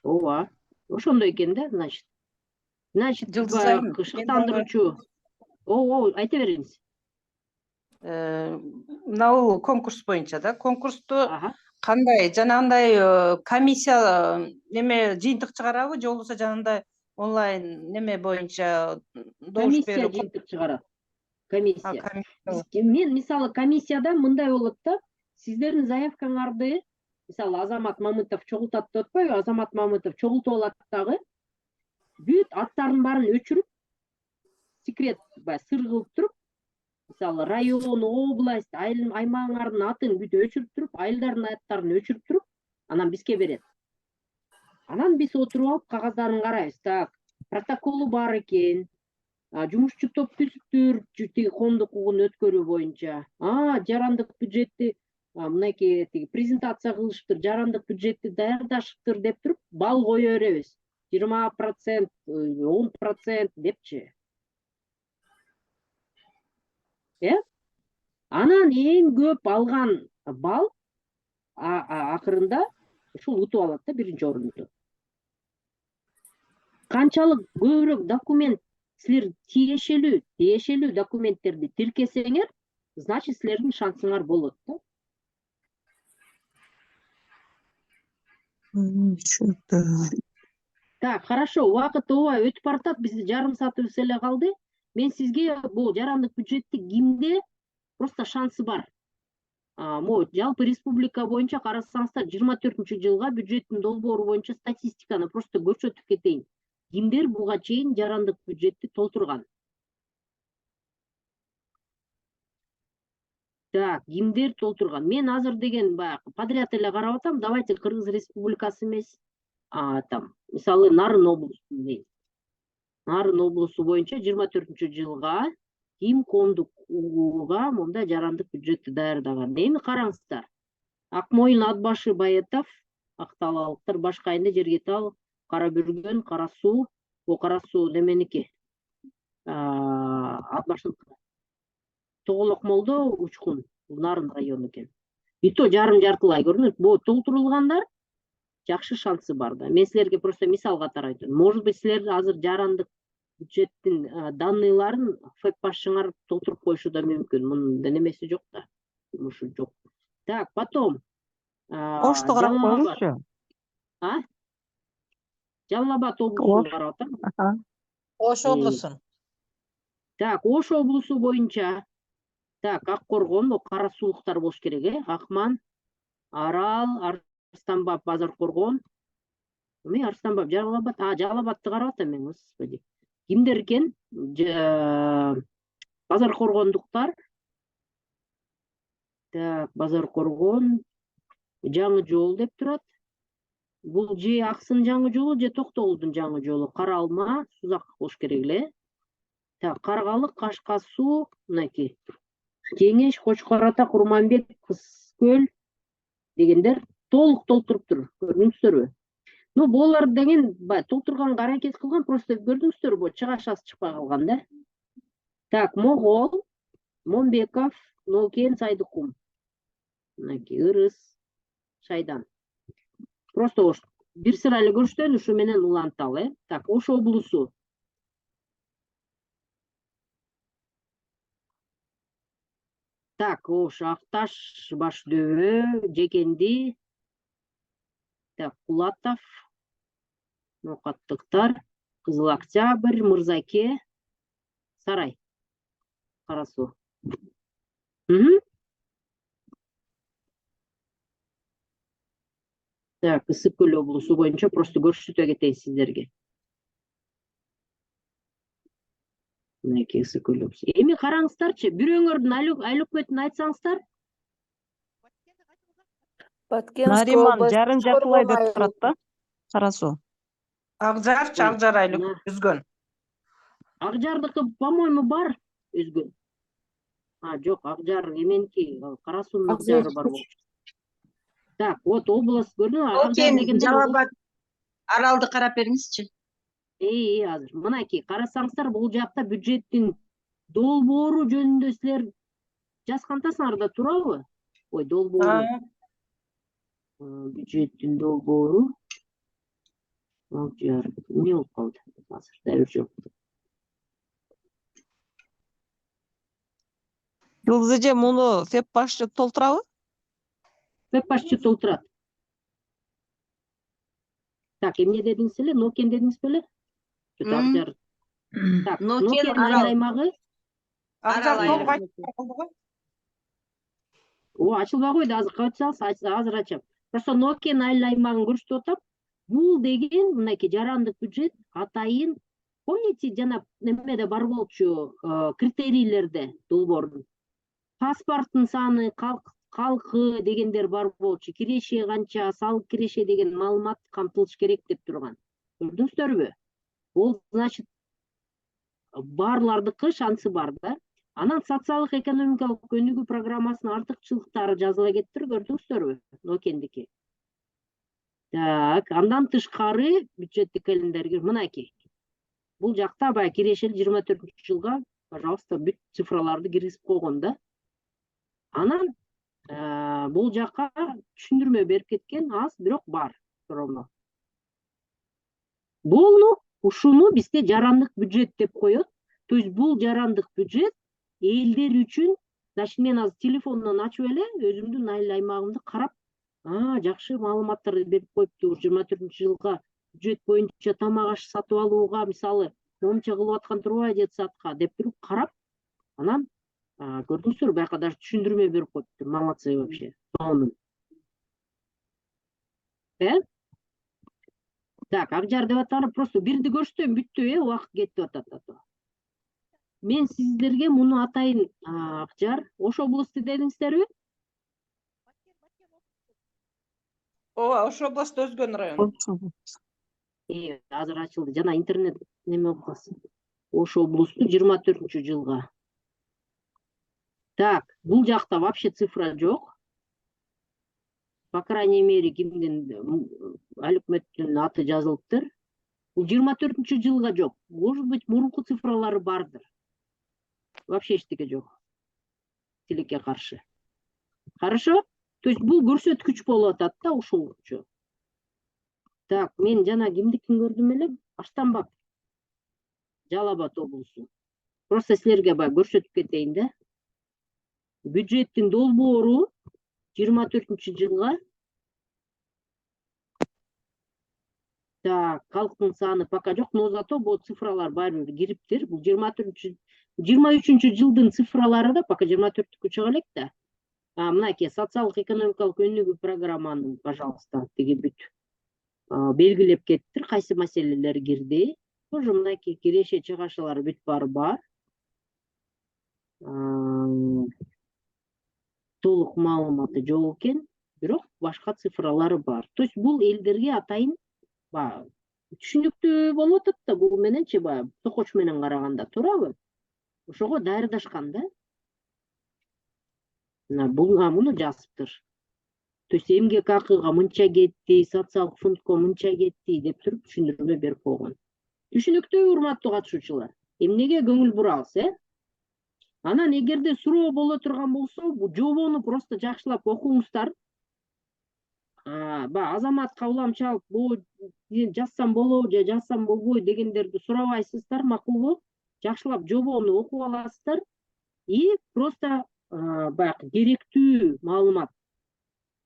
Ооба. Ошондой экен да, значит. Шыктандыруучу. Айта бериңиз. Мына бул конкурс боюнча да, конкурсту кандай жанагындай комиссия неме жыйынтык чыгарабы, же болбосо жанагындай онлайн неме боюнча добуш берүү? Комиссия жыйынтык чыгарат. Комиссия. Мен мисалы комиссияда мындай болот да, сиздердин заявкаңарды, мисалы Азамат Мамытов чогултат деп атпайбы? Азамат Мамытов чогултуп алат дагы, бүт аттардын баарын өчүрүп, секрет сыр кылып туруп, мисалы район, область, аймагыңардын атын бүт өчүрүп туруп, айылдардын аттарын өчүрүп туруп, анан бизге берет. Анан биз отуруп алып кагаздарын карайбыз. Так, протоколу бар экен. Жумушчу топ түзүптүр, тиги коомдук угууну өткөрүү боюнча. Жарандык бюджетти, мынакей презентация кылышыптыр, жарандык бюджетти даярдашыптыр деп туруп, бал кое беребиз. 20%, 10% депчи. Анан эң көп алган бал акырында ушул утуп алат да биринчи орунду. Канчалык көбүрөөк документ силер тиешелүү документтерди тиркесеңер, значит силердин шансыңар болот да. Түшүнүктүү. Так, хорошо, убакыт ообай өтүп баратат, бизде жарым саатыбыз эле калды. Мен сизге бул жарандык бюджетти кимде просто шансы бар. Могу жалпы республика боюнча карасаңыздар 24-жылга бюджеттин долбоору боюнча статистиканы просто көрсөтүп кетейин. Кимдер буга чейин жарандык бюджетти толтурган? Так, кимдер толтурган? Мен азыр деген баягы подряд эле карап атам. Давайте Кыргыз Республикасы эмес, там, мисалы Нарын облусу дейм. Нарын облусу боюнча 24-жылга ким коомдук ууга мондай жарандык бюджетти даярдаган? Эми караңыздар. Акмоюн, Атбашы, Байетов, Акталалыктар, Башкайында, Жергетал, Кара Бүргөн, Кара Суу, Кара Суу неменики? Атбашыныкы. Тоголок Молдо, Учкун, Нарын району экен. И то жарым-жартылай көрүнөт. Бул толтурулгандар жакшы шансы бар да. Мен силерге просто мисал катары айтам. Может быть, силер азыр жарандык бюджеттин данныйларын ФЭП башчыңар толтуруп коюшу да мүмкүн. Мунун немеси жок да. Ушу жок. Так, потом Ошто карап коюңузчу. Жалал Абад облусун карап атам. Ош облусун. Так, Ош облусу боюнча. Так, Аккоргон, Кара Суулуктар болуш керек, Акман, Арал, Арстанбаб, Базаркоргон. Эми Арстанбаб, Жалал Абад, Жалал Абадты карап атам мен, господи. Кимдер экен? Базаркоргондуктар. Так, Базаркоргон, Жаңы жол деп турат. Бул же Аксын жаңы жолу, же Токтогулдун жаңы жолу. Кара Алма, Сузак болуш керек эле. Так, Каргалык, Кашка Суу, мынакей. Кеңеш, Кочкор Ата, Курманбек, Кыз-Көл дегендер толук толтуруптур. Көрдүңүздөрбү? Ну, болар деген толтурганга аракет кылган, просто көрдүңүздөрбү, чыгашасы чыкпай калган да. Так, Могол, Момбеков, Нокен, Сайдыкум. Мынакей Ырыс, Шайдан. Просто ош бир сыра эле көрсөтөйүн, ушу менен уланталы, Так, Ош облусу. Так, Ош, Акташ, Башдөбө, Жекенди. Так, Кулатов, Нокаттыктар, Кызыл Октябрь, Мырзаке, Сарай, Кара Суу. Так, Ысык Көл облусу боюнча просто көрсөтө кетейин сиздерге. Мынакей Ысык Көл облусу. Эми караңыздарчы, бирөөңөрдүн айлык өкмөтүн айтсаңыздар. Нариман жарым-жартылай деп турат да, Кара Суу. Акжарчы, Акжар айлык үзгөн. Акжардыкы, по-моему, бар үзгөн. Жок, Акжар эменики, Кара Суунун Акжары бар болчу. Так, вот область көрдүңүзбү? Жалал Абад Аралды карап бериңизчи. Азыр. Мынакей, карасаңыздар, бул жакта бюджеттин долбоору жөнүндө силер жазгантасыңар да турабы? Ой, долбоору. Бюджеттин долбоору. Не болуп калды? Азыр дабир жок. Жылдыз эже, муну ФЭП башчы толтурабы? ФЭП башчы толтурат. Так, эмне дедиңиз эле? Нокен дедиңиз беле? Так, Нокен айлаймагы. Ачылбай койду, азыр кайтсаңыз, азыр ачам. Просто Нокен айлаймагын көрсөтүп атам. Бул деген мынакей жарандык бюджет атайын, помните, жана немеде бар болчу критерийлерде долбоордун. Паспорттун саны, калкы дегендер бар болчу. Киреше канча, салык киреше деген маалымат камтылыш керек деп турган. Көрдүңүздөрбү? Ол, значит, барлардыкы шансы бар да. Анан социалдык экономикалык өнүгүү программасынын артыкчылыктары жазыла кетти, көрдүңүздөрбү? Нокендики. Так, андан тышкары бюджеттик календарь мынакей. Бул жакта баягы кирешели 24-жылга, пожалуйста, бүт цифраларды киргизип койгон да. Анан Бул жакка түшүндүрмө берип кеткен аз, бирок бар суроону. Ушуну бизде жарандык бюджет деп коет. То есть бул жарандык бюджет элдер үчүн, значит мен азыр телефондон ачып эле өзүмдүн айыл аймагымды карап, жакшы маалыматтарды берип коюптур. 24-жылга бюджет боюнча тамак аш сатып алууга, мисалы, момча кылып аткан турбайбы детсадка деп туруп карап, анан көрдүңүздөрбү, бияка даже түшүндүрмө берип коюптур. Молодцы вообще. Сонун. Так, Акжар деп атары просто бирди көрсөтөм, бүттү, убакыт кетип атат. Мен сиздерге муну атайын, Акжар. Ош областы дедиңиздерби? Ооба, Ош областы өзгөн район. Азыр ачылды. Жана интернет неме болуп калсын. Ош областы 24-жылга. Так, бул жакта вообще цифра жок. По крайней мере, кимдин өкмөттүн аты жазылыптыр. Бул 24-жылга жок. Может быть, мурунку цифралары бардыр. Вообще эчтеке жок. Тилекке каршы. Хорошо? То есть бул көрсөткүч болуп атат да ушулчу. Так, мен жана кимдикин көрдүм эле? Аштанбак. Жалал Абад облусу. Просто силерге көрсөтүп кетейин да. Бюджеттин долбоору 24-жылга. Так, калктын саны пока жок, но зато бул цифралар баары бир кириптир. Бул 23-жылдын цифралары да пока 24-кө чыга элек да. Мынакей социалдык экономикалык өнүгүү программанын, пожалуйста, тиги бүт белгилеп кеттир, кайсы маселелер кирди. Тоже мынакей киреше чыгашалар бүт баары бар. Толук маалыматы жок экен, бирок башка цифралары бар. То есть бул элдерге атайын түшүнүктүү болуп атат да, бул мененчи токоч менен караганда, туурабы? Ошого даярдашкан да. Муну жазыптыр. То есть эмгек акыга мынча кетти, социалдык фондко мынча кетти деп туруп түшүндүрмө берип койгон. Түшүнүктүү, урматтуу катышуучулар. Эмнеге көңүл бурабыз, Анан эгерде суроо боло турган болсо, бул жобону просто жакшылап окуңуздар. Азаматка улам чалып, жазсам болобу же жазсам болбойбу дегендерди сурабайсыздар, макулбу? Жакшылап жобону окуп аласыздар и просто керектүү маалымат.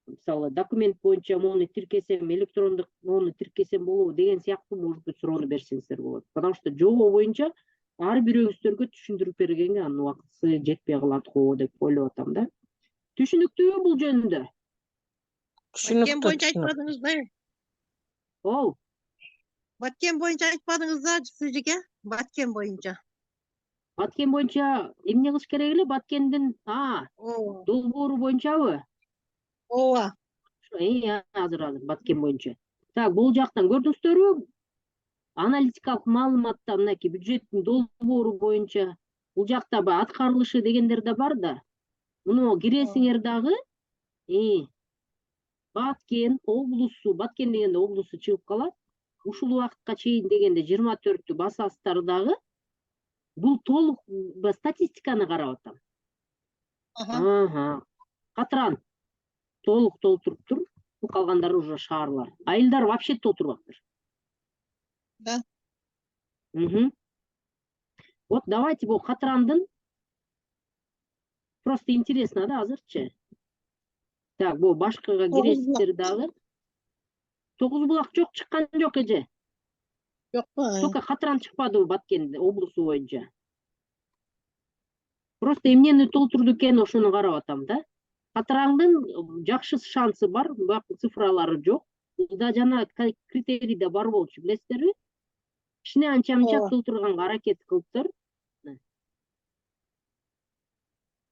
Мисалы, документ боюнча моуну тиркесем, электрондук моуну тиркесем болобу деген сыяктуу, может быть, суроону берсеңиздер болот. Потому что жобо боюнча ар бирөөңүздөргө түшүндүрүп бергенге анын убакыты жетпей калат го деп ойлоп атам да. Түшүнүктүүбү бул жөнүндө? Баткен боюнча айтпадыңыз да? Баткен боюнча айтпадыңыз да, Сижике? Баткен боюнча. Баткен боюнча эмне кылыш керек эле? Баткендин долбоору боюнчабы? Ооба. Азыр Баткен боюнча. Так, бул жактан көрдүңүздөрбү? Аналитикалык маалыматта мынакей бюджеттин долбоору боюнча бул жакта аткарылышы дегендер да бар да. Муну киресиңер дагы Баткен облусу, Баткен дегенде облусу чыгып калат. Ушул убакытка чейин дегенде 24-тү басасыздар дагы. Бул толук статистиканы карап атам. Катран толук толтуруптур. Калгандары уже шаарлар. Айылдар вообще толтурбаптыр. Да. Вот давайте бул Катрандын. Просто интересно, да, азырчы. Так, бул башкага киресиздер дагы. Тогузбулак жок, чыккан жок эже. Жокпу? Только Катран чыкпады Баткен облусу боюнча. Просто эмнени толтурду экен, ошону карап атам да. Катрандын жакшы шансы бар, бирок цифралары жок. Да жана критерий да бар болчу, билесиздерби? Кичине анча-мынча толтурганга аракет кылыптыр.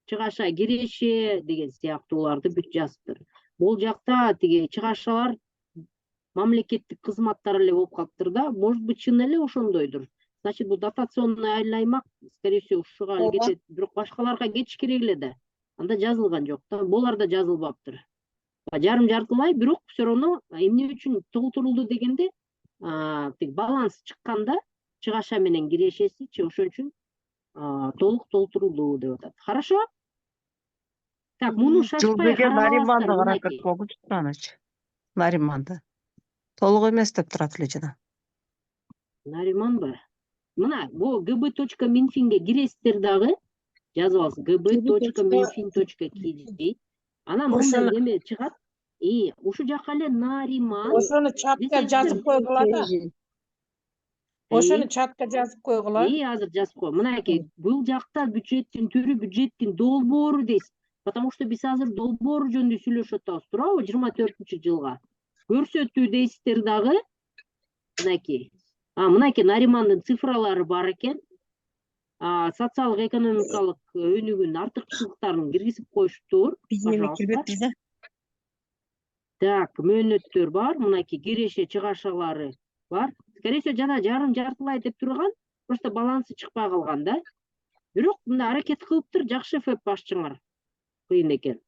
Чыгаша киреше деген сыяктууларды бүт жазыптыр. Бул жакта тиги чыгашалар мамлекеттик кызматтар эле болуп калыптыр да. Может быть, чын эле ошондойдур. Значит, бул дотационный айыл аймак, скорее всего, ушуга кетет. Бирок башкаларга кетиш керек эле да. Анда жазылган жок да. Буларда жазылбаптыр. Жарым жартылай, бирок все равно эмне үчүн толтурулду дегенде, тик баланс чыкканда чыгаша менен кирешесичи ошон үчүн толук толтурулду деп атат. Хорошо? Так, муну шашпай Нариманды карап карап аласыздар, койгучтураныч. Нариманды. Толук эмес деп турат эле жана. Нариман ба? Мына, бу gb.minfinge киресиздер дагы, жазып алсыз, gb.minfin.kg. Анан мындай неме чыгат. Ушу жака эле Нариман. Ошону чатка жазып койгула да. Ошону чатка жазып койгула. Азыр жазып кой. Мынакей, бул жакта бюджеттин түрү, бюджеттин долбоору дейсиз. Потому что биз азыр долбоор жөнүндө сүйлөшүп атабыз, туурабы? 24-жылга. Көрсөтүү дейсиздер дагы. Мынакей. Мынакей Наримандын цифралары бар экен. Социалдык экономикалык өнүгүүнүн артыкчылыктарын киргизип коюштур. Биздеме кирбепти да. Так, мөөнөттөр бар, мынакей киреше чыгашалары бар. Скорее всего, жана жартылай деп турган, просто балансы чыкпай калган да. Бирок мында аракет кылыптыр, жакшы фэп башчыңар. Кыйын экен.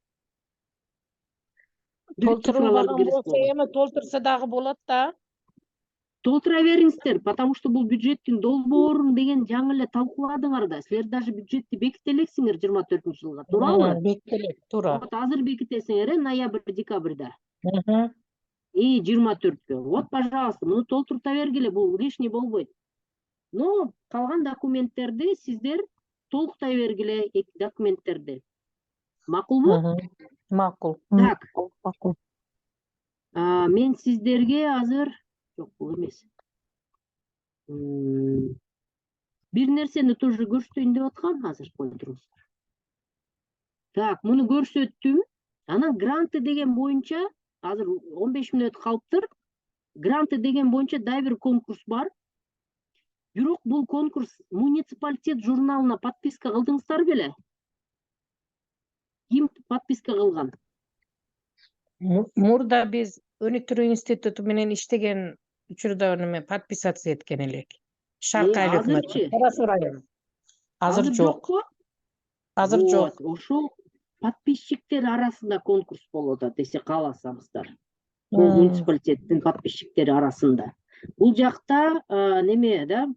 Толтурулган болсо эми толтурса дагы болот да. Толтура бериңиздер, потому что бул бюджеттин долбоорун деген жаңы эле талкууладыңар да. Силер даже бюджетти беките элексиңер 24-жылга, туурабы? Беките, туура. Вот азыр бекитесиңер, ноябрь, декабрда. 24-кө. Вот, пожалуйста, муну толтурта бергиле, бул лишний болбойт. Но калган документтерди сиздер толуктай бергиле, документтерди. Макулбу? Макул. Так. Макул. Мен сиздерге азыр жок, бул эмес. Бир нерсени тоже көрсөтөйүн деп аткам, азыр кой туруңуздар. Так, муну көрсөттүм. Анан гранты деген боюнча азыр 15 мүнөт калыптыр. Гранты деген боюнча да бир конкурс бар. Бирок бул конкурс муниципалитет журналына подписка кылдыңыздар беле? Ким подписка кылган? Мурда биз Өнүктүрүү институту менен иштеген учурда неме подписаться эткен элек. Шаркай өкмөтү. Карасуу району. Азыр жок. Азыр жок. Ошол подписчиктер арасында конкурс болот десе кааласаңыздар. Бул муниципалитеттин подписчиктери арасында. Бул жакта неме да,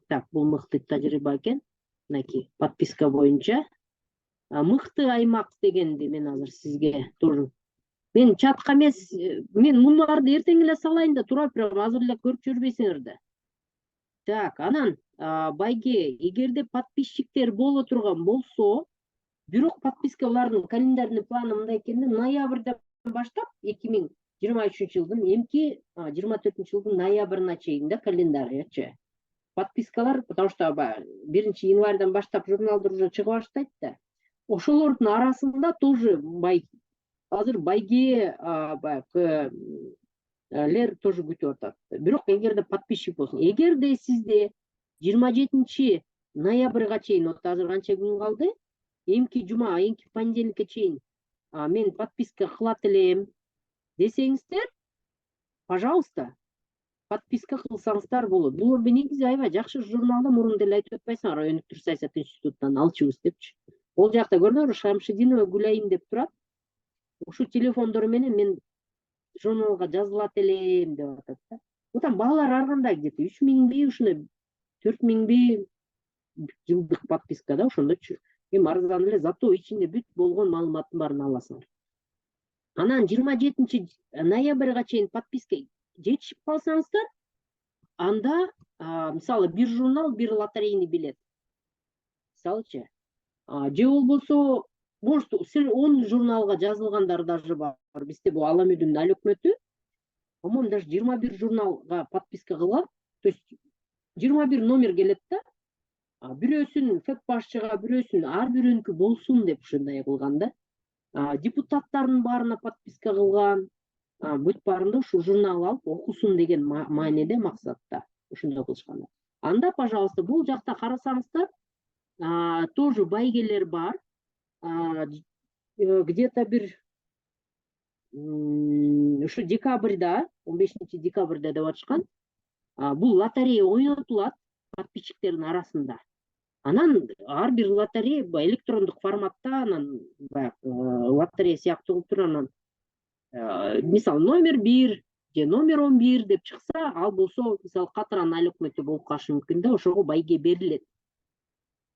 так, бул мыкты тажрыйба экен. Мынакей подписка боюнча мыкты аймак дегенди мен азыр сизге тоже. Мен чатка эмес, мен мунуларды эртең эле салайын да, тура азыр эле көрүп жүрбөйсүңөр да. Так, анан байге, эгерде подписчиктер боло турган болсо, бирок подписка улардын календарный планы мындай экен да, ноябрдан баштап 2023-жылдын эмки 24-жылдын ноябрына чейин да календарьячы. Подпискалар, потому что 1-январдан баштап журналдар уже чыга баштайт да. Ошолордун арасында тоже азыр байге лер тоже күтүп атат. Бирок эгерде подписчик болсун, эгерде сизде 27 ноябрга чейин, вот азыр канча күн калды? Эмки жума, эмки понедельникке чейин мен подписка кылат элем десеңиздер, пожалуйста, подписка кылсаңыздар болот. Бул негизи аябай жакшы журналда мурун деле айтып атпайсыңар, Өнүктүрүү саясат институтунан алчубуз депчи. Ол жакта көрдүңөрбү, Шамшидинова Гүлайым деп турат. Ушу телефондору менен мен журналга жазылат элем деп атат да. Отан баалар ар кандай, где-то 3000би, ушуна 4000би жылдык подписка да, ошондочу. Эми арзан эле, зато ичинде бүт болгон маалыматтын баарын аласыңар. Анан 27 ноябрга чейин подписка жетишип калсаңыздар, анда мисалы бир журнал, бир лотерейный билет. Мисалычы, же болбосо, может, 10 журналга жазылгандар даже бар. Бизде бул Аламүдүн ал өкмөтү, по-моему, даже 21 журналга подписка кылган. То есть 21 номер келет да. Бирөөсүн фэп башчыга, бирөөсүн ар бирөөнүкү болсун деп ушундай кылган да. Депутаттардын баарына подписка кылган, бүт баарында ушу журнал алып окусун деген мааниде, максатта ушундай кылышкан. Анда, пожалуйста, бул жакта карасаңыздар, тоже байгелер бар. Где-то бир ушу декабрда, 15 декабрда деп атышкан, бул лотерея ойнотулат подписчиктердин арасында. Анан ар бир лотерея электрондук форматта, анан лотерея сыяктуу кылып туруп, анан мисалы номер 1 же номер 11 деп чыкса, ал болсо мисалы катаран ал өкмөтү болуп калышы мүмкүн да, ошого байге берилет.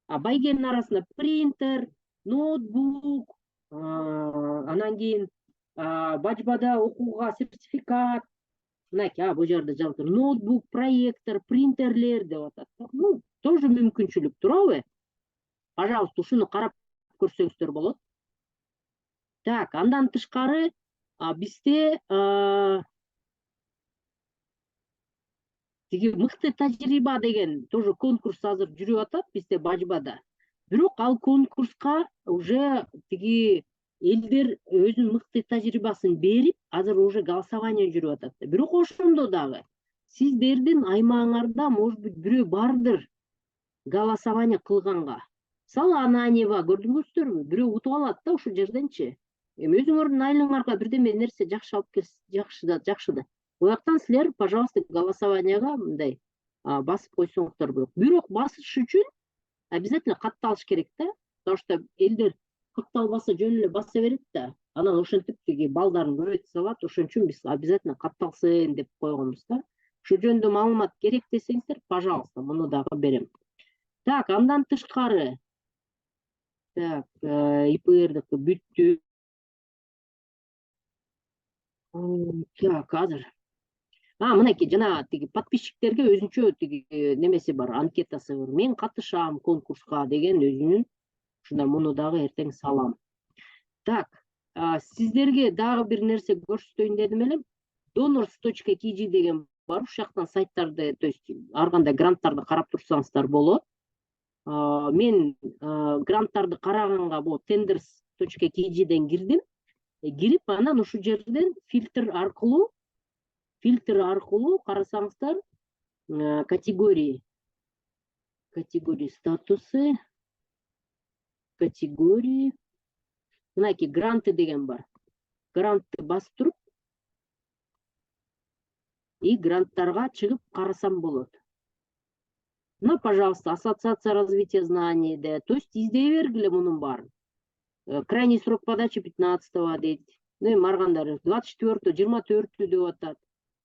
Байгенин арасында принтер, ноутбук, анан кийин бажбада окууга сертификат, мынакей бул жерде жазып тур, ноутбук, проектор, принтерлер деп атат. Ну, тоже мүмкүнчүлүк турабы? Пожалуйста, ушуну карап көрсөңүздөр болот. Так, андан тышкары бизде тиги мыкты тажрыйба деген тоже конкурс азыр жүрүп атат бизде бажбада. Бирок ал конкурска уже тиги элдер өзүнүн мыкты тажрыйбасын берип, азыр уже голосование жүрүп атат. Бирок ошондо дагы сиздердин аймагыңарда, может быть, бирөө бардыр голосование кылганга. Мисалы, Ананьева көрдүңүздөрбү? Бирөө утуп алат да ушул жерденчи. Эми өзүңөрдүн айларыңарга бирдеме нерсе жакшы алып келсиз, жакшы да. Ояктан силер, пожалуйста, голосованияга мындай басып койсоңуздар. Бирок басыш үчүн обязательно катталыш керек да. Потому что элдер катталбаса жөн эле баса берет да. Анан ошентип тиги балдарын көбөйтө салат. Ошон үчүн биз обязательно катталсын деп койгонбуз да. Ушул жөнүндө маалымат керек десеңиздер, пожалуйста, муну дагы берем. Так, андан тышкары. Так, ИПРдики бүттү. Так, азыр. Мынакей жана тиги подписчиктерге өзүнчө тиги немеси бар, анкетасы бар. Мен катышам конкурска деген өзүнүн. Ушундай муну дагы эртең салам. Так, сиздерге дагы бир нерсе көрсөтөйүн дедим элем. Donors.kg деген бар. Ушул жактан сайттарды, то есть ар кандай гранттарды карап турсаңыздар болот. Мен гранттарды караганга бул tenders.kg-ден кирдим. Кирип, анан ушул жерден фильтр аркылуу карасаңыздар, категории статусы, категории, мынакей гранты деген бар. Грантты басып туруп, и гранттарга чыгып карасам болот. Пожалуйста, ассоциация развития знаний, да, то есть издей бергиле мунун баарын. Крайний срок подачи 15-го дейт. Маргандар 24-го, 24-тө деп атат.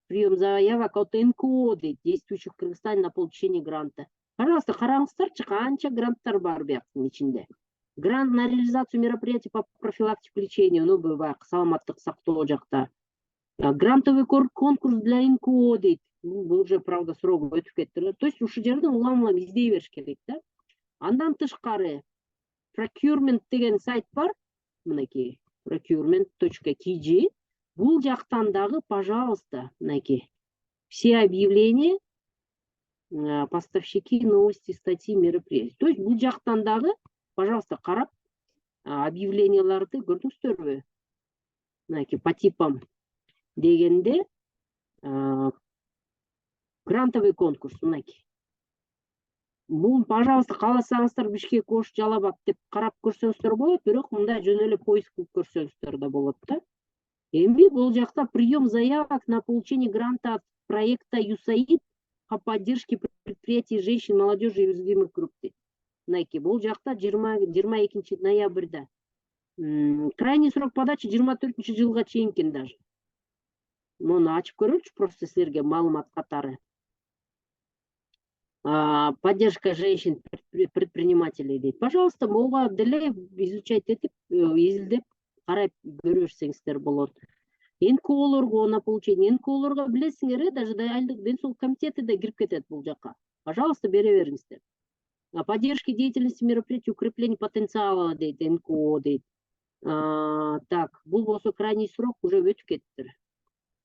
Прием заявок от НКО дейт, действующих в Кыргызстане на получение гранта. Пожалуйста, караңыздарчы, канча гранттар бар бияктын ичинде. Грант на реализацию мероприятий по профилактике лечения, баягы саламаттык сактоо жакта. Грантовый конкурс для НКО дейт. Бул уже, правда, срок өтүп кетти. То есть ушул жерден улам издей бериш керек да. Андан тышкары procurement деген сайт бар. Мынакей procurement.kg. Бул жактан дагы, пожалуйста, мынакей все объявления, поставщики, новости, статьи, мероприятия. То есть бул жактан дагы, пожалуйста, карап объявленияларды көрдүңүздөрбү? Мынакей по типам дегенде грантовый конкурс, мынакей. Бул, пожалуйста, кааласаңыздар Бишкек, Ош, Жалал-Абад деп карап көрсөңүздөр болот, бирок мындай жөн эле поиск кылып көрсөңүздөр да болот да. Эми бул жакта прием заявок на получение гранта от проекта USAID по поддержке предприятий женщин, молодежи и уязвимых групп. Мынакей, бул жакта 22 ноябрда. Крайний срок подачи 24 жылга чейин экен даже. Муну ачып көрөлүчү, просто силерге маалымат катары. Поддержка женщин предпринимателей дейт. Пожалуйста, буга деле изучать этип, изилдеп карап көрө берсеңиздер болот. НКОлорго на получение, НКОлорго билесиңер, даже айылдык ден соолук комитети да кирип кетет бул жака. Пожалуйста, бере бериңиздер. Поддержки деятельности мероприятий, укрепление потенциала дейт, НКО дейт. Так, бул болсо крайний срок уже өтүп кетти.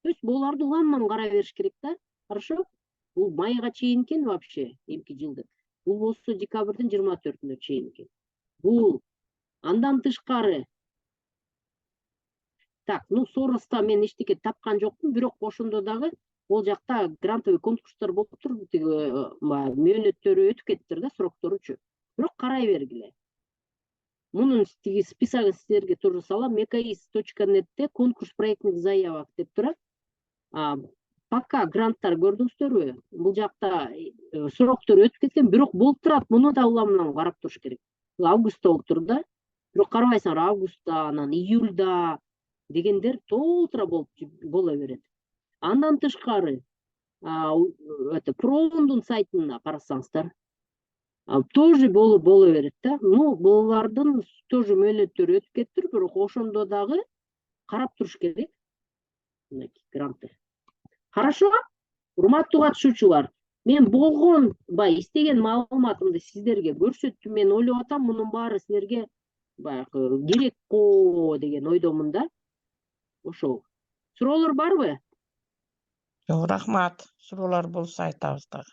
То есть буларды улам карай бериш керек да. Хорошо? Бул майга чейин экен вообще, эмки жылдык. Бул болсо декабрдын 24-үнө чейин экен. Бул андан тышкары. Так, Сороста мен эчтеке тапкан жокмун, бирок ошондо дагы ол жакта грантовый конкурстар болуп тур, мөөнөттөрү өтүп кеттир да, срокторучу. Бирок карай бергиле. Мунун тиги списогун силерге тоже салам. mkis.net'te конкурс проектных заявок деп турат. Пока гранттар көрдүңүздөрбү? Бул жакта сроктор өтүп кеткен, бирок болуп турат, муну да уламдан карап туруш керек. Августта болуп тур да. Бирок карабайсыңар, августта, анан июльда дегендер толтура боло берет. Андан тышкары, Проундун сайтына карасаңыздар, тоже боло берет да. Ну, булардын тоже мөөнөттөрү өтүп кетиптир, бирок ошондо дагы карап туруш керек. Мынакей грантты. Хорошо? Урматтуу катышуучулар, мен болгон баягы истеген маалыматымды сиздерге көрсөттүм. Мен ойлоп атам, мунун баары силерге баягы керек го деген ойдомун да. Ошол. Суроолор барбы? Жок, рахмат. Суроолор болсо айтабыз дагы.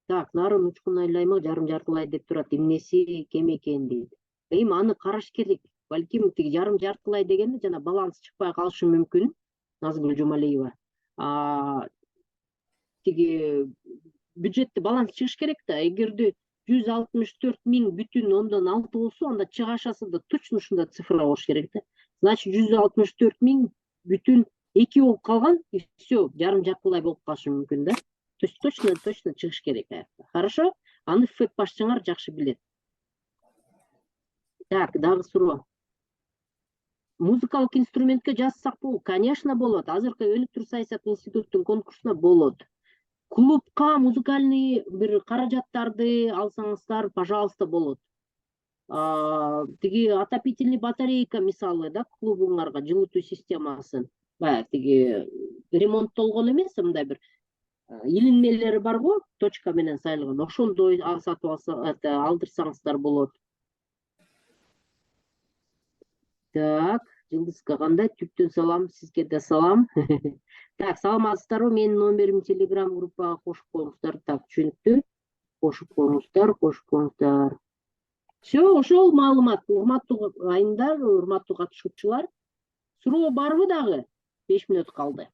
Так, нарын учкун айлаймак жарым жартылай деп турат. Эмнеси кем экен дейт. Эми аны караш керек. Балким тиги жарым жартылай дегенде жана баланс чыкпай калышы мүмкүн. Назгүл Жумалиева. Тиги бюджетти баланс чыгыш керек да. Эгерде 164.000 бүтүн 10/6 болсо, анда чыгашасы да точно ушундай цифра болуш керек да. Значит, 164.000 бүтүн 2 болуп калган, и все, жарым жартылай болуп калышы мүмкүн да. То есть точно чыгыш керек аякта. Хорошо? Аны ФЭП башчыңар жакшы билет. Так, дагы суроо. Музыкалык инструментке жазсак болот? Конечно, болот. Азыркы Өнүктүрүү саясат институттун конкурсуна болот. Клубка музыкальный бир каражаттарды алсаңыздар, пожалуйста, болот. Тиги отопительный батарейка мисалы да, клубуңарга жылытуу системасын. Баягы тиги ремонттолгон эмес, мындай бир илинмелери бар го, точка менен сайылган. Ошондой сатып алдырсаңыздар болот. Так, Жылдызга кандай? Түптөн салам, сизге да салам. Так, саламатсыздарбы? Менин номерим Telegram группага кошуп коюңуздар. Так, түшүнүктүү. Кошуп коюңуздар. Все, ошол маалымат. Урматтуу айымдар, урматтуу катышуучулар. Суроо барбы дагы? 5 мүнөт калды.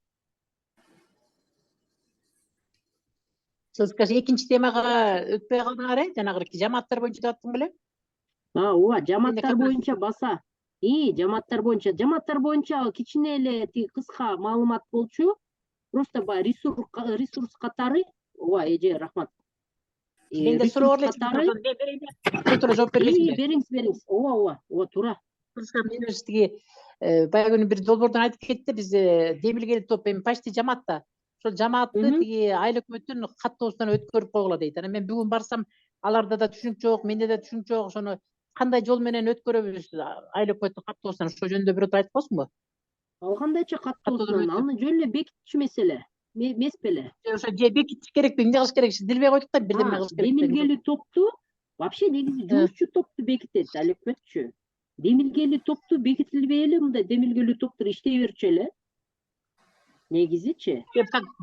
Сиз экинчи темага өтпөй калдыңар, жанагы жамааттар боюнча да аттың беле? Ооба, жамааттар боюнча баса. Жамааттар боюнча кичине эле кыска маалымат болчу. Просто баягы ресурс катары. Ооба, эже, рахмат. Менде суроо бар эле. Жооп бериңиз. Ооба, туура. Мен тиги баягы күнү бир долбоордон айтып кетти, биз демилгели топ эми почти жамаатта. Ошол жамаатты тиги айыл өкмөттүн каттоосунан өткөрүп койгула дейт. Анан мен бүгүн барсам, аларда да түшүнүк жок, менде да түшүнүк жок. Ошону кандай жол менен өткөрөбүз айыл өкмөттүн каттоосунан? Ошол жөнүндө бир айтып койсуңбу? Ал кандайча каттоосунан? Аны жөн эле бекитиш маселе эмес беле? Ошо же бекитиш керекпи, эмне кылыш керек? Билбей койдук да, бирдеме кылыш керек. Демилгелүү топту, вообще негизи жумушчу топту бекитет айыл өкмөтчү. Демилгелүү топту бекитилбей эле, мындай демилгелүү топтор иштей берчү эле. Негизичи.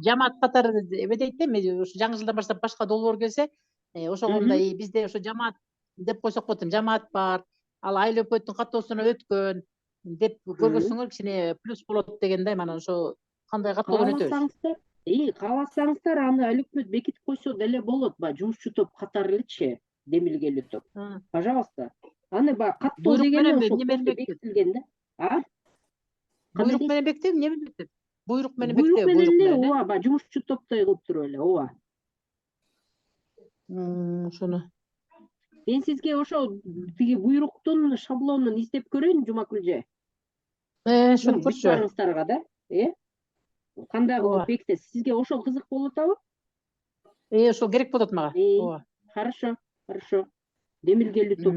Жамаат катары эметейт да, ошо жаңы жылдан баштап башка долбоор келсе, ошого мындай бизде ошо жамаат деп койсок болот. Жамаат бар, ал айыл өкмөттүн каттоосунан өткөн деп көргөзсөңөр кичине плюс болот дегендей. Mana ошо кандай каттоодон өтөбүз? Кааласаңыздар, аны айыл өкмөт бекитип койсо деле болот, баягы жумушчу топ катары элечи, демилгелүү топ. Пожалуйста. Аны баягы каттоо деген ошо бекитилген да. Буйрук менен бекитет, эмне менен бекитет? Буйрук менен бекитет. Буйрук менен эле, ооба, баягы жумушчу топтой кылып туруп эле, ооба. Ошону. Мен сизге ошо тиги буйруктун шаблонун издеп көрөйүн, Жумакүлжө. Ошону көрчү. Барыңыздарга да, кандай кылып бекитет? Сизге ошол кызык болуп атабы? Ошол керек болот мага. Ооба. Хорошо. Демилгелүү топ.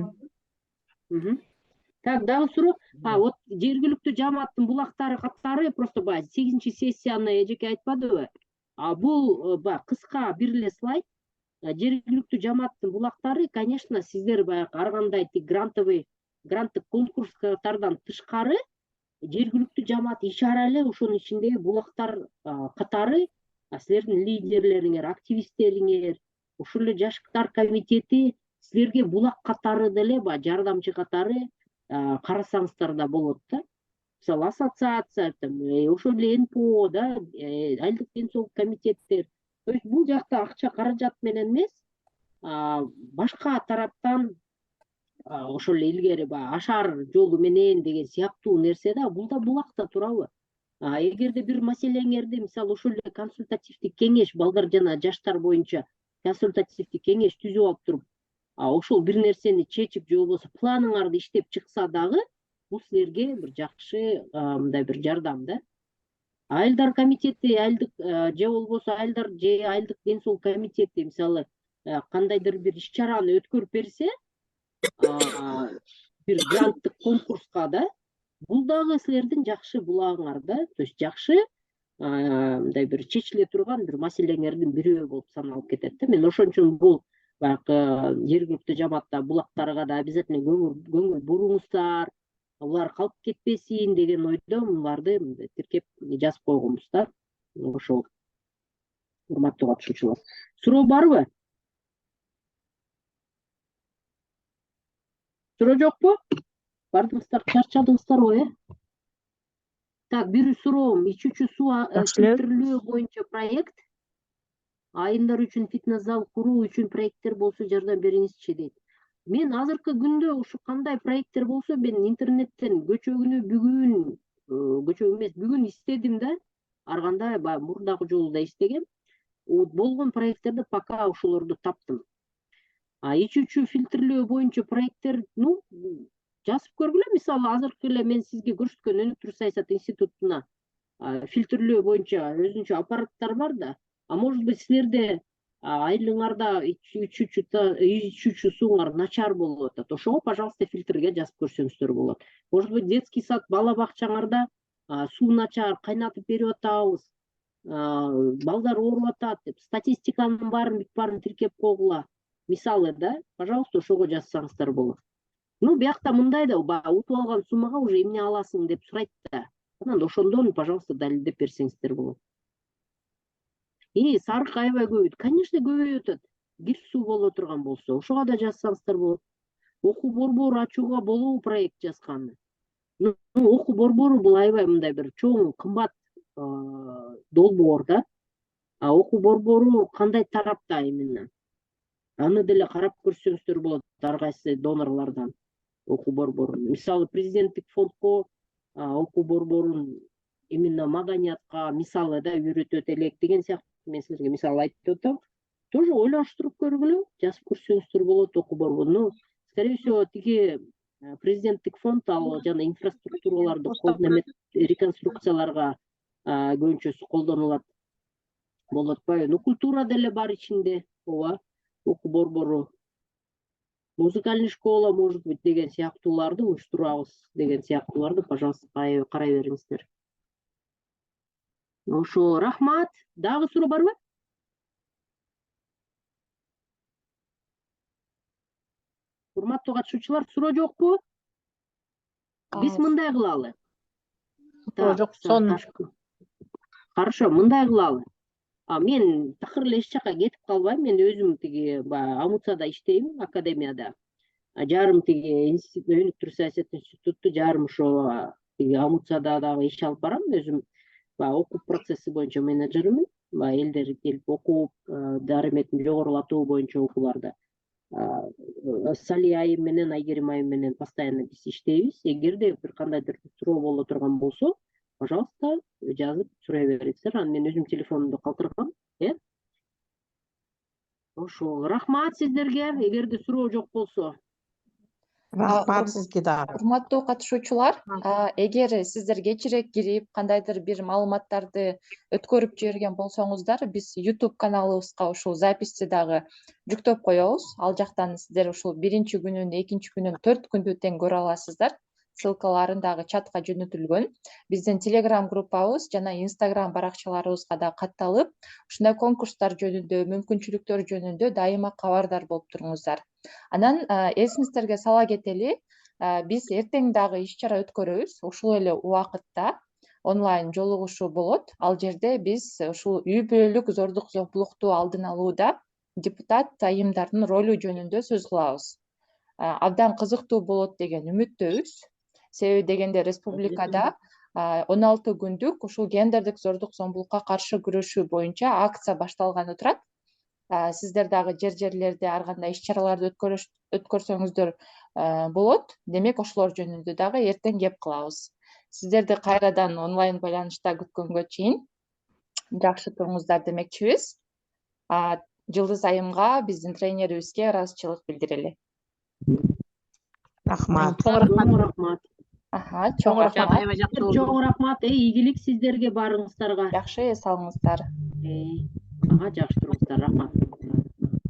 Так, дагы суроо. Вот жергиликтүү жамааттын булактары катары просто баягы 8-сессияны эжеке айтпадыбы? Бул баягы кыска бир эле слайд. Жергиликтүү жамааттын булактары, конечно, сиздер баягы ар кандай гранттык конкурстардан тышкары жергиликтүү жамаат ишара эле ошонун ичиндеги булактар катары силердин лидерлериңер, активисттериңер, ошол эле жаштар комитети силерге булак катары деле баягы жардамчы катары карасаңыздар да болот да. Мисалы ассоциация, ошол эле НПО да, айылдык ден соолук комитеттер. То есть бул жакта акча каражат менен эмес, башка тараптан ошол эле илгери баягы ашар жолу менен деген сыяктуу нерсе да, бул да булакта турабы? Эгерде бир маселеңерди, мисалы ошол эле консультативдик кеңеш, балдар жана жаштар боюнча консультативдик кеңеш түзүп алып туруп, ошол бир нерсени чечип же болбосо планыңарды иштеп чыкса дагы, бул силерге бир жакшы мындай бир жардам да. Айылдар комитети, айылдык же болбосо айылдар же айылдык ден соолук комитети, мисалы кандайдыр бир иш чараны өткөрүп берсе, бир гранттык конкурска да, бул дагы силердин жакшы булагыңар да, то есть жакшы мындай бир чечиле турган бир маселеңердин бирөө болуп саналып кетет да. Мен ошон үчүн бул баягы жергиликтүү жамаатта булактарга да обязательно көңүл буруңуздар, булар калып кетпесин деген ойдо буларды тиркеп жазып койгонбуз да. Ошол урматтуу катышуучулар. Суроо барбы? Суроо жокпу? Бардыңыздар, чарчадыңыздарбы, Так, бир суроом, ичүүчү суу фильтрлөө боюнча проект. Айымдар үчүн фитнес зал куруу үчүн проекттер болсо жардам бериңизчи дейт. Мен азыркы күндө ушу кандай проекттер болсо мен интернеттен көчөгүнү бүгүн издедим да. Ар кандай мурдагы жолу да издегем. Болгон проекттерди пока ошолорду таптым. Ичүүчү фильтрлөө боюнча проекттер, жазып көргүлө, мисалы азыркы эле мен сизге көрсөткөн өнүктүрүү саясат институтуна фильтрлөө боюнча өзүнчө аппараттар бар да. Может быть силерде айылыңарда ичүүчү сууңар начар болуп атат. Ошого, пожалуйста, фильтрге жазып көрсөңүздөр болот. Может быть детский сад, бала бакчаңарда суу начар, кайнатып берип атабыз, балдар ооруп атат деп статистиканын баарын тиркеп койгула. Мисалы да, пожалуйста, ошого жазсаңыздар болот. Биякта мындай да, утуп алган суммага уже эмне аласың деп сурайт да. Анан ошондон, пожалуйста, далилдеп берсеңиздер болот. Сарык аябай көбөйт. Конечно, көбөйүп атат. Кир суу боло турган болсо, ошого да жазсаңыздар болот. Окуу борбору ачууга болобу проект жазганы? Окуу борбору бул аябай мындай бир чоң, кымбат долбоор да. Окуу борбору кандай тарапта именно? Аны деле карап көрсөңүздөр болот ар кайсы донорлордон. Окуу борбору. Мисалы президенттик фондко окуу борборун именно маданиятка мисалы да үйрөтөт элек деген сыяктуу мен силерге мисал айтып атам. Тоже ойлоштуруп көргүлө, жазып көрсөңүздөр болот окуу борбору. Скорее всего, тиги президенттик фонд ал жана инфраструктураларды реконструкцияларга көбүнчөсү колдонулат. Болот атпайбы? Культура деле бар ичинде, ооба, окуу борбору. Музыкальный школа, может быть, деген сыяктууларды уюштурабыз деген сыяктууларды, пожалуйста, карай бериңиздер. Ошо, рахмат. Дагы суроо барбы? Урматтуу катышуучулар, суроо жокпу? Биз мындай кылалы. Суроо жок, Хорошо, мындай кылалы. Мен такыр эле эч жака кетип калбайм. Мен өзүм тиги Амуцада иштейм, академияда. Жарым тиги өнүктүрүү саясат институту, жарым ошо тиги Амуцада дагы иш алып барам. Өзүм окуу процесси боюнча менеджермин. Элдер келип окуп, дарыметін жогорулатуу боюнча окууларда. Сали айым менен, Айгерим айым менен постоянно биз иштейбиз. Эгерде бир кандайдыр суроо боло турган болсо, пожалуйста, жазып сурай бериңиздер. Анан мен өзүм телефонумду калтыргам. Ошол, рахмат сиздерге. Эгерде суроо жок болсо. Рахмат сизге дагы. Урматтуу катышуучулар, эгер сиздер кечирээк кирип, кандайдыр бир маалыматтарды өткөрүп жиберген болсоңуздар, биз YouTube каналыбызга ушул записти дагы жүктөп коебуз. Ал жактан сиздер ушул биринчи күнүн, экинчи күнүн, 4 күндү тең көрө аласыздар. Ссылкаларын дагы чатка жөнөтүлгөн. Биздин Telegram группабыз жана Instagram баракчаларыбызга да катталып, ушундай конкурстар жөнүндө, мүмкүнчүлүктөр жөнүндө дайыма кабардар болуп туруңуздар. Анан эсиңиздерге сала кетели, биз эртең дагы иш чара өткөрөбүз. Ушул эле убакытта онлайн жолугушуу болот. Ал жерде биз ушул үй бүлөлүк зордук зомбулукту алдын алууда депутат айымдардын ролу жөнүндө сөз кылабыз. Абдан кызыктуу болот деген үмүттөбүз. Себеби дегенде республикада 16 күндүк ушул гендердик зордук зомбулукка каршы күрөшүү боюнча акция башталганы турат. Сиздер дагы жерлерде ар кандай иш чараларды өткөрсөңүздөр болот. Демек, ошолор жөнүндө дагы эртең кеп кылабыз. Сиздерди кайрадан онлайн байланышта күткөнгө чейин жакшы туруңуздар демекчибиз. Жылдыз айымга, биздин тренерибизге ыраазычылык билдирели. Рахмат. Чоң рахмат. Ийгилик сиздерге барыңыздарга. Жакшы, эс алыңыздар. Жакшы туруңуздар. Рахмат.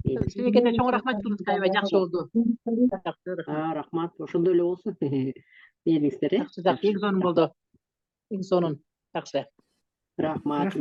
Силикене чоң рахмат Турмушка аябай жакшы болду. Рахмат, ошондой эле болсун. Мээңиздер, Жакшы, эң сонун болду. Эң сонун. Жакшы. Рахмат.